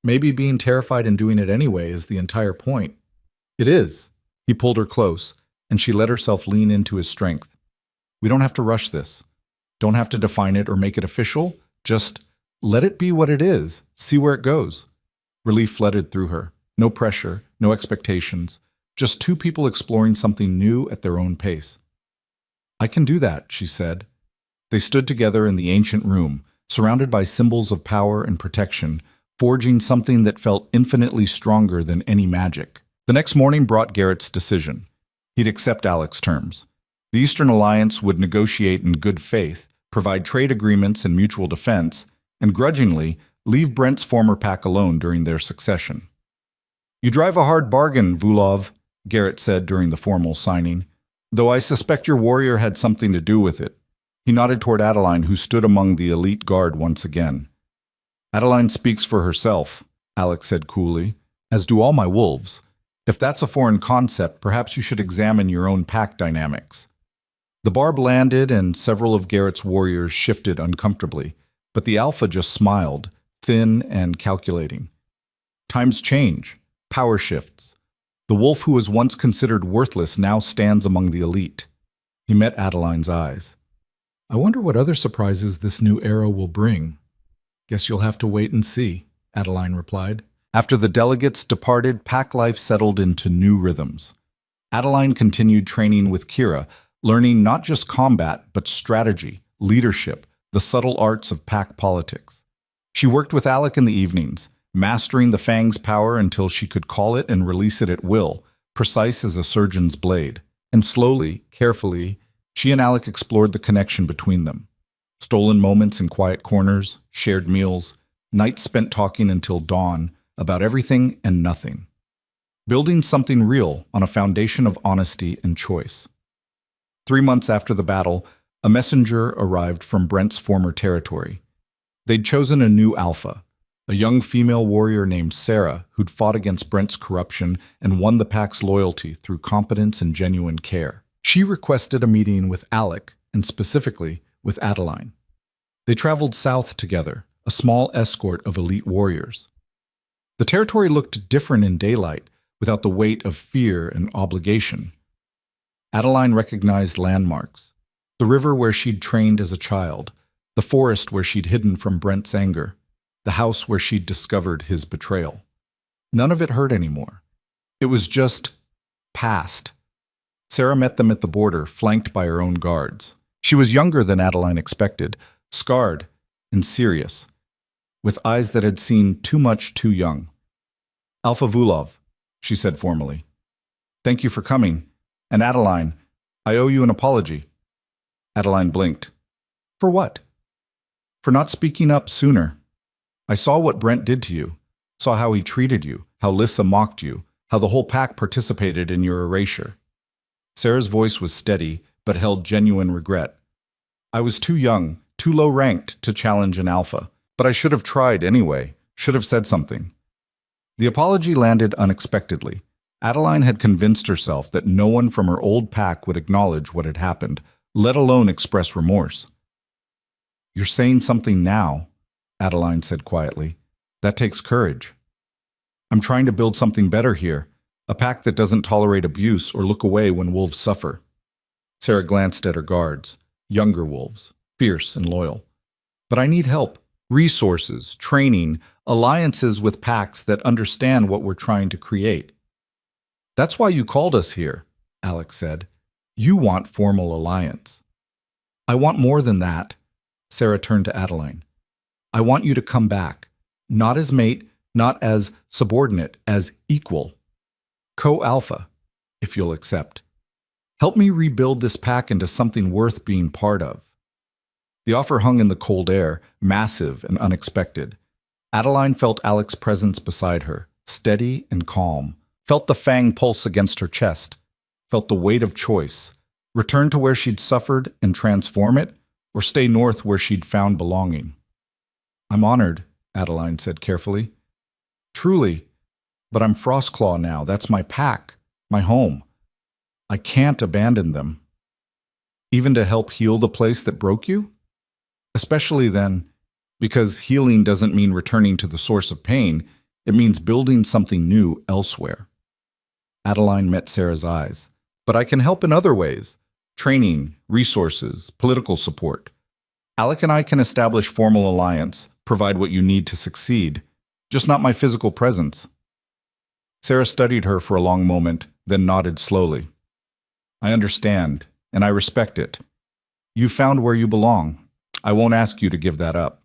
Maybe being terrified and doing it anyway is the entire point. It is. He pulled her close, and she let herself lean into his strength. We don't have to rush this. Don't have to define it or make it official. Just let it be what it is. See where it goes. Relief flooded through her. No pressure, no expectations. Just two people exploring something new at their own pace. I can do that, she said. They stood together in the ancient room, surrounded by symbols of power and protection, forging something that felt infinitely stronger than any magic. The next morning brought Garrett's decision. He'd accept Alex's terms. The Eastern Alliance would negotiate in good faith, provide trade agreements and mutual defense, and grudgingly leave Brent's former pack alone during their succession. You drive a hard bargain, Vulov, Garrett said during the formal signing, though I suspect your warrior had something to do with it. He nodded toward Adeline, who stood among the elite guard once again. Adeline speaks for herself, Alex said coolly, as do all my wolves. If that's a foreign concept, perhaps you should examine your own pack dynamics. The barb landed and several of Garrett's warriors shifted uncomfortably, but the alpha just smiled, thin and calculating. Times change, power shifts. The wolf who was once considered worthless now stands among the elite. He met Adeline's eyes. I wonder what other surprises this new era will bring. Guess you'll have to wait and see, Adeline replied. After the delegates departed, pack life settled into new rhythms. Adeline continued training with Kira, learning not just combat, but strategy, leadership, the subtle arts of pack politics. She worked with Alec in the evenings, mastering the fang's power until she could call it and release it at will, precise as a surgeon's blade. And slowly, carefully, she and Alec explored the connection between them. Stolen moments in quiet corners, shared meals, nights spent talking until dawn about everything and nothing. Building something real on a foundation of honesty and choice. 3 months after the battle, a messenger arrived from Brent's former territory. They'd chosen a new alpha, a young female warrior named Sarah who'd fought against Brent's corruption and won the pack's loyalty through competence and genuine care. She requested a meeting with Alec, and specifically with Adeline. They traveled south together, a small escort of elite warriors. The territory looked different in daylight, without the weight of fear and obligation. Adeline recognized landmarks, the river where she'd trained as a child, the forest where she'd hidden from Brent's anger, the house where she'd discovered his betrayal. None of it hurt anymore. It was just past. Sarah met them at the border, flanked by her own guards. She was younger than Adeline expected, scarred and serious, with eyes that had seen too much too young. Alpha Vulov, she said formally. Thank you for coming. And Adeline, I owe you an apology. Adeline blinked. For what? For not speaking up sooner. I saw what Brent did to you, saw how he treated you, how Lissa mocked you, how the whole pack participated in your erasure. Sarah's voice was steady, but held genuine regret. I was too young, too low ranked to challenge an alpha, but I should have tried anyway, should have said something. The apology landed unexpectedly. Adeline had convinced herself that no one from her old pack would acknowledge what had happened, let alone express remorse. "You're saying something now," Adeline said quietly. "That takes courage. I'm trying to build something better here, a pack that doesn't tolerate abuse or look away when wolves suffer." Sarah glanced at her guards, younger wolves, fierce and loyal. "But I need help, resources, training, alliances with packs that understand what we're trying to create." "That's why you called us here," Alex said. "You want formal alliance." "I want more than that." Sarah turned to Adeline. "I want you to come back, not as mate, not as subordinate, as equal. Co-alpha, if you'll accept. Help me rebuild this pack into something worth being part of." The offer hung in the cold air, massive and unexpected. Adeline felt Alex's presence beside her, steady and calm, felt the fang pulse against her chest, felt the weight of choice. Return to where she'd suffered and transform it, or stay north where she'd found belonging. "I'm honored," Adeline said carefully. "Truly, but I'm Frostclaw now. That's my pack, my home. I can't abandon them." "Even to help heal the place that broke you?" "Especially then, because healing doesn't mean returning to the source of pain. It means building something new elsewhere." Adeline met Sarah's eyes. "But I can help in other ways. Training, resources, political support. Alec and I can establish formal alliance, provide what you need to succeed, just not my physical presence." Sarah studied her for a long moment, then nodded slowly. "I understand, and I respect it. You found where you belong. I won't ask you to give that up."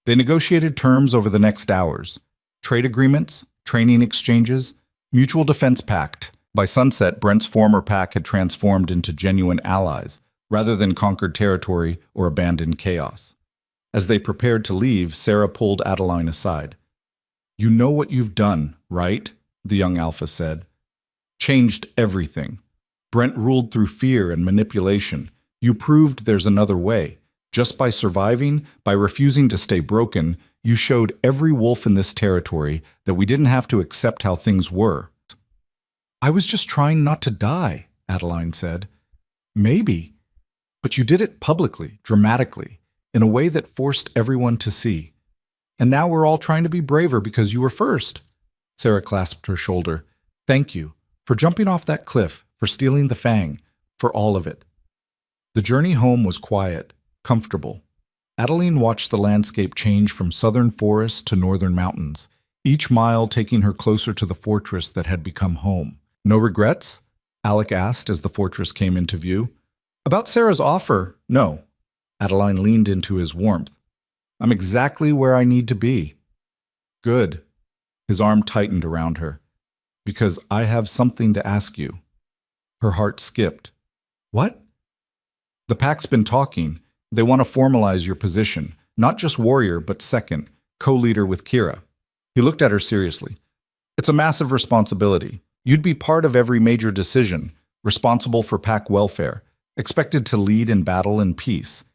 They negotiated terms over the next hours. Trade agreements, training exchanges, mutual defense pact. By sunset, Brent's former pack had transformed into genuine allies, rather than conquered territory or abandoned chaos. As they prepared to leave, Sarah pulled Adeline aside. "You know what you've done, right?" the young alpha said. "Changed everything. Brent ruled through fear and manipulation. You proved there's another way. Just by surviving, by refusing to stay broken, you showed every wolf in this territory that we didn't have to accept how things were." "I was just trying not to die," Adeline said. "Maybe. But you did it publicly, dramatically, in a way that forced everyone to see. And now we're all trying to be braver because you were first." Sarah clasped her shoulder. "Thank you for jumping off that cliff, for stealing the fang, for all of it." The journey home was quiet, comfortable. Adeline watched the landscape change from southern forests to northern mountains, each mile taking her closer to the fortress that had become home. "No regrets?" Alec asked as the fortress came into view. "About Sarah's offer, no." Adeline leaned into his warmth. "I'm exactly where I need to be." "Good." His arm tightened around her. "Because I have something to ask you." Her heart skipped. "What?" "The pack's been talking. They want to formalize your position, not just warrior, but second, co-leader with Kira." He looked at her seriously. "It's a massive responsibility. You'd be part of every major decision, responsible for pack welfare, expected to lead in battle and peace.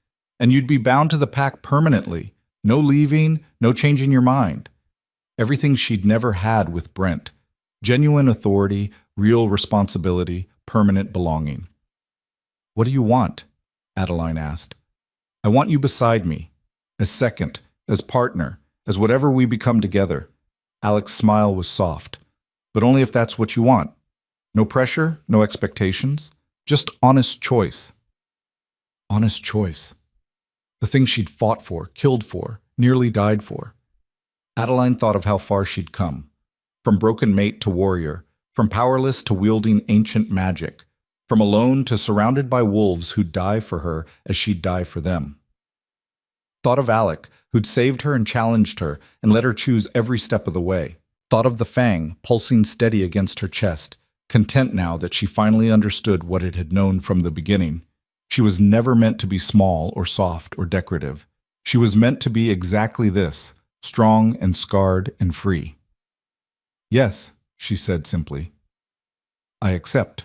And you'd be bound to the pack permanently. No leaving, no changing your mind." Everything she'd never had with Brent. Genuine authority, real responsibility, permanent belonging. "What do you want?" Adeline asked. "I want you beside me, as second, as partner, as whatever we become together." Alec's smile was soft. "But only if that's what you want. No pressure, no expectations, just honest choice." Honest choice. The thing she'd fought for, killed for, nearly died for. Adeline thought of how far she'd come. From broken mate to warrior, from powerless to wielding ancient magic, from alone to surrounded by wolves who'd die for her as she'd die for them. Thought of Alec, who'd saved her and challenged her and let her choose every step of the way. Thought of the fang, pulsing steady against her chest, content now that she finally understood what it had known from the beginning. She was never meant to be small or soft or decorative. She was meant to be exactly this, strong and scarred and free. "Yes," she said simply. "I accept."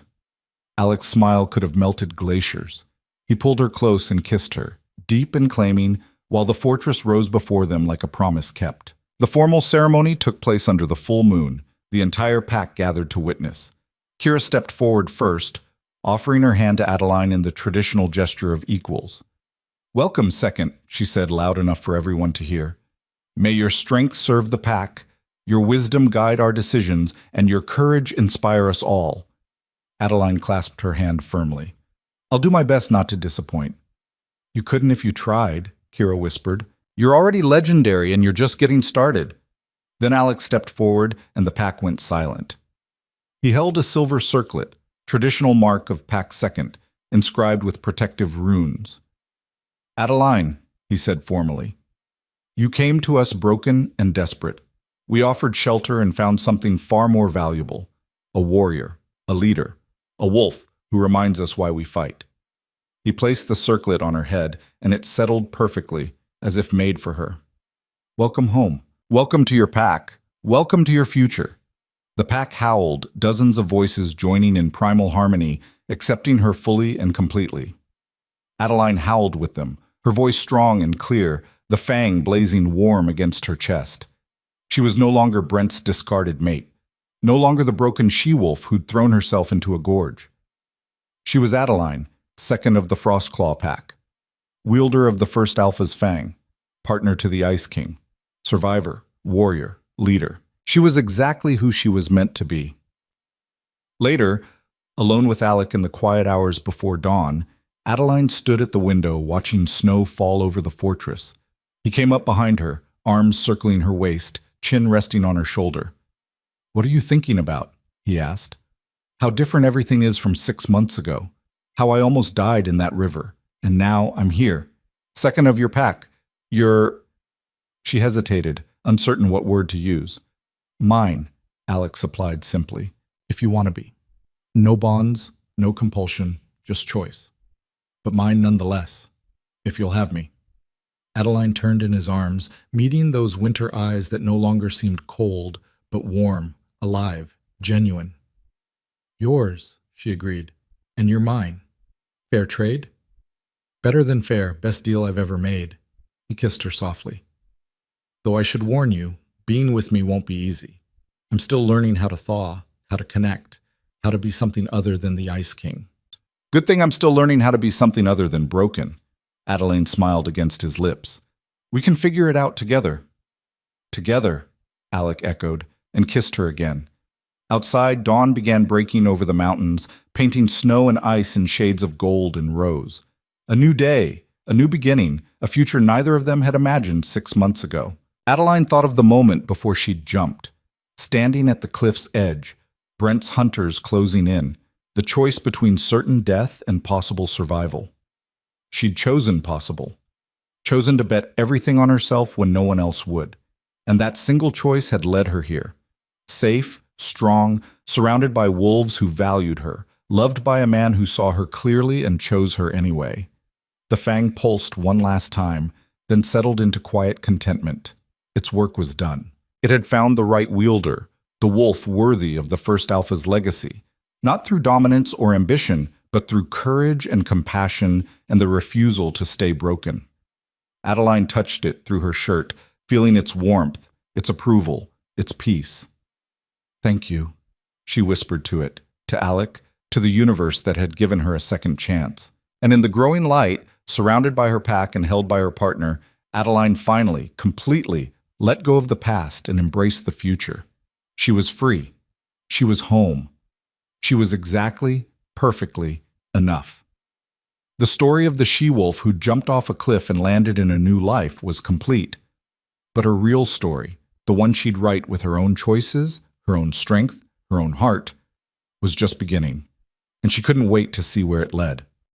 Alec's smile could have melted glaciers. He pulled her close and kissed her, deep and claiming, while the fortress rose before them like a promise kept. The formal ceremony took place under the full moon, the entire pack gathered to witness. Kira stepped forward first, offering her hand to Adeline in the traditional gesture of equals. "Welcome, second," she said loud enough for everyone to hear. "May your strength serve the pack, your wisdom guide our decisions, and your courage inspire us all." Adeline clasped her hand firmly. "I'll do my best not to disappoint." "You couldn't if you tried," Kira whispered. "You're already legendary and you're just getting started." Then Alex stepped forward and the pack went silent. He held a silver circlet, traditional mark of pack second, inscribed with protective runes. "Adeline," he said formally, "you came to us broken and desperate. We offered shelter and found something far more valuable, a warrior, a leader, a wolf who reminds us why we fight." He placed the circlet on her head, and it settled perfectly, as if made for her. "Welcome home. Welcome to your pack. Welcome to your future." The pack howled, dozens of voices joining in primal harmony, accepting her fully and completely. Adeline howled with them, her voice strong and clear, the fang blazing warm against her chest. She was no longer Brent's discarded mate, no longer the broken she-wolf who'd thrown herself into a gorge. She was Adeline, second of the Frostclaw pack, wielder of the first Alpha's fang, partner to the Ice King, survivor, warrior, leader. She was exactly who she was meant to be. Later, alone with Alec in the quiet hours before dawn, Adeline stood at the window watching snow fall over the fortress. He came up behind her, arms circling her waist, chin resting on her shoulder. "What are you thinking about?" he asked. "How different everything is from 6 months ago. How I almost died in that river, and now I'm here. Second of your pack. You're—" She hesitated, uncertain what word to use. "Mine," Alex supplied simply, "if you want to be. No bonds, no compulsion, just choice. But mine nonetheless, if you'll have me." Adeline turned in his arms, meeting those winter eyes that no longer seemed cold, but warm, alive, genuine. "Yours," she agreed, "and you're mine. Fair trade?" "Better than fair, best deal I've ever made." He kissed her softly. "Though I should warn you, being with me won't be easy. I'm still learning how to thaw, how to connect, how to be something other than the Ice King." "Good thing I'm still learning how to be something other than broken." Adeline smiled against his lips. "We can figure it out together." "Together," Alec echoed, and kissed her again. Outside, dawn began breaking over the mountains, painting snow and ice in shades of gold and rose. A new day, a new beginning, a future neither of them had imagined 6 months ago. Adeline thought of the moment before she'd jumped. Standing at the cliff's edge, Brent's hunters closing in, the choice between certain death and possible survival. She'd chosen possible, chosen to bet everything on herself when no one else would. And that single choice had led her here. Safe, strong, surrounded by wolves who valued her, loved by a man who saw her clearly and chose her anyway. The fang pulsed one last time, then settled into quiet contentment. Its work was done. It had found the right wielder, the wolf worthy of the first Alpha's legacy, not through dominance or ambition, but through courage and compassion and the refusal to stay broken. Adeline touched it through her shirt, feeling its warmth, its approval, its peace. "Thank you," she whispered to it, to Alec, to the universe that had given her a second chance. And in the growing light, surrounded by her pack and held by her partner, Adeline finally, completely, let go of the past and embraced the future. She was free. She was home. She was exactly, perfectly enough. The story of the she-wolf who jumped off a cliff and landed in a new life was complete. But her real story, the one she'd write with her own choices, her own strength, her own heart, was just beginning, and she couldn't wait to see where it led.